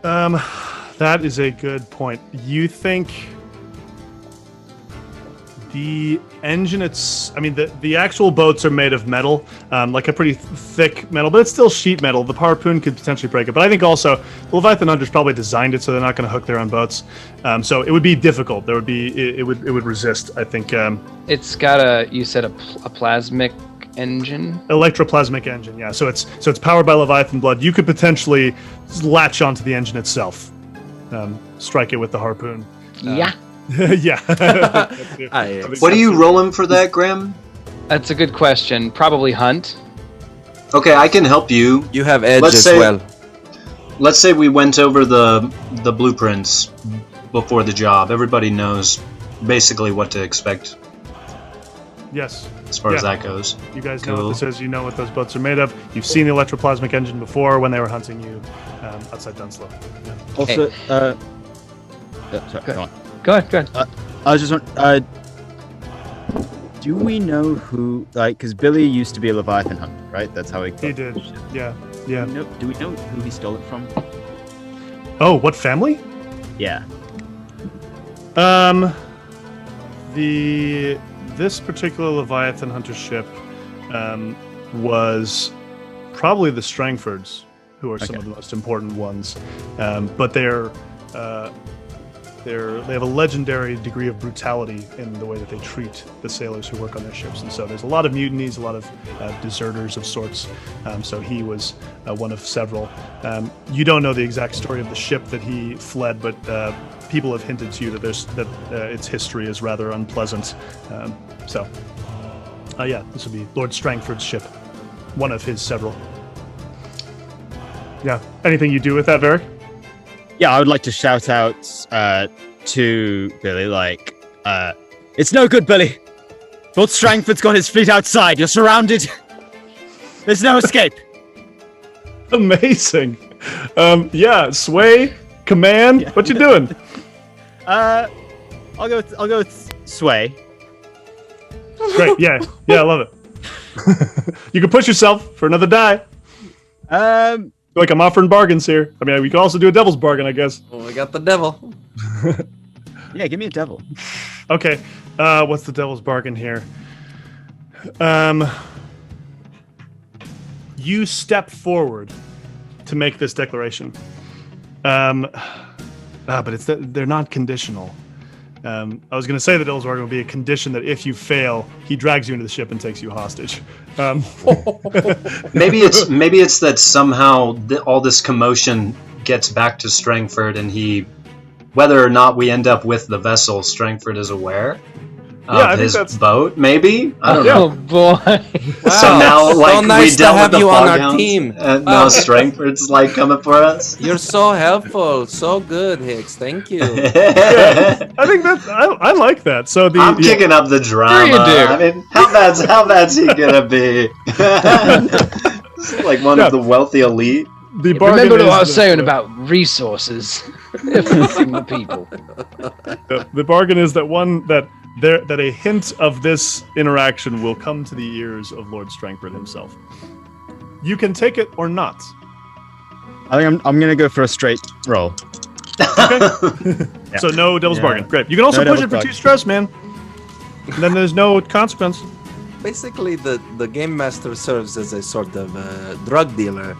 That is a good point. You think the engine, the actual boats are made of metal, like a pretty thick metal, but it's still sheet metal. The harpoon could potentially break it. But I think also the Leviathan Hunters probably designed it so they're not going to hook their own boats. So it would be difficult. It would resist, I think. It's got you said a plasmic engine? Electroplasmic engine, yeah. So it's powered by Leviathan blood. You could potentially latch onto the engine itself, strike it with the harpoon. Yeah. Yeah. What are you rolling for that, Graham? That's a good question. Probably hunt. Okay, I can help you. You have edge Let's as say- well. Let's say we went over the blueprints before the job. Everybody knows basically what to expect Yes. as far as that goes. You guys know Cool. what this is. You know what those boats are made of. You've seen the electroplasmic engine before when they were hunting you outside Dunslow. Yeah. Also, sorry, go on. Go ahead. I was just wondering, do we know who, because Billy used to be a Leviathan hunter, right? That's how he He did. Yeah. Yeah. Do we know who he stole it from? Oh, what family? Yeah. This particular Leviathan Hunter ship was probably the Strangfords, who are some of the most important ones. But they have a legendary degree of brutality in the way that they treat the sailors who work on their ships, and so there's a lot of mutinies, a lot of deserters of sorts. So he was one of several. You don't know the exact story of the ship that he fled, but people have hinted to you that its history is rather unpleasant. This would be Lord Strangford's ship, one of his several. Yeah. Anything you do with that, Varric? Yeah, I would like to shout out to Billy, it's no good, Billy. Lord Strangford's got his fleet outside. You're surrounded. There's no escape. Amazing. Sway, command. Yeah. What you doing? I'll go with Sway. Great. Yeah, I love it. You can push yourself for another die. Like I'm offering bargains here. I mean, we could also do a devil's bargain, I guess. Well, we got the devil. Yeah, give me a devil. Okay. What's the devil's bargain here? You step forward to make this declaration. But they're not conditional. I was going to say the devil's bargain would be a condition that if you fail, he drags you into the ship and takes you hostage. Maybe it's that somehow all this commotion gets back to Strangford, and whether or not we end up with the vessel, Strangford is aware of his boat. Maybe, I don't know. Oh boy! Wow. So now, nice we dealt with the you Fog on our Hounds, team. and now Strangford's coming for us. You're so helpful, so good, Hix. Thank you. I think I like that. So I'm kicking up the drama. Sure you do. I mean, how bad's he gonna be? Like one of the wealthy elite. Remember what I was saying about resources affecting the people. The bargain is that that a hint of this interaction will come to the ears of Lord Strangford himself. You can take it or not. I think I'm gonna go for a straight roll. Okay. Yeah. So no devil's bargain. Great. You can also push it for 2 stress, man. And then there's no consequence. Basically, the game master serves as a sort of drug dealer.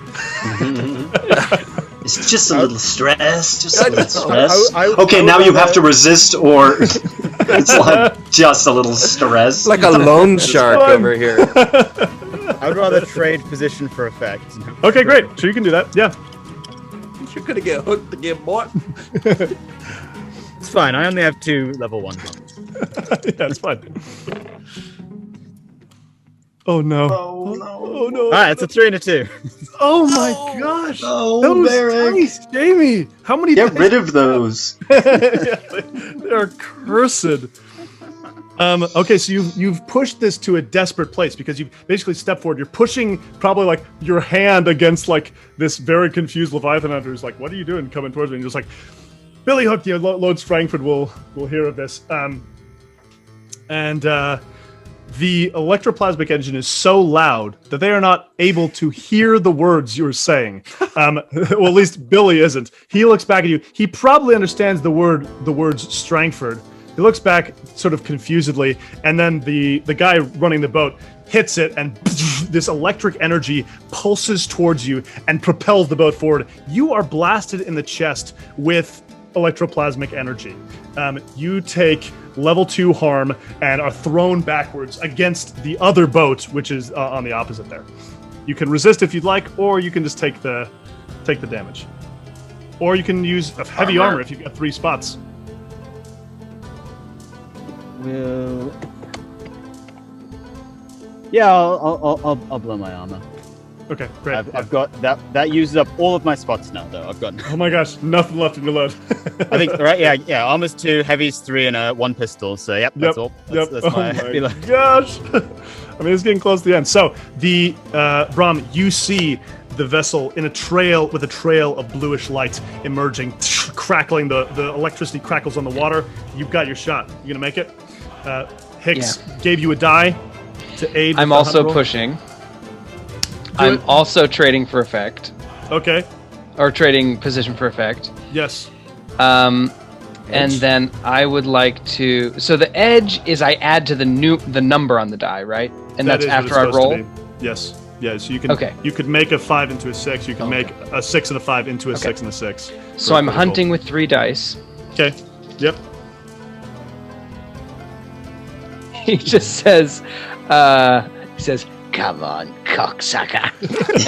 It's just a little stress. Just a little stress. Okay, now you have to resist, or it's like just a little stress. Like a loan shark over here. I would rather trade position for effect. Okay, great. So you can do that. Yeah. You're gonna get hooked again, boy. It's fine. I only have 2 level 1 ones. Yeah, it's fine. Oh no! Oh no! Oh no! All right, it's a 3 and a 2. Oh my gosh! Oh, those Varric. dice, Jamie! How many? Get rid of those. They're cursed. Okay, so you've pushed this to a desperate place because you've basically stepped forward. You're pushing probably like your hand against like this very confused Leviathan hunter who's like, "What are you doing coming towards me?" And just like, Billy Hook, Lord Strangford will hear of this. The electroplasmic engine is so loud that they are not able to hear the words you're saying. Well, at least Billy isn't. He looks back at you. He probably understands the words Strangford. He looks back sort of confusedly, and then the guy running the boat hits it, and this electric energy pulses towards you and propels the boat forward. You are blasted in the chest with electroplasmic energy. You take level 2 harm and are thrown backwards against the other boat, which is on the opposite there. You can resist if you'd like, or you can just take the damage. Or you can use a heavy armor if you've got 3 spots. Yeah, I'll blow my armor. Okay, great. I've got that. That uses up all of my spots now, though. I've got. Oh my gosh, nothing left in your load. I think right. Yeah. Armor's 2, heavy's 3, and 1 pistol. So that's all. That's my gosh. I mean, it's getting close to the end. So the Bram, you see the vessel in a trail of bluish light emerging, crackling. The electricity crackles on the water. You've got your shot. You gonna make it? Hix gave you a die to aid. I'm also pushing. I'm also trading for effect, Okay. or trading position for effect. Yes. And then I would like to. So the edge is I add to the number on the die, right? And That that's is what after it's I supposed to roll. be. Yes. Yeah. So you can. Okay. You could make a 5 into a 6. You can Okay. make a 6 and a 5 into a Okay. 6 and a 6. So I'm hunting with 3 dice. Okay. Yep. He just says, "Come on, cocksucker,"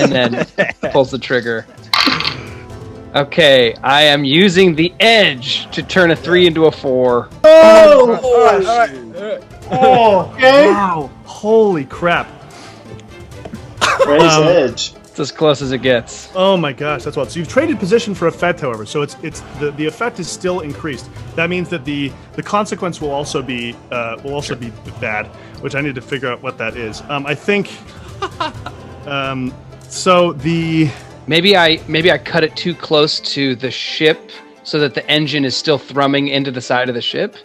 and then pulls the trigger. Okay, I am using the edge to turn a 3 into a 4. Oh! Okay. Wow! Holy crap! Raise edge. It's as close as it gets. Oh my gosh, that's wild. So you've traded position for effect, however. So it's the effect is still increased. That means that the consequence will also be bad, which I need to figure out what that is. I think. So the. Maybe I cut it too close to the ship so that the engine is still thrumming into the side of the ship.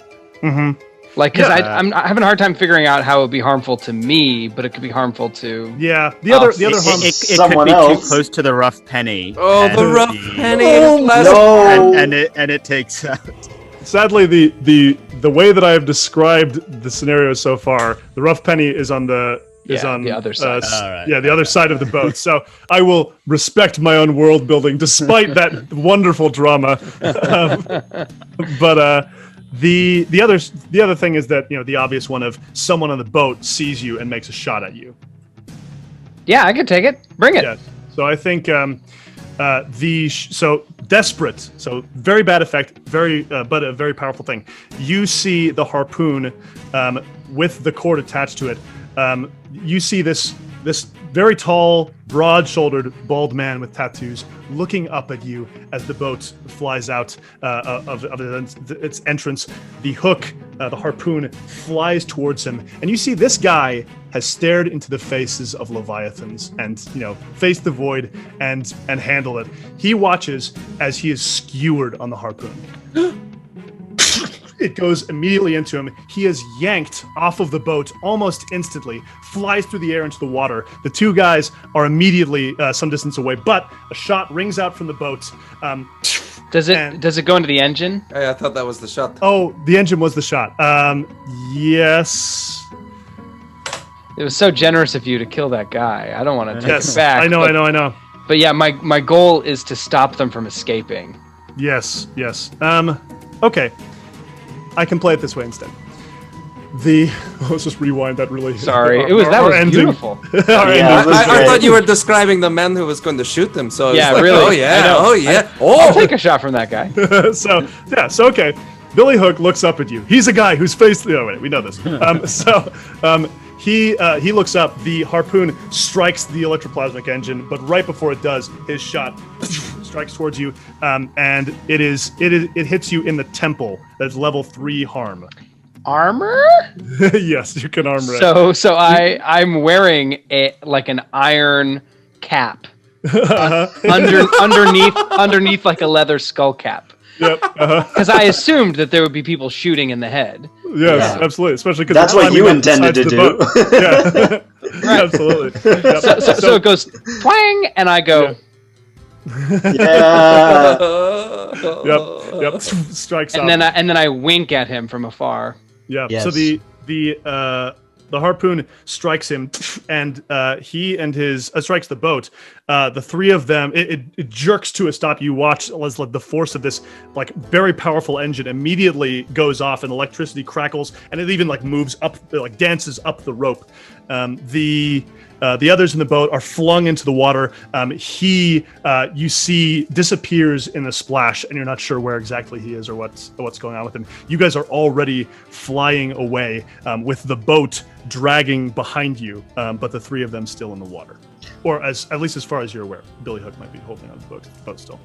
Mm-hmm. Like, because Yeah. I'm having a hard time figuring out how it would be harmful to me, but it could be harmful to. Yeah. The other harm. It could Someone be else. too close to the rough penny. Oh, the and rough the- penny. No. and it takes out. Sadly, the way that I have described the scenario so far, the rough penny is on the other side. Alright. Yeah, the other side of the boat. So I will respect my own world building despite that wonderful drama. But the other thing is that the obvious one of someone on the boat sees you and makes a shot at you. Yeah, I can take it. Bring it. Yes. So I think so desperate. So very bad effect. But a very powerful thing. You see the harpoon with the cord attached to it. You see this very tall, broad-shouldered, bald man with tattoos looking up at you as the boat flies out of its entrance. The hook, the harpoon, flies towards him, and you see this guy has stared into the faces of leviathans and faced the void and handled it. He watches as he is skewered on the harpoon. It goes immediately into him. He is yanked off of the boat almost instantly, flies through the air into the water. The two guys are immediately some distance away, but a shot rings out from the boat. Does it go into the engine? Hey, I thought that was the shot. Oh, the engine was the shot. Yes. It was so generous of you to kill that guy. I don't want to take Yes. it back. I know. But yeah, my goal is to stop them from escaping. Yes. Okay. I can play it this way instead. Let's just rewind that really. Sorry, that our was ending. beautiful. Our Yeah, ending. that was I great. thought you were describing the man who was going to shoot them. So Yeah, it's like, really. Oh I yeah. know. Oh yeah. I'll take a shot from that guy. So okay. Billy Hook looks up at you. He's a guy whose face. Oh wait, we know this. He looks up. The harpoon strikes the electroplasmic engine, but right before it does, his shot strikes towards you, and it hits you in the temple. That's level 3 harm. Armor? Yes, you can armor it. So I'm wearing an iron cap underneath like a leather skull cap. Yep. Because I assumed that there would be people shooting in the head. Yes, absolutely. Especially because That's what you intended to do. Yeah, absolutely. Yep. So it goes twang, and I go. Yeah. Yep. Strikes And off. then I wink at him from afar. Yeah. Yes. So the harpoon strikes him, and he and his strikes the boat. The three of them, it jerks to a stop. You watch as the force of this very powerful engine immediately goes off, and electricity crackles, and it even moves up, dances up the rope. The others in the boat are flung into the water. You see, disappears in the splash, and you're not sure where exactly he is or what's going on with him. You guys are already flying away with the boat dragging behind you, but the three of them still in the water, or at least as far as you're aware. Billy Hook might be holding on to the boat still.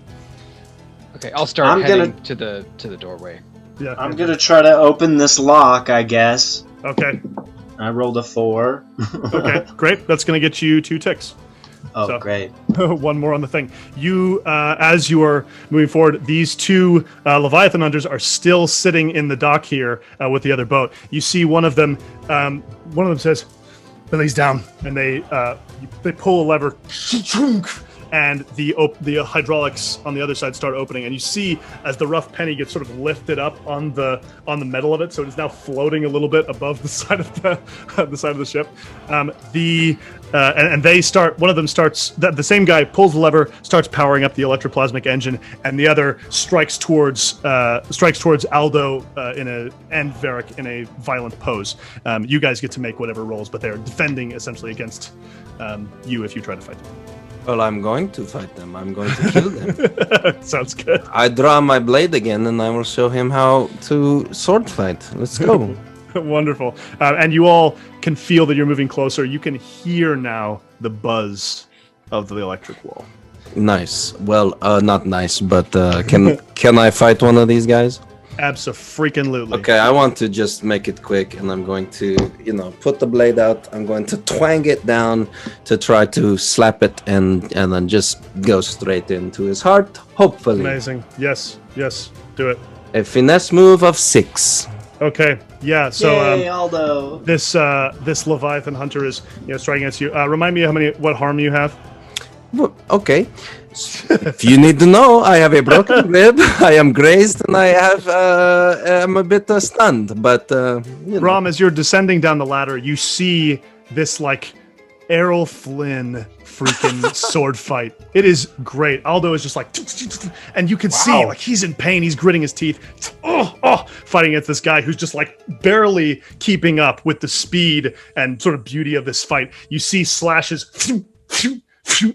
Okay, I'll start heading to the doorway. Yeah, I'm gonna try to open this lock, I guess. Okay. I rolled a 4. Okay, great. That's going to get you 2 ticks. Oh, So- great. One more on the thing. You, as you are moving forward, these 2 Leviathan hunters are still sitting in the dock here with the other boat. You see one of them says, Billy's down, and they pull a lever, and the hydraulics on the other side start opening, and you see as the rough penny gets sort of lifted up on the metal of it, so it is now floating a little bit above the side of the ship. And they start. One of them starts. The same guy pulls the lever, starts powering up the electroplasmic engine, and the other strikes towards Aldo and Varric in a violent pose. You guys get to make whatever rolls, but they're defending essentially against you if you try to fight them. Well, I'm going to fight them. I'm going to kill them. Sounds good. I draw my blade again, and I will show him how to sword fight. Let's go. Wonderful. And you all can feel that you're moving closer. You can hear now the buzz of the electric wall. Nice. Well, not nice, but can I fight one of these guys? Abso-freaking-lutely. Okay, I want to just make it quick, and I'm going to, put the blade out. I'm going to twang it down to try to slap it, and then just go straight into his heart, hopefully. Amazing. Yes, do it. A finesse move of 6. Okay, yeah, so Yay, Aldo. this Leviathan Hunter is striking against you. Remind me what harm you have. Okay. If you need to know, I have a broken rib, I am grazed, and I am a bit stunned, but Bram, as you're descending down the ladder, you see this Errol Flynn freaking sword fight. It is great. Aldo is just and you can see he's in pain. He's gritting his teeth. Fighting against this guy who's just barely keeping up with the speed and sort of beauty of this fight. You see slashes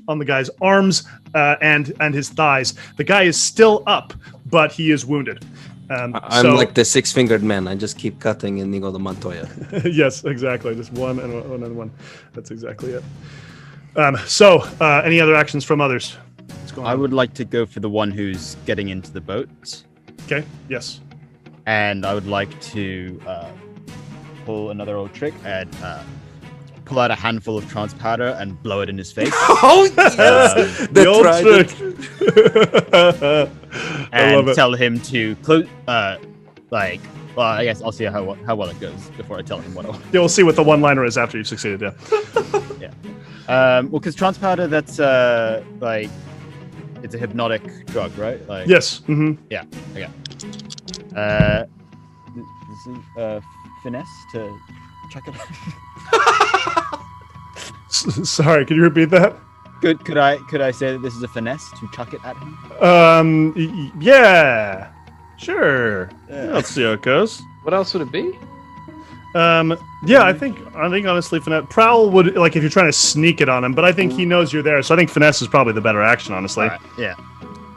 on the guy's arms and his thighs. The guy is still up, but he is wounded. I'm like the 6-fingered man. I just keep cutting Inigo de Montoya. Yes, exactly. Just one and another one. That's exactly it. Any other actions from others? What's going on? I would like to go for the one who's getting into the boat. Okay, yes. And I would like to pull another old trick and pull out a handful of trance powder and blow it in his face. Oh, yes! The old trick. And tell him to close. I guess I'll see how well it goes before I tell him what I want. Yeah, we'll see what the one-liner is after you've succeeded, yeah. Yeah. Well, because trance powder, that's it's a hypnotic drug, right? Yes. Mm-hmm. Yeah. Okay. Finesse to check it. Sorry, can you repeat that? Could I say that this is a finesse to chuck it at him? Yeah. Sure. Yeah. Let's see how it goes. What else would it be? Yeah, I think honestly, finesse. Prowl would if you're trying to sneak it on him, but I think he knows you're there, so I think finesse is probably the better action, honestly. Right, yeah.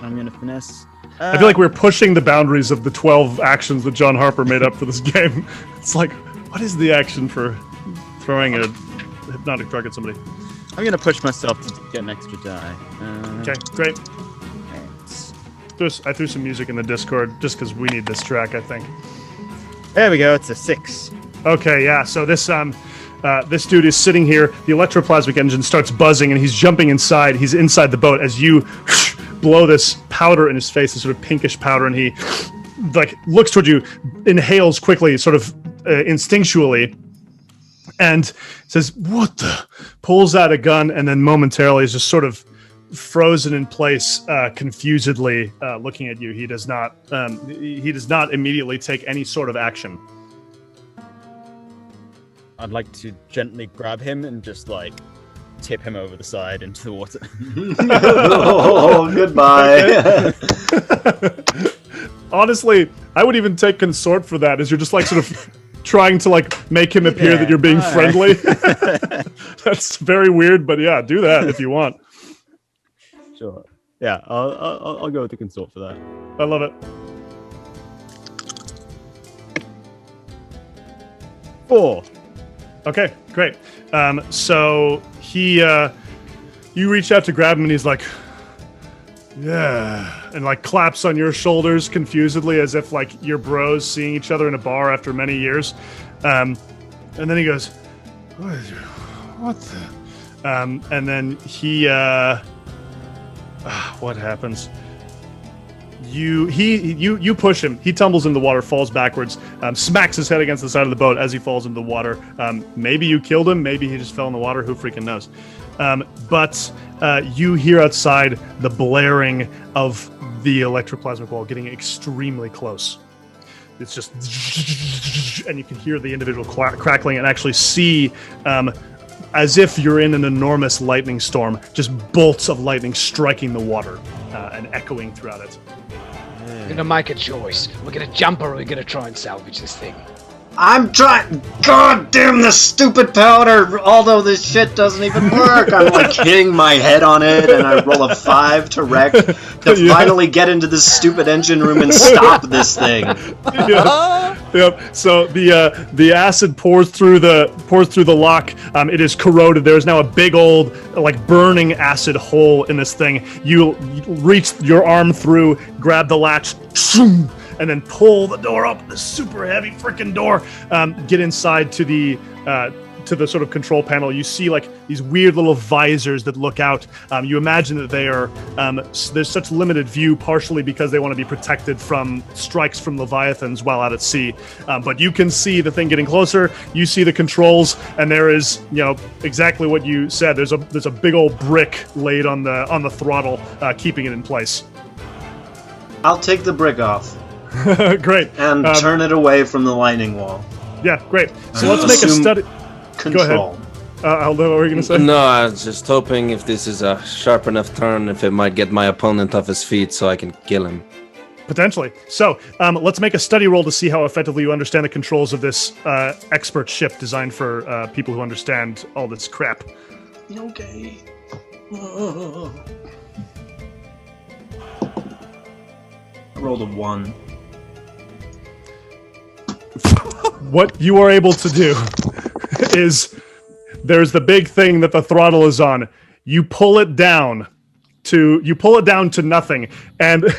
I'm gonna finesse. I feel like we're pushing the boundaries of the 12 actions that John Harper made up for this game. It's what is the action for throwing a hypnotic drug at somebody? I'm gonna push myself to get an extra die. Okay, great. I threw some music in the Discord just because we need this track, I think. There we go. It's a 6. Okay, yeah. So this dude is sitting here. The electroplasmic engine starts buzzing, and he's jumping inside. He's inside the boat as you blow this powder in his face, this sort of pinkish powder, and he looks toward you, inhales quickly, sort of instinctually, and says, "What the?" Pulls out a gun, and then momentarily is just sort of frozen in place, confusedly looking at you. He does not immediately take any sort of action. I'd like to gently grab him and just tip him over the side into the water. Oh, goodbye. Honestly, I would even take consort for that, as you're just sort of trying to make him appear that you're being friendly. That's very weird, but yeah, do that if you want. Sure. Yeah, I'll go with the consort for that. I love it. 4. Okay, great. So you reach out to grab him, and he's like, "Yeah," and claps on your shoulders confusedly, as if you're bros seeing each other in a bar after many years. And then he goes, "What the?" And then he, what happens? You push him. He tumbles in the water, falls backwards, smacks his head against the side of the boat as he falls into the water. Maybe you killed him. Maybe he just fell in the water. Who freaking knows? But you hear outside the blaring of the electroplasmic wall getting extremely close. It's just, and you can hear the individual crackling and actually see, as if you're in an enormous lightning storm, just bolts of lightning striking the water and echoing throughout it. We're gonna make a choice. We're gonna jump or we're gonna try and salvage this thing. I'm trying. God damn this stupid powder! Although this shit doesn't even work, I'm like hitting my head on it, and I roll a 5 to wreck to finally get into this stupid engine room and stop this thing. Yep. So the acid pours through the lock. It is corroded. There is now a big old burning acid hole in this thing. You reach your arm through, grab the latch, and then pull the door up. The super heavy freaking door. Get inside to the sort of control panel. You see these weird little visors that look out. You imagine that they are there's such limited view, partially because they want to be protected from strikes from leviathans while out at sea. But you can see the thing getting closer. You see the controls, and there is exactly what you said. There's a big old brick laid on the throttle, keeping it in place. I'll take the brick off. Great. And turn it away from the lightning wall. Yeah, great. So let's make a study. Control. Go ahead. Aldo, what were you going to say? No, I was just hoping if this is a sharp enough turn, if it might get my opponent off his feet so I can kill him. Potentially. So let's make a study roll to see how effectively you understand the controls of this expert ship designed for people who understand all this crap. Okay. I rolled a 1. What you are able to do is there's the big thing that the throttle is on. You pull it down to nothing, and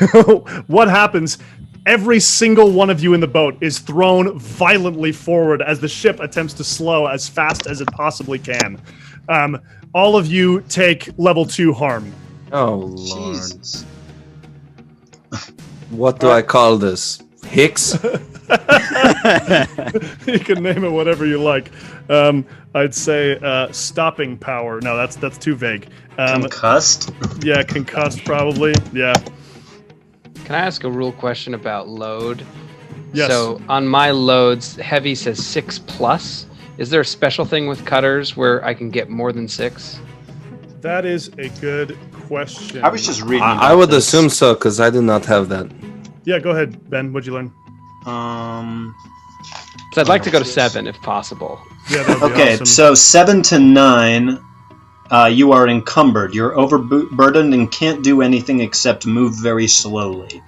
what happens? Every single one of you in the boat is thrown violently forward as the ship attempts to slow as fast as it possibly can. All of you take level 2 harm. Oh, Lord. Jesus. What do I call this? Hix? You can name it whatever you like. I'd say stopping power. No, that's too vague. Concussed? Yeah, concussed probably. Yeah. Can I ask a rule question about load? Yes. So on my loads, heavy says 6+. Is there a special thing with cutters where I can get more than 6? That is a good question. I was just reading. I would assume so, because I do not have that. Yeah, go ahead, Ben. What'd you learn? So I'd like to go to 7 if possible. Yeah, that'd be Okay, awesome. so 7 to 9, you are encumbered. You're overburdened and can't do anything except move very slowly.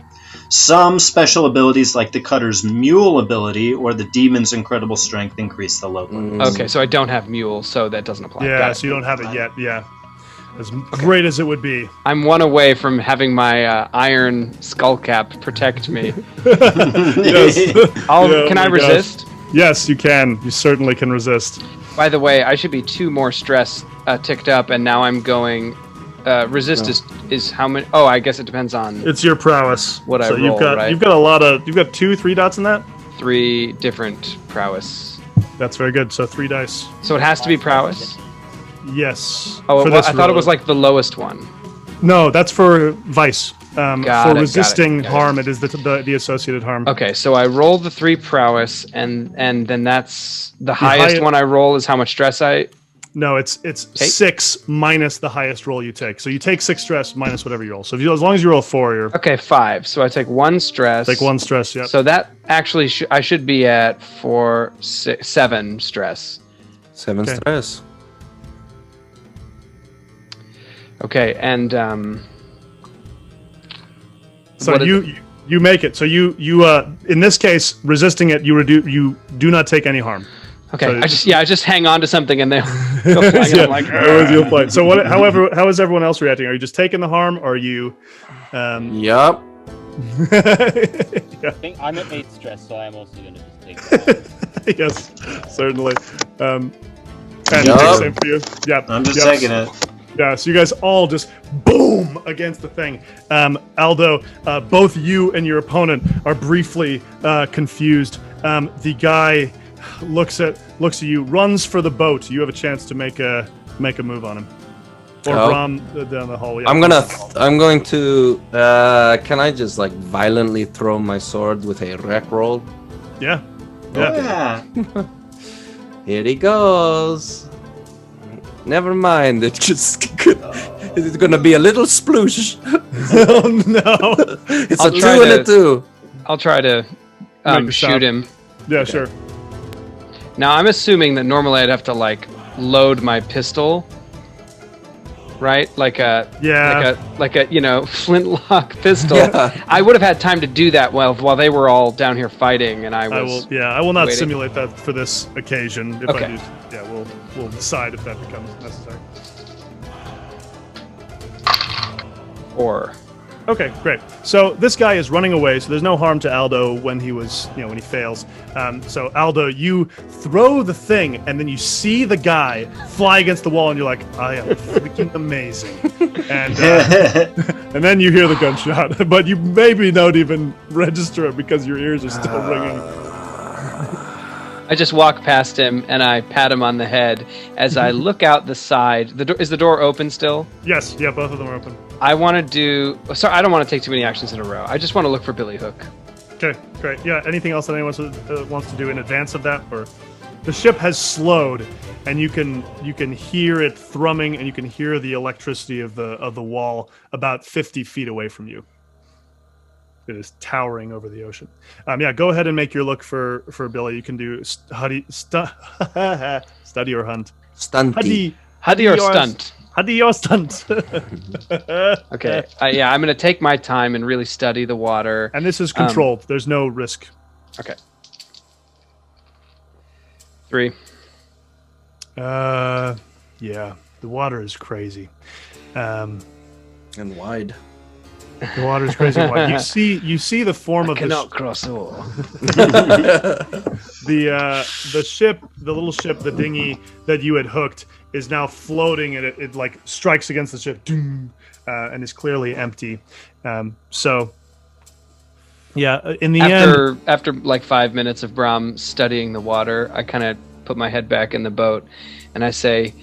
Some special abilities, like the Cutter's Mule ability or the Demon's Incredible Strength, increase the load limit. Okay, so I don't have Mule, so that doesn't apply. Yeah, Got it. so you don't have it yet. Yeah, as great as it would be. I'm 1 away from having my iron skull cap protect me. Yes. Yeah, Can I my gosh. resist? Yes, you can. You certainly can resist. By the way, I should be 2 more stress ticked up, and now I'm going. Resist is how many? Oh, I guess it depends on It's your prowess. What I so roll, right? You've got a lot of. You've got 2-3 dots in that. 3 different prowess. That's very good. So 3 dice. So it has to be prowess. Yes. Oh, for well, this I thought it roll. was like the lowest one. No, that's for vice. For resisting got it. harm, it is the associated harm. Okay, so I roll the 3 prowess, and then that's the highest one I roll is how much stress I. No, it's 6 minus the highest roll you take. So you take 6 stress minus whatever you roll. So as long as you roll 4, you're Okay, 5. So I take 1 stress. take 1 stress. Yeah. So that actually I should be at 7 stress. 7 Okay. stress. Okay, and So what is- you make it. So you in this case resisting it, you do not take any harm. okay, so- I just hang on to something and they go flying. And I'm like, otherwise you'll play. So what? However, how is everyone else reacting? Are you just taking the harm, or are you? Yup. I think I'm at 8 stress, so I'm also going to just take that. Yes, certainly. And Yup. same for you. Yeah, I'm just yep. taking it. Yeah, so you guys all just boom against the thing. Aldo, both you and your opponent are briefly confused. The guy looks at you, runs for the boat. You have a chance to make a move on him. Or Bram down the hall. Yeah, I'm going to. Can I just like violently throw my sword with a wreck roll? Yeah. Yeah. Here he goes. Never mind. It's gonna be a little sploosh. Oh no! It's I'll a try 2 and to- a 2. I'll try to Make a shoot shot. him. Yeah, sure. Now I'm assuming that normally I'd have to like load my pistol, right? Like a flintlock pistol. Yeah. I would have had time to do that while they were all down here fighting, and I was. I will not waiting. simulate that for this occasion. If Okay. I do, yeah, we'll decide if that becomes necessary. Or Okay, great. So this guy is running away, so there's no harm to Aldo when when he fails. So Aldo, you throw the thing, and then you see the guy fly against the wall, and you're like, I am freaking amazing. And and then you hear the gunshot, but you maybe don't even register it because your ears are still ringing. I just walk past him and I pat him on the head as I look out the side. Is the door open still? Yes, yeah, both of them are open. I want to do. Sorry, I don't want to take too many actions in a row. I just want to look for Billy Hook. Okay, great. Yeah, anything else that anyone wants to do in advance of that? Or the ship has slowed, and you can hear it thrumming, and you can hear the electricity of the wall about 50 feet away from you. It is towering over the ocean. Yeah, go ahead and make your look for Billy. You can do study or hunt. Stunty. Huddy or stunt? Huddy or stunt. Okay. I'm going to take my time and really study the water. And this is controlled. There's no risk. Okay. 3. Yeah, the water is crazy. And wide. The water is crazy wide. You see the form of Cannot cross over. the ship, the little ship, the dinghy that you had hooked is now floating, and it like strikes against the ship, and is clearly empty. So, yeah, in the end, After like 5 minutes of Bram studying the water, I kind of put my head back in the boat, and I say,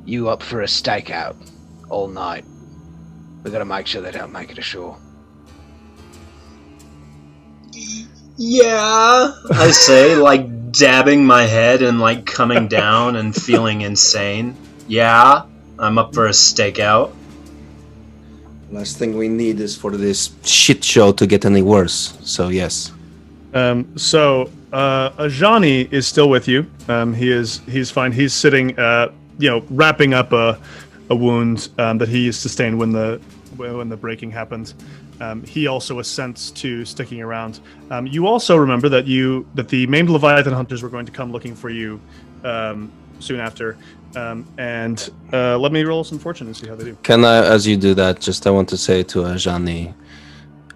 "You up for a stakeout all night? We gotta make sure they don't make it ashore." Yeah, I say, like dabbing my head and like coming down and feeling insane. Yeah, I'm up for a stakeout. Last thing we need is for this shit show to get any worse. So yes. Ajani is still with you. He's fine. He's sitting, wrapping up a wound that he sustained when the breaking happened. He also assents to sticking around. You also remember that the maimed Leviathan hunters were going to come looking for you soon after. And let me roll some fortune and see how they do. Can I, as you do that, I want to say to Ajani,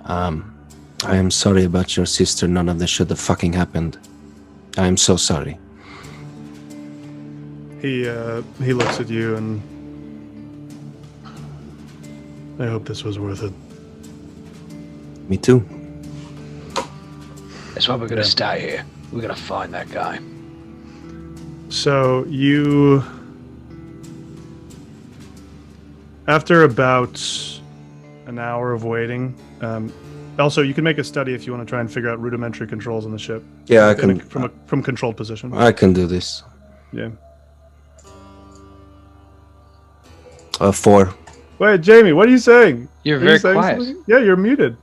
I am sorry about your sister. None of this should have fucking happened. I am so sorry. He looks at you and I hope this was worth it. Me too. That's why we're gonna stay here. We're gonna find that guy. So you, after about an hour of waiting, also you can make a study if you want to try and figure out rudimentary controls on the ship. Yeah, I can. From controlled position. I can do this. Yeah. 4. Wait, Jamie, what are you saying? You're Are very you saying quiet. something? Yeah, you're muted.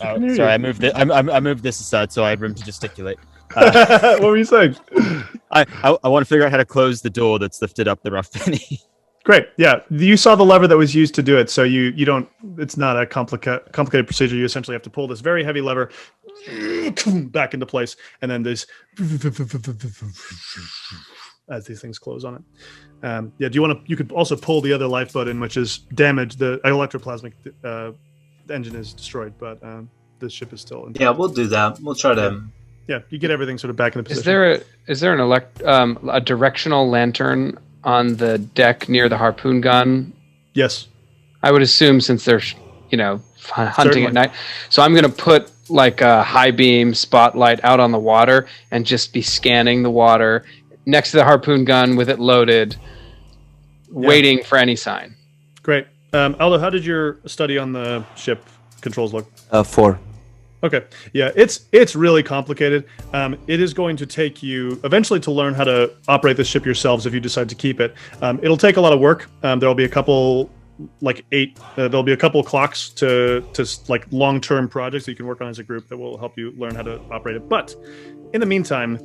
Oh, can hear sorry, you. I moved it. I moved this aside so I had room to gesticulate. What were you saying? I want to figure out how to close the door that's lifted up the rough penny. Great. Yeah, you saw the lever that was used to do it, so you don't. It's not a complicated procedure. You essentially have to pull this very heavy lever back into place, and then this as these things close on it. Do you want to? You could also pull the other lifeboat in, which is damaged. The electroplasmic engine is destroyed, but the ship is still in. Yeah, we'll do that. We'll try to. Yeah, you get everything sort of back in the position. Is there a directional lantern on the deck near the harpoon gun? Yes. I would assume since they're, hunting Certainly. at night. So I'm going to put like a high beam spotlight out on the water and just be scanning the water next to the harpoon gun with it loaded, waiting for any sign. Great. Aldo, how did your study on the ship controls look? 4. Okay. Yeah, it's really complicated. It is going to take you eventually to learn how to operate the ship yourselves if you decide to keep it. It'll take a lot of work. There'll be a couple, there'll be a couple clocks to like long-term projects that you can work on as a group that will help you learn how to operate it. But in the meantime,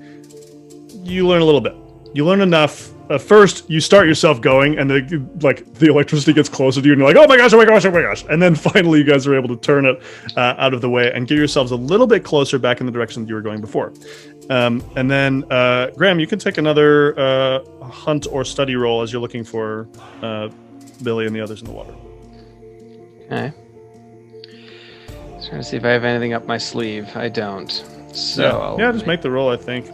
you learn a little bit. You learn enough. First, you start yourself going, and the electricity gets closer to you, and you're like, oh my gosh, oh my gosh, oh my gosh. And then finally, you guys are able to turn it out of the way and get yourselves a little bit closer back in the direction that you were going before. And then, Graham, you can take another hunt or study roll as you're looking for Billy and the others in the water. Okay. Just trying to see if I have anything up my sleeve. I don't. So yeah, just make the roll, I think.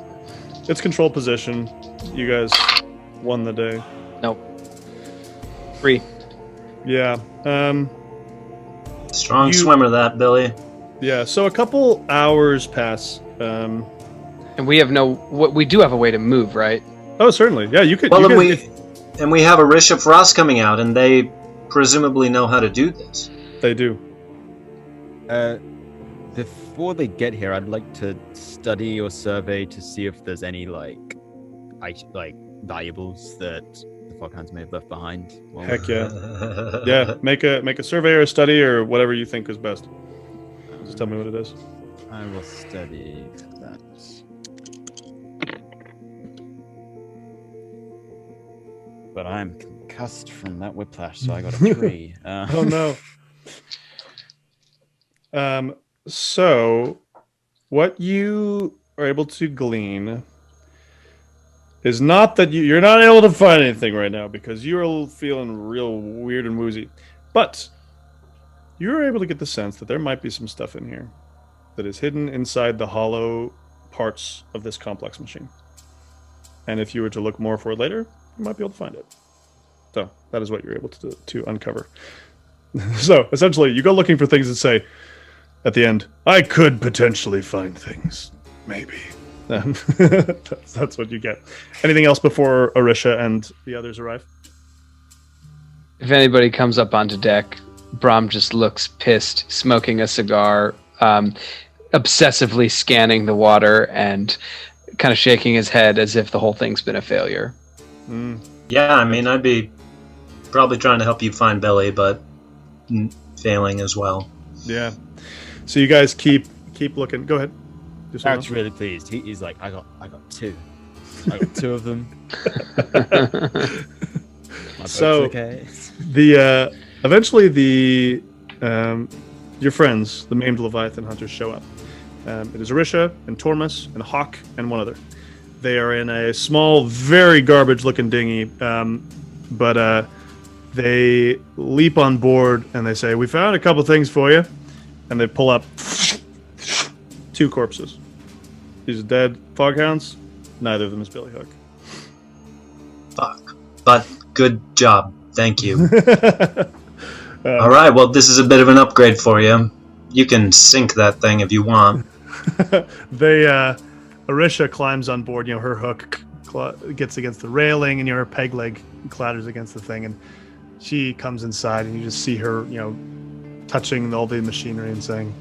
It's control position. You guys won the day. Nope. 3. Yeah. Strong swimmer, that Billy. Yeah. So a couple hours pass. And we have we do have a way to move, right? Oh, certainly. Yeah, you could. Well, you and we have a Risha Frost coming out, and they presumably know how to do this. They do. Before they get here, I'd like to study or survey to see if there's any valuables that the Fog Hounds may have left behind. Heck yeah. Yeah, make a survey or a study or whatever you think is best. Just tell me what it is. I will study that. But I'm concussed from that whiplash, so I got a 3. Oh no. So what you are able to glean is not that you're not able to find anything right now because you're feeling real weird and woozy, but you're able to get the sense that there might be some stuff in here that is hidden inside the hollow parts of this complex machine. And if you were to look more for it later, you might be able to find it. So that is what you're able to uncover. So essentially, you go looking for things that say, at the end, I could potentially find things. Maybe. That's what you get. Anything else before Orisha and the others arrive? If anybody comes up onto deck, Bram just looks pissed, smoking a cigar, obsessively scanning the water and kind of shaking his head as if the whole thing's been a failure. Yeah, I mean, I'd be probably trying to help you find Billy, but failing as well. Yeah. So you guys keep looking. Go ahead. Varric's really pleased. He's like, I got 2. I got 2 of them. My So okay. Eventually your friends, the maimed Leviathan hunters, show up. It is Orisha and Tormus and Hawk and one other. They are in a small, very garbage-looking dinghy, but they leap on board and they say, "We found a couple things for you," and they pull up 2 corpses. These are dead Fog Hounds. Neither of them is Billy Hook. Fuck. But good job. Thank you. All right, well, this is a bit of an upgrade for you. You can sink that thing if you want. Orisha climbs on board. Her hook gets against the railing, and her peg leg clatters against the thing, and she comes inside, and you just see her, touching all the machinery and saying,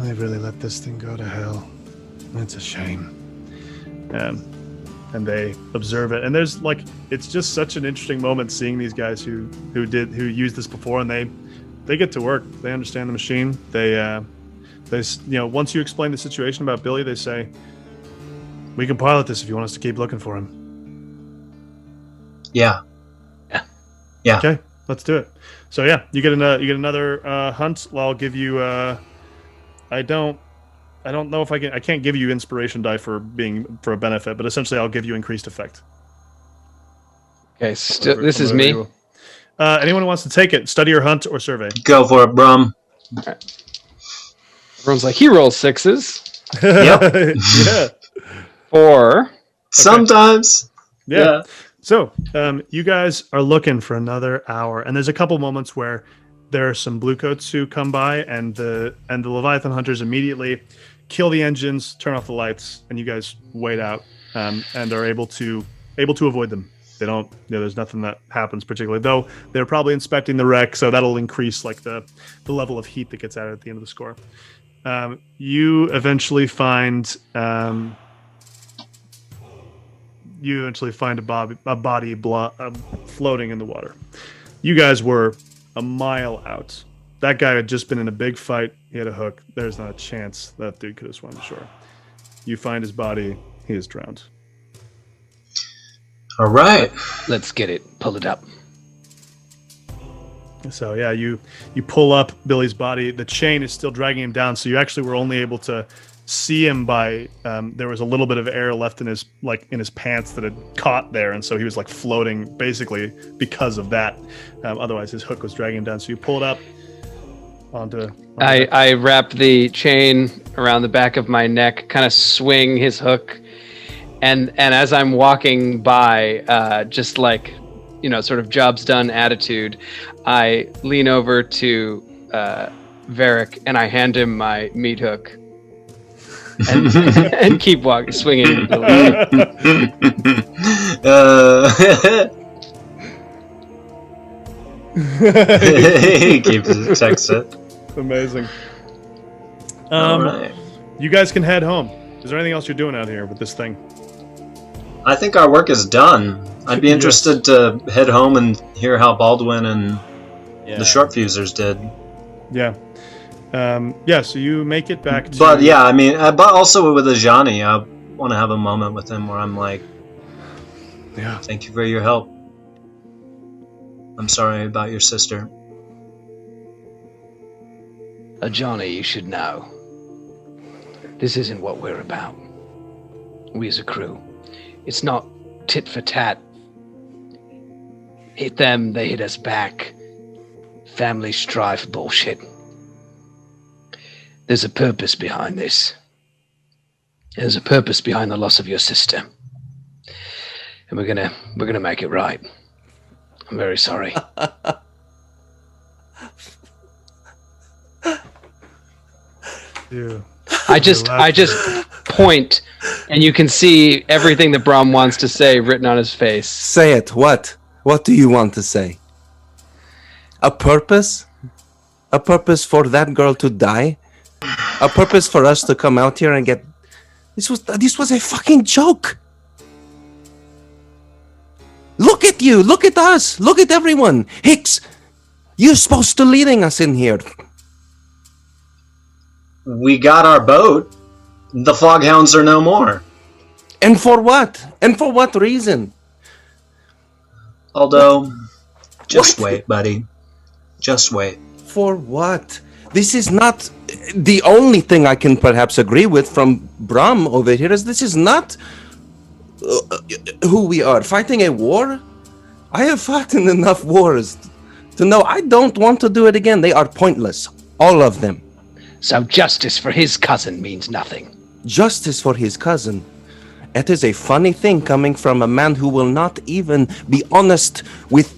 "They really let this thing go to hell. It's a shame." And they observe it, and there's it's just such an interesting moment seeing these guys who used this before, and they get to work. They understand the machine. They once you explain the situation about Billy, they say, "We can pilot this if you want us to keep looking for him." Yeah. Okay, let's do it. So yeah, you get another hunt. Well, I'll give you. I don't know if I can't give you inspiration die for a benefit, but essentially I'll give you increased effect. Okay, this is me. Anyone who wants to take it, study or hunt or survey? Go for it, Bram. Everyone's like, he rolls 6s. Yep. Yeah. 4. Sometimes. Yeah. So you guys are looking for another hour, and there's a couple moments where there are some bluecoats who come by, and the Leviathan hunters immediately kill the engines, turn off the lights, and you guys wait out and are able to avoid them. They don't. There's nothing that happens particularly, though. They're probably inspecting the wreck, so that'll increase like the level of heat that gets added at the end of the score. You eventually find a body floating in the water. You guys were a mile out. That guy had just been in a big fight. He had a hook. There's not a chance that dude could have swum to shore. You find his body. He is drowned. All right. Let's get it. Pull it up. So yeah, you pull up Billy's body. The chain is still dragging him down. So you actually were only able to see him by there was a little bit of air left in his pants that had caught there, and so he was like floating basically because of that. Otherwise, his hook was dragging him down. So you pull it up onto I wrap the chain around the back of my neck, kind of swing his hook, and as I'm walking by, just like, sort of job's done attitude, I lean over to Varric and I hand him my meat hook. And keep walking, swinging. He checks it. Amazing. All right. You guys can head home. Is there anything else you're doing out here with this thing? I think our work is done. I'd be interested to head home and hear how Baldwin and the short fusers did. Yeah. So you make it back to... But yeah, I mean, but also with Ajani, I want to have a moment with him where I'm like, thank you for your help. I'm sorry about your sister. Johnny, you should know. This isn't what we're about. We as a crew. It's not tit for tat. Hit them, they hit us back. Family strife bullshit. There's a purpose behind this. There's a purpose behind the loss of your sister. And we're gonna make it right. I'm very sorry. Yeah. I just point, and you can see everything that Bram wants to say written on his face. Say it. What? What do you want to say? A purpose? A purpose for that girl to die? A purpose for us to come out here and get... This was a fucking joke. Look at you. Look at us. Look at everyone. Hix, you're supposed to leading us in here. We got our boat. The Fog Hounds are no more. And for what? And for what reason? Although, just wait, buddy. Just wait. For what? This is not the only thing I can perhaps agree with from Bram over here. Is this is not who we are. Fighting a war? I have fought in enough wars to know I don't want to do it again. They are pointless. All of them. So justice for his cousin means nothing. Justice for his cousin. It is a funny thing coming from a man who will not even be honest with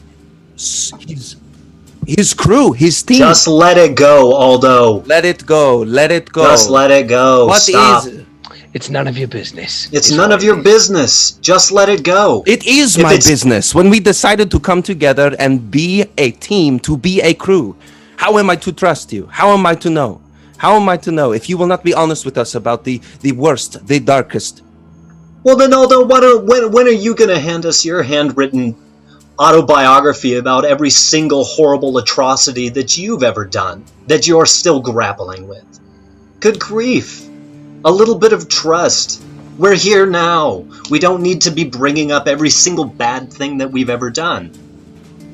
his crew, his team. Just let it go, Aldo. Let it go. Let it go. Just let it go. What Stop. is... It's none of your business. It's none of your business. Just let it go. It is my business. When we decided to come together and be a team, to be a crew, how am I to trust you? How am I to know? How am I to know if you will not be honest with us about the worst, the darkest? Well then, Aldo, when are you going to hand us your handwritten autobiography about every single horrible atrocity that you've ever done, that you're still grappling with? Good grief. A little bit of trust. We're here now. We don't need to be bringing up every single bad thing that we've ever done.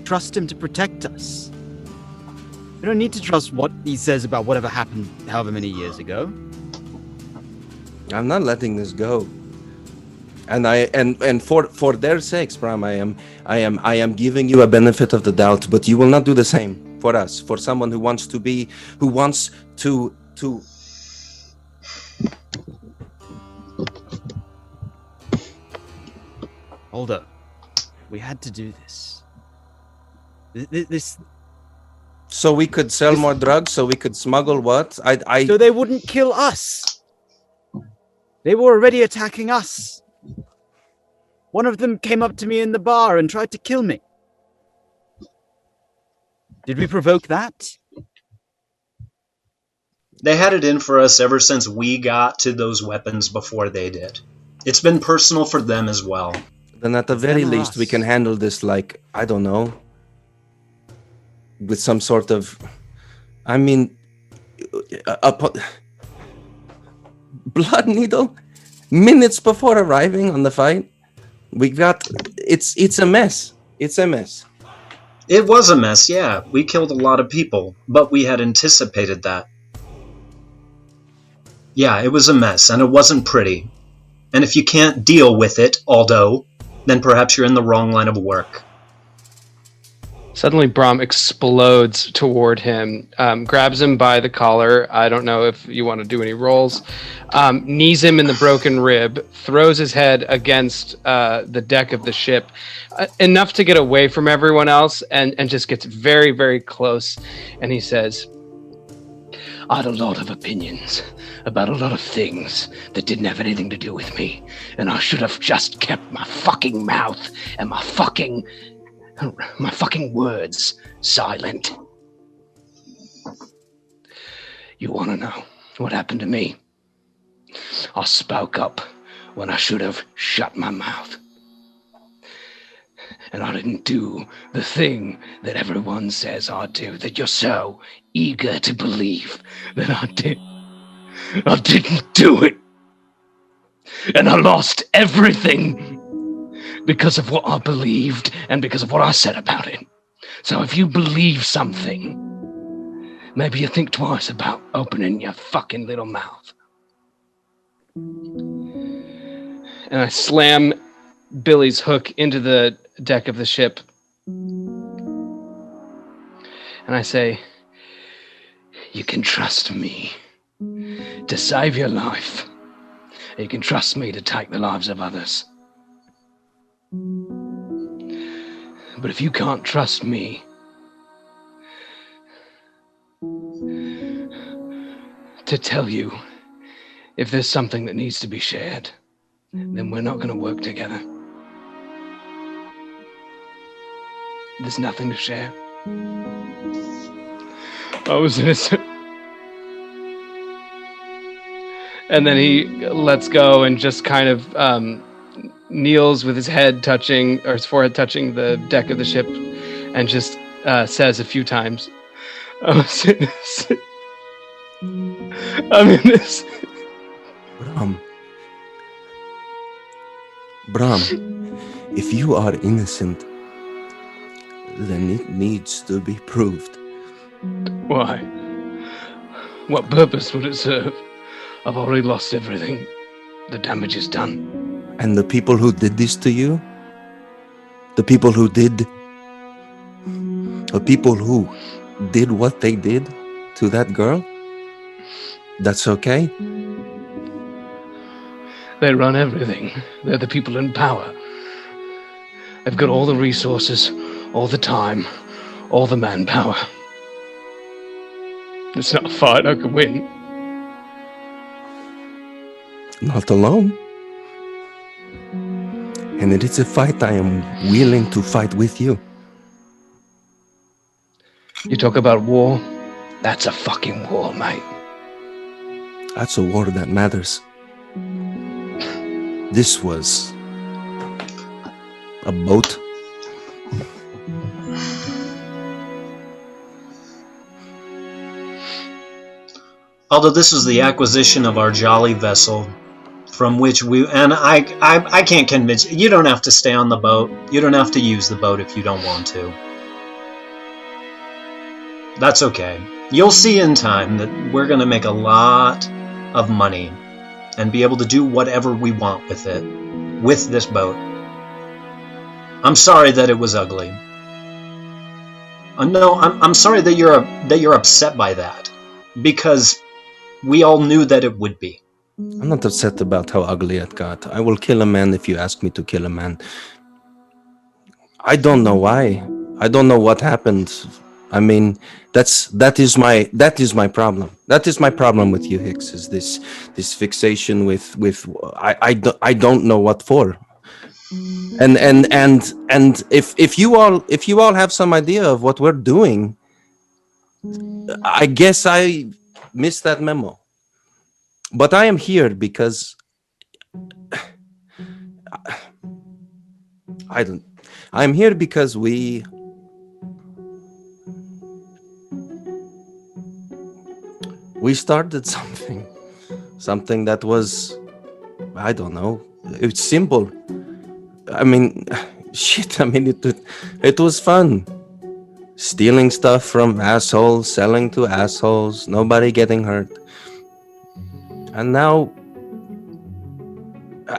Trust him to protect us. We don't need to trust what he says about whatever happened however many years ago. I'm not letting this go. And for their sakes, Bram, I am giving you a benefit of the doubt, but you will not do the same for us, for someone who wants to Hold up. We had to do this. This So we could sell more drugs. So we could smuggle what? so they wouldn't kill us. They were already attacking us. One of them came up to me in the bar and tried to kill me. Did we provoke that? They had it in for us ever since we got to those weapons before they did. It's been personal for them as well. Then at the very Them or least, we us? can handle this like, I don't know, with some sort of, I mean, blood needle minutes before arriving on the fight. We got, it's a mess. It's a mess. It was a mess, yeah. We killed a lot of people, but we had anticipated that. Yeah, it was a mess, and it wasn't pretty. And if you can't deal with it, Aldo, then perhaps you're in the wrong line of work. Suddenly, Bram explodes toward him, grabs him by the collar. I don't know if you want to do any rolls. Knees him in the broken rib, throws his head against the deck of the ship, enough to get away from everyone else, and just gets very, very close. And he says, I had a lot of opinions about a lot of things that didn't have anything to do with me, and I should have just kept my fucking mouth and my fucking words silent. You want to know what happened to me? I spoke up when I should have shut my mouth. And I didn't do the thing that everyone says I do, that you're so eager to believe that I did. I didn't do it. And I lost everything because of what I believed and because of what I said about it. So if you believe something, maybe you think twice about opening your fucking little mouth. and I slam Billy's hook into the deck of the ship. And I say, you can trust me to save your life. You can trust me to take the lives of others. But if you can't trust me to tell you if there's something that needs to be shared, then we're not going to work together. There's nothing to share. I was innocent. And then he lets go and just kind of kneels with his head touching, or his forehead touching the deck of the ship, and just says a few times, I was innocent. I'm innocent. Bram, if you are innocent, then it needs to be proved. Why? What purpose would it serve? I've already lost everything. The damage is done. And the people who did this to you? The people who did what they did to that girl? That's okay? They run everything. They're the people in power. They've got all the resources, all the time, all the manpower. It's not a fight I can win. Not alone. And it is a fight I am willing to fight with you. You talk about war? That's a fucking war, mate. That's a war that matters. This was a boat. Although this was the acquisition of our jolly vessel, from which I can't convince you. You don't have to stay on the boat. You don't have to use the boat if you don't want to. That's okay. You'll see in time that we're going to make a lot of money and be able to do whatever we want with it, with this boat. I'm sorry that it was ugly. No, I'm sorry that you're upset by that, because we all knew that it would be. I'm not upset about how ugly it got. I will kill a man if you ask me to kill a man. I don't know why. I don't know what happened. I mean, that is my problem. That is my problem with you, Hix. Is this fixation with I don't know what for. And if you all have some idea of what we're doing, I guess I missed that memo. But I am here because I'm here because we started something that was, I don't know, it's simple. I mean, shit, I mean, it was fun. Stealing stuff from assholes, selling to assholes, nobody getting hurt. And now,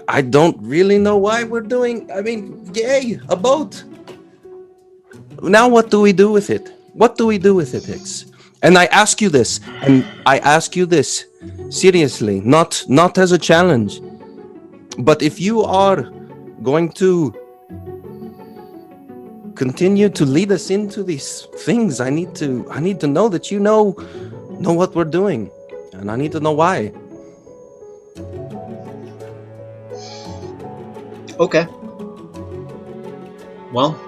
I don't really know why we're doing, I mean, yay, a boat. Now what do we do with it? What do we do with it, Hix? And I ask you this seriously, not as a challenge. But if you are going to continue to lead us into these things, I need to know that you know what we're doing, and I need to know why. Okay. Well,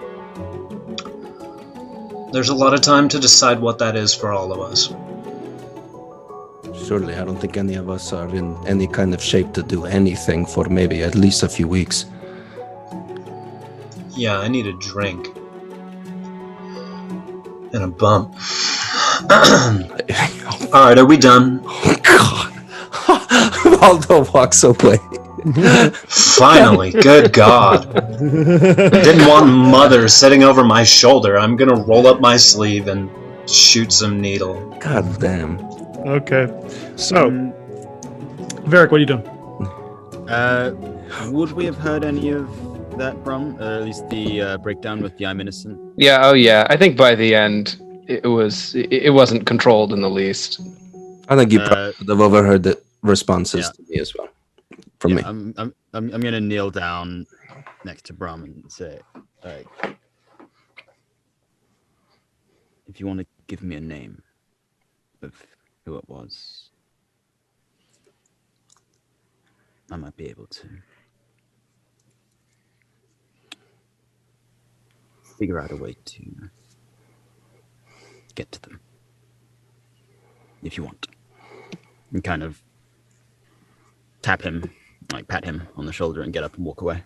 there's a lot of time to decide what that is for all of us. Surely, I don't think any of us are in any kind of shape to do anything for maybe at least a few weeks. Yeah, I need a drink. And a bump. Alright, are we done? Oh, God. Waldo walks away. Finally, good God. Didn't want Mother sitting over my shoulder. I'm gonna roll up my sleeve and shoot some needle. God damn. Okay. So, Varric, what are you doing? Would we have heard any of that, Bram? At least the breakdown with the I'm innocent? Yeah, oh yeah. I think by the end, it wasn't controlled in the least. I think you probably would have overheard the responses to me as well. From me. I'm gonna kneel down next to Bram and say, if you want to give me a name of who it was, I might be able to figure out a way to get to them. If you want. And kind of tap him, like pat him on the shoulder and get up and walk away.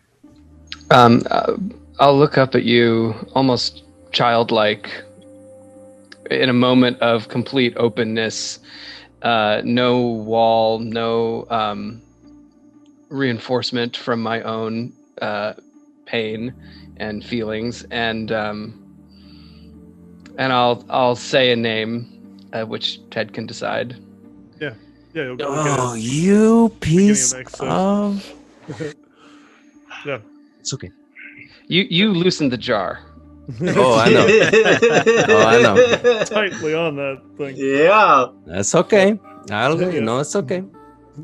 I'll look up at you, almost childlike, in a moment of complete openness. No wall, no reinforcement from my own pain and feelings, and I'll say a name, which Ted can decide. Yeah. Yeah. Oh, you piece of. Yeah. It's okay. You loosened the jar. Oh, I know. Oh, I know. Tightly on that thing. Yeah. That's okay. It's okay.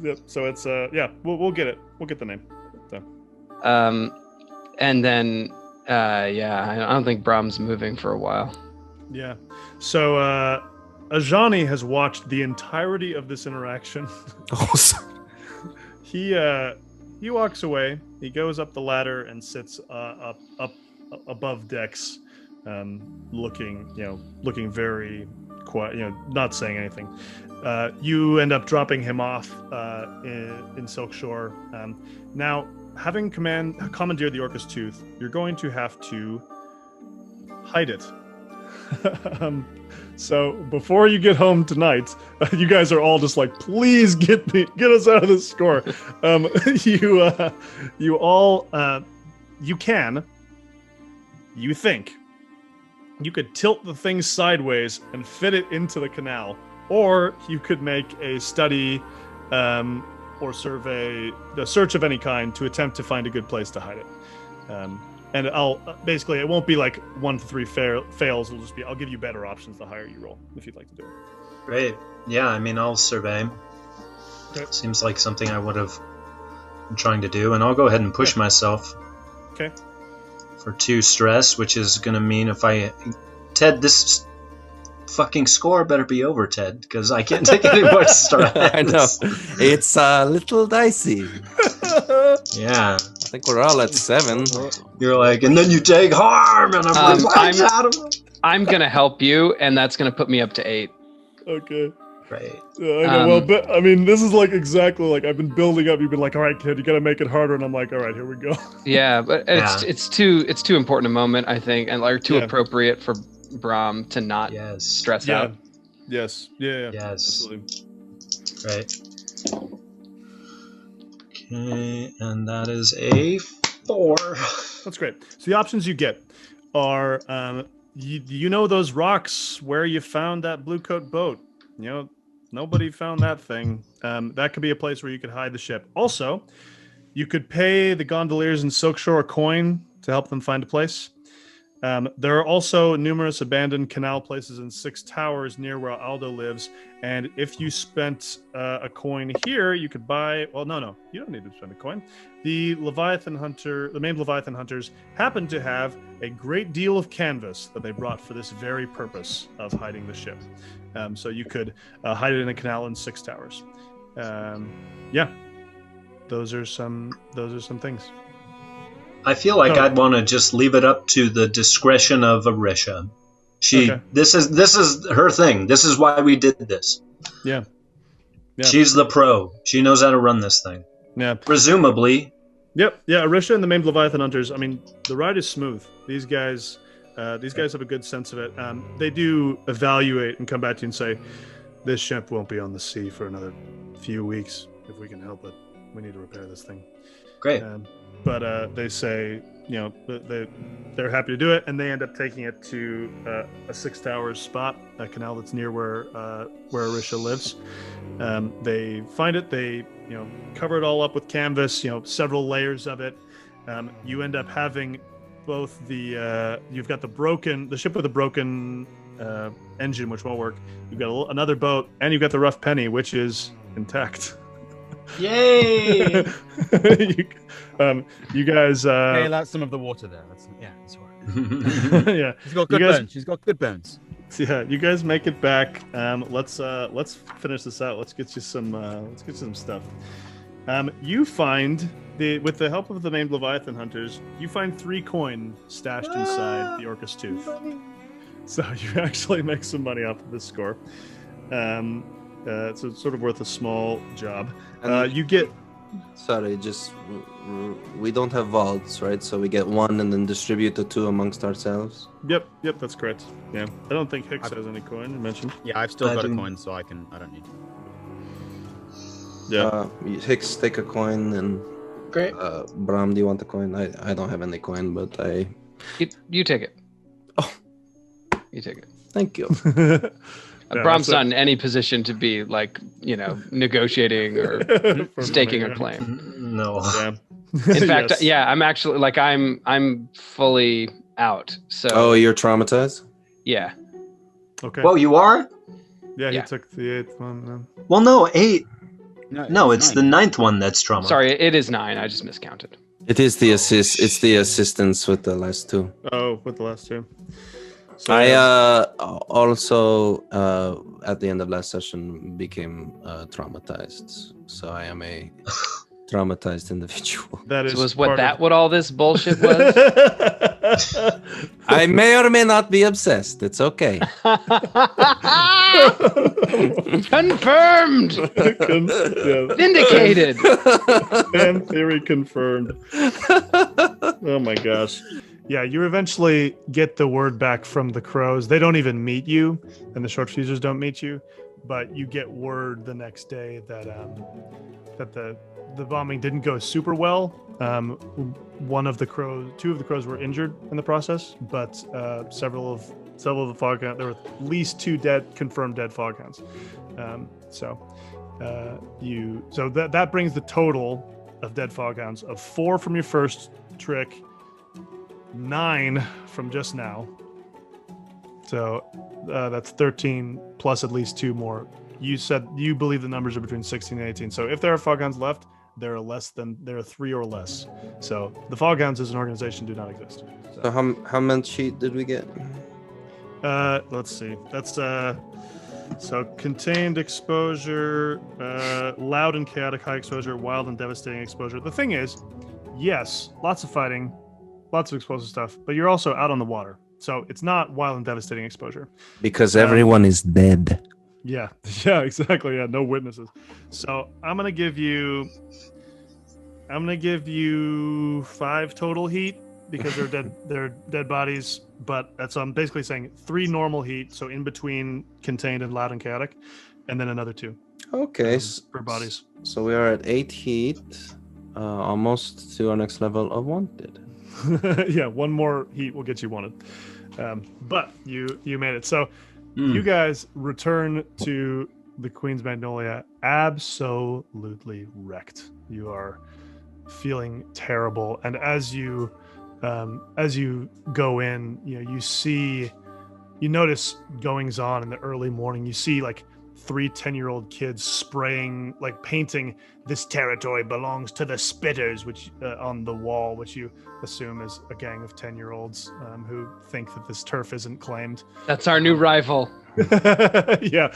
Yep. So it's we'll get it. We'll get the name. So. And then I don't think Bram's moving for a while. Yeah. So Ajani has watched the entirety of this interaction. Oh, sorry. He walks away. He goes up the ladder and sits up above decks, looking very quiet, not saying anything. You end up dropping him off in Silk Shore. Now, having commandeered the Orca's Tooth, you're going to have to hide it. So before you get home tonight, you guys are all just like, please get us out of this score. You think you could tilt the thing sideways and fit it into the canal, or you could make a study or survey, the search of any kind to attempt to find a good place to hide it. And basically, it won't be like 1 to 3 fails. It'll just be, I'll give you better options the higher you roll, if you'd like to do it. Great. Yeah, I mean, I'll survey. Okay. Seems like something I would have been trying to do, and I'll go ahead and push myself. Okay. for 2 stress, which is going to mean Ted, this fucking score better be over, Ted, because I can't take any more stress. I know. It's a little dicey. Yeah. I think we're all at 7. You're like, and then you take harm, and I'm like, I'm gonna help you, and that's gonna put me up to 8. Okay. Right. I know. Well, but I mean, this is like exactly like I've been building up. You've been like, all right, kid, you gotta make it harder, and I'm like, all right, here we go. Yeah, but it's too important a moment, I think, and like too appropriate for Bram to not stress out. Yes. Yeah. Yes. Absolutely. Right. Okay, and that is a 4. That's great. So the options you get are, you know, those rocks where you found that blue coat boat. You know, nobody found that thing. That could be a place where you could hide the ship. Also, you could pay the gondoliers in Silkshore a coin to help them find a place. There are also numerous abandoned canal places in 6 Towers near where Aldo lives. And if you spent a coin here, you could buy... Well, no, you don't need to spend a coin. The main Leviathan hunters happen to have a great deal of canvas that they brought for this very purpose of hiding the ship. So you could hide it in a canal in 6 Towers. Those are some things. I feel like I'd want to just leave it up to the discretion of Arisha. This is her thing. This is why we did this. Yeah. She's the pro. She knows how to run this thing. Yeah. Presumably. Yep. Yeah. Arisha and the main Leviathan hunters. I mean, the ride is smooth. These guys have a good sense of it. They do evaluate and come back to you and say, this ship won't be on the sea for another few weeks if we can help it. We need to repair this thing. Great. But they say, you know, they're happy to do it, and they end up taking it to a 6 Towers spot, a canal that's near where Arisha lives. They find it. They cover it all up with canvas. Several layers of it. You end up having both you've got the ship with a broken engine, which won't work. You've got another boat, and you've got the rough penny, which is intact. Yay! You guys bail out some of the water there. That's all right. Yeah, she's got good bones. She's got good bones. Yeah, you guys make it back. Let's finish this out. Let's get you some stuff. You find with the help of the main Leviathan hunters, you find 3 coin stashed inside the Orca's tooth. So you actually make some money off of this score. So it's sort of worth a small job. You get... Sorry, we don't have vaults, right? So we get 1 and then distribute the 2 amongst ourselves. Yep, that's correct. Yeah, I don't think Hix has any coin. You mentioned. Yeah, I've still got a coin, so I don't need. Yeah. Hix, take a coin, and great. Bram, do you want a coin? I don't have any coin, but I. You take it. Oh, you take it. Thank you. Bram's not in any position to be negotiating or staking a claim. No. Yeah. In fact, I'm actually I'm fully out. So. Oh, you're traumatized? Yeah. Okay. Well, you are? Yeah, he took the 8th one. Well, no, 8. No, it's 9. The 9th one that's trauma. Sorry, it is 9. I just miscounted. It is the assist. It's the assistance with the last 2. Oh, with the last 2. So, I also at the end of last session became traumatized, so I am a traumatized individual. That is what all this bullshit was. I may or may not be obsessed. It's okay. Confirmed. Vindicated. Fan theory confirmed. Oh my gosh. Yeah, you eventually get the word back from the crows. They don't even meet you, and the short fusers don't meet you, but you get word the next day that the bombing didn't go super well. 2 of the crows were injured in the process, but several of the Fog Hounds, there were at least 2 confirmed dead Fog Hounds. So that brings the total of dead Fog Hounds of 4 from your first trick. 9 from just now, so that's 13 plus at least 2 more. You said you believe the numbers are between 16 and 18, so if there are Fog Hounds left, there are 3 or less. So the Fog Hounds as an organization do not exist. So how much sheet did we get? Let's see. That's so contained exposure, loud and chaotic high exposure, wild and devastating exposure. The thing is, yes, lots of fighting, lots of explosive stuff, but you're also out on the water. So it's not wild and devastating exposure. Because everyone is dead. Yeah, yeah, exactly. Yeah, no witnesses. So I'm gonna give you 5 total heat because they're dead bodies. But I'm basically saying 3 normal heat, so in between contained and loud and chaotic, and then another 2. Okay. For bodies. So we are at 8 heat, almost to our next level of wanted. Yeah, 1 more heat will get you wanted. But you made it. So you guys return to the Queen's Magnolia absolutely wrecked. You are feeling terrible, and as you go in, you notice goings on in the early morning. You see like 3 10-year-old kids spraying, like painting, "This territory belongs to the Spitters," which on the wall, which you assume is a gang of 10-year-olds who think that this turf isn't claimed. That's our new rival. Yeah.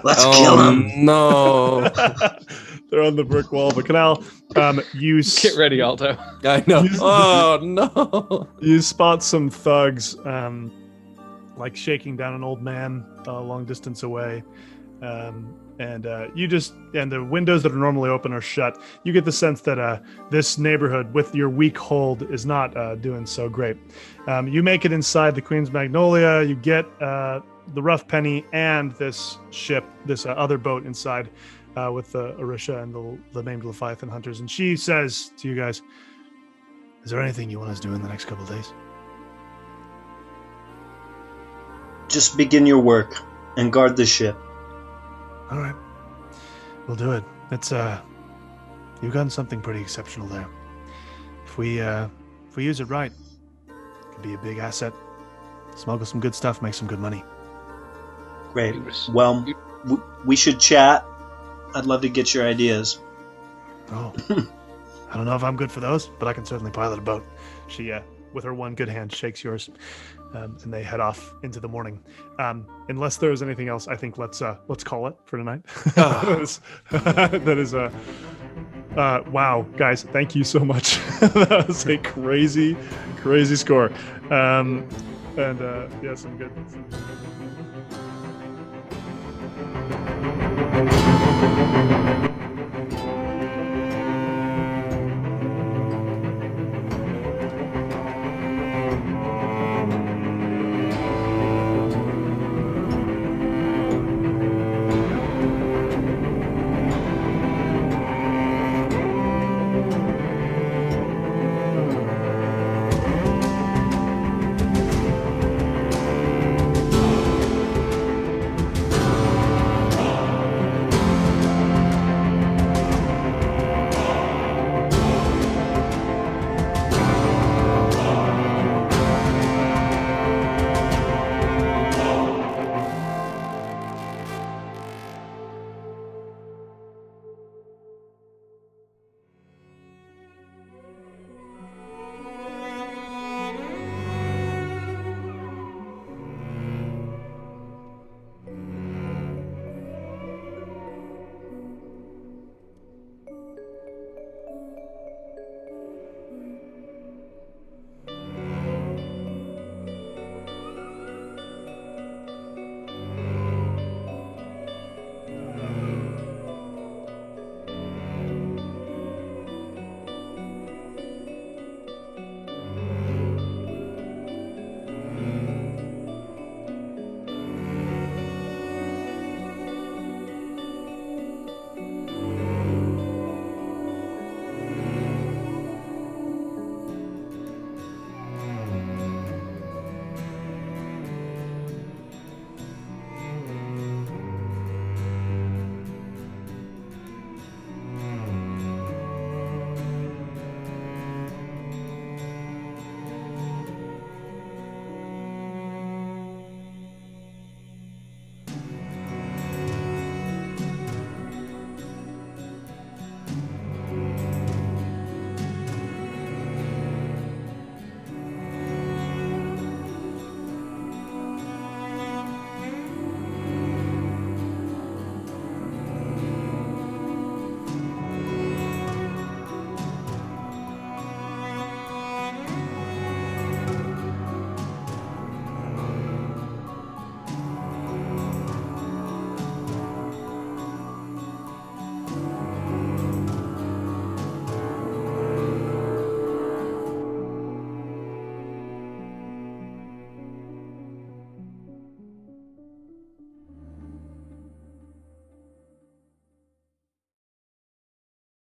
Let's kill them. No. They're on the brick wall of the canal. Get ready, Aldo. I know. Oh, no. You spot some thugs like shaking down an old man a long distance away. And the windows that are normally open are shut. You get the sense that this neighborhood, with your weak hold, is not doing so great. You make it inside the Queen's Magnolia. You get the Rough Penny and this ship, this other boat inside with Arisha and the named Leviathan hunters. And she says to you guys, "Is there anything you want us to do in the next couple of days?" Just begin your work and guard the ship. All right, we'll do it. It's you've gotten something pretty exceptional there. If we use it right, it could be a big asset. Smuggle some good stuff, make some good money. Great. Well, we should chat. I'd love to get your ideas. Oh, I don't know if I'm good for those, but I can certainly pilot a boat. She, with her one good hand, shakes yours, and they head off into the morning. Unless there's anything else, I think let's call it for tonight. That is wow, guys, thank you so much. That was a crazy score. Yeah, some good.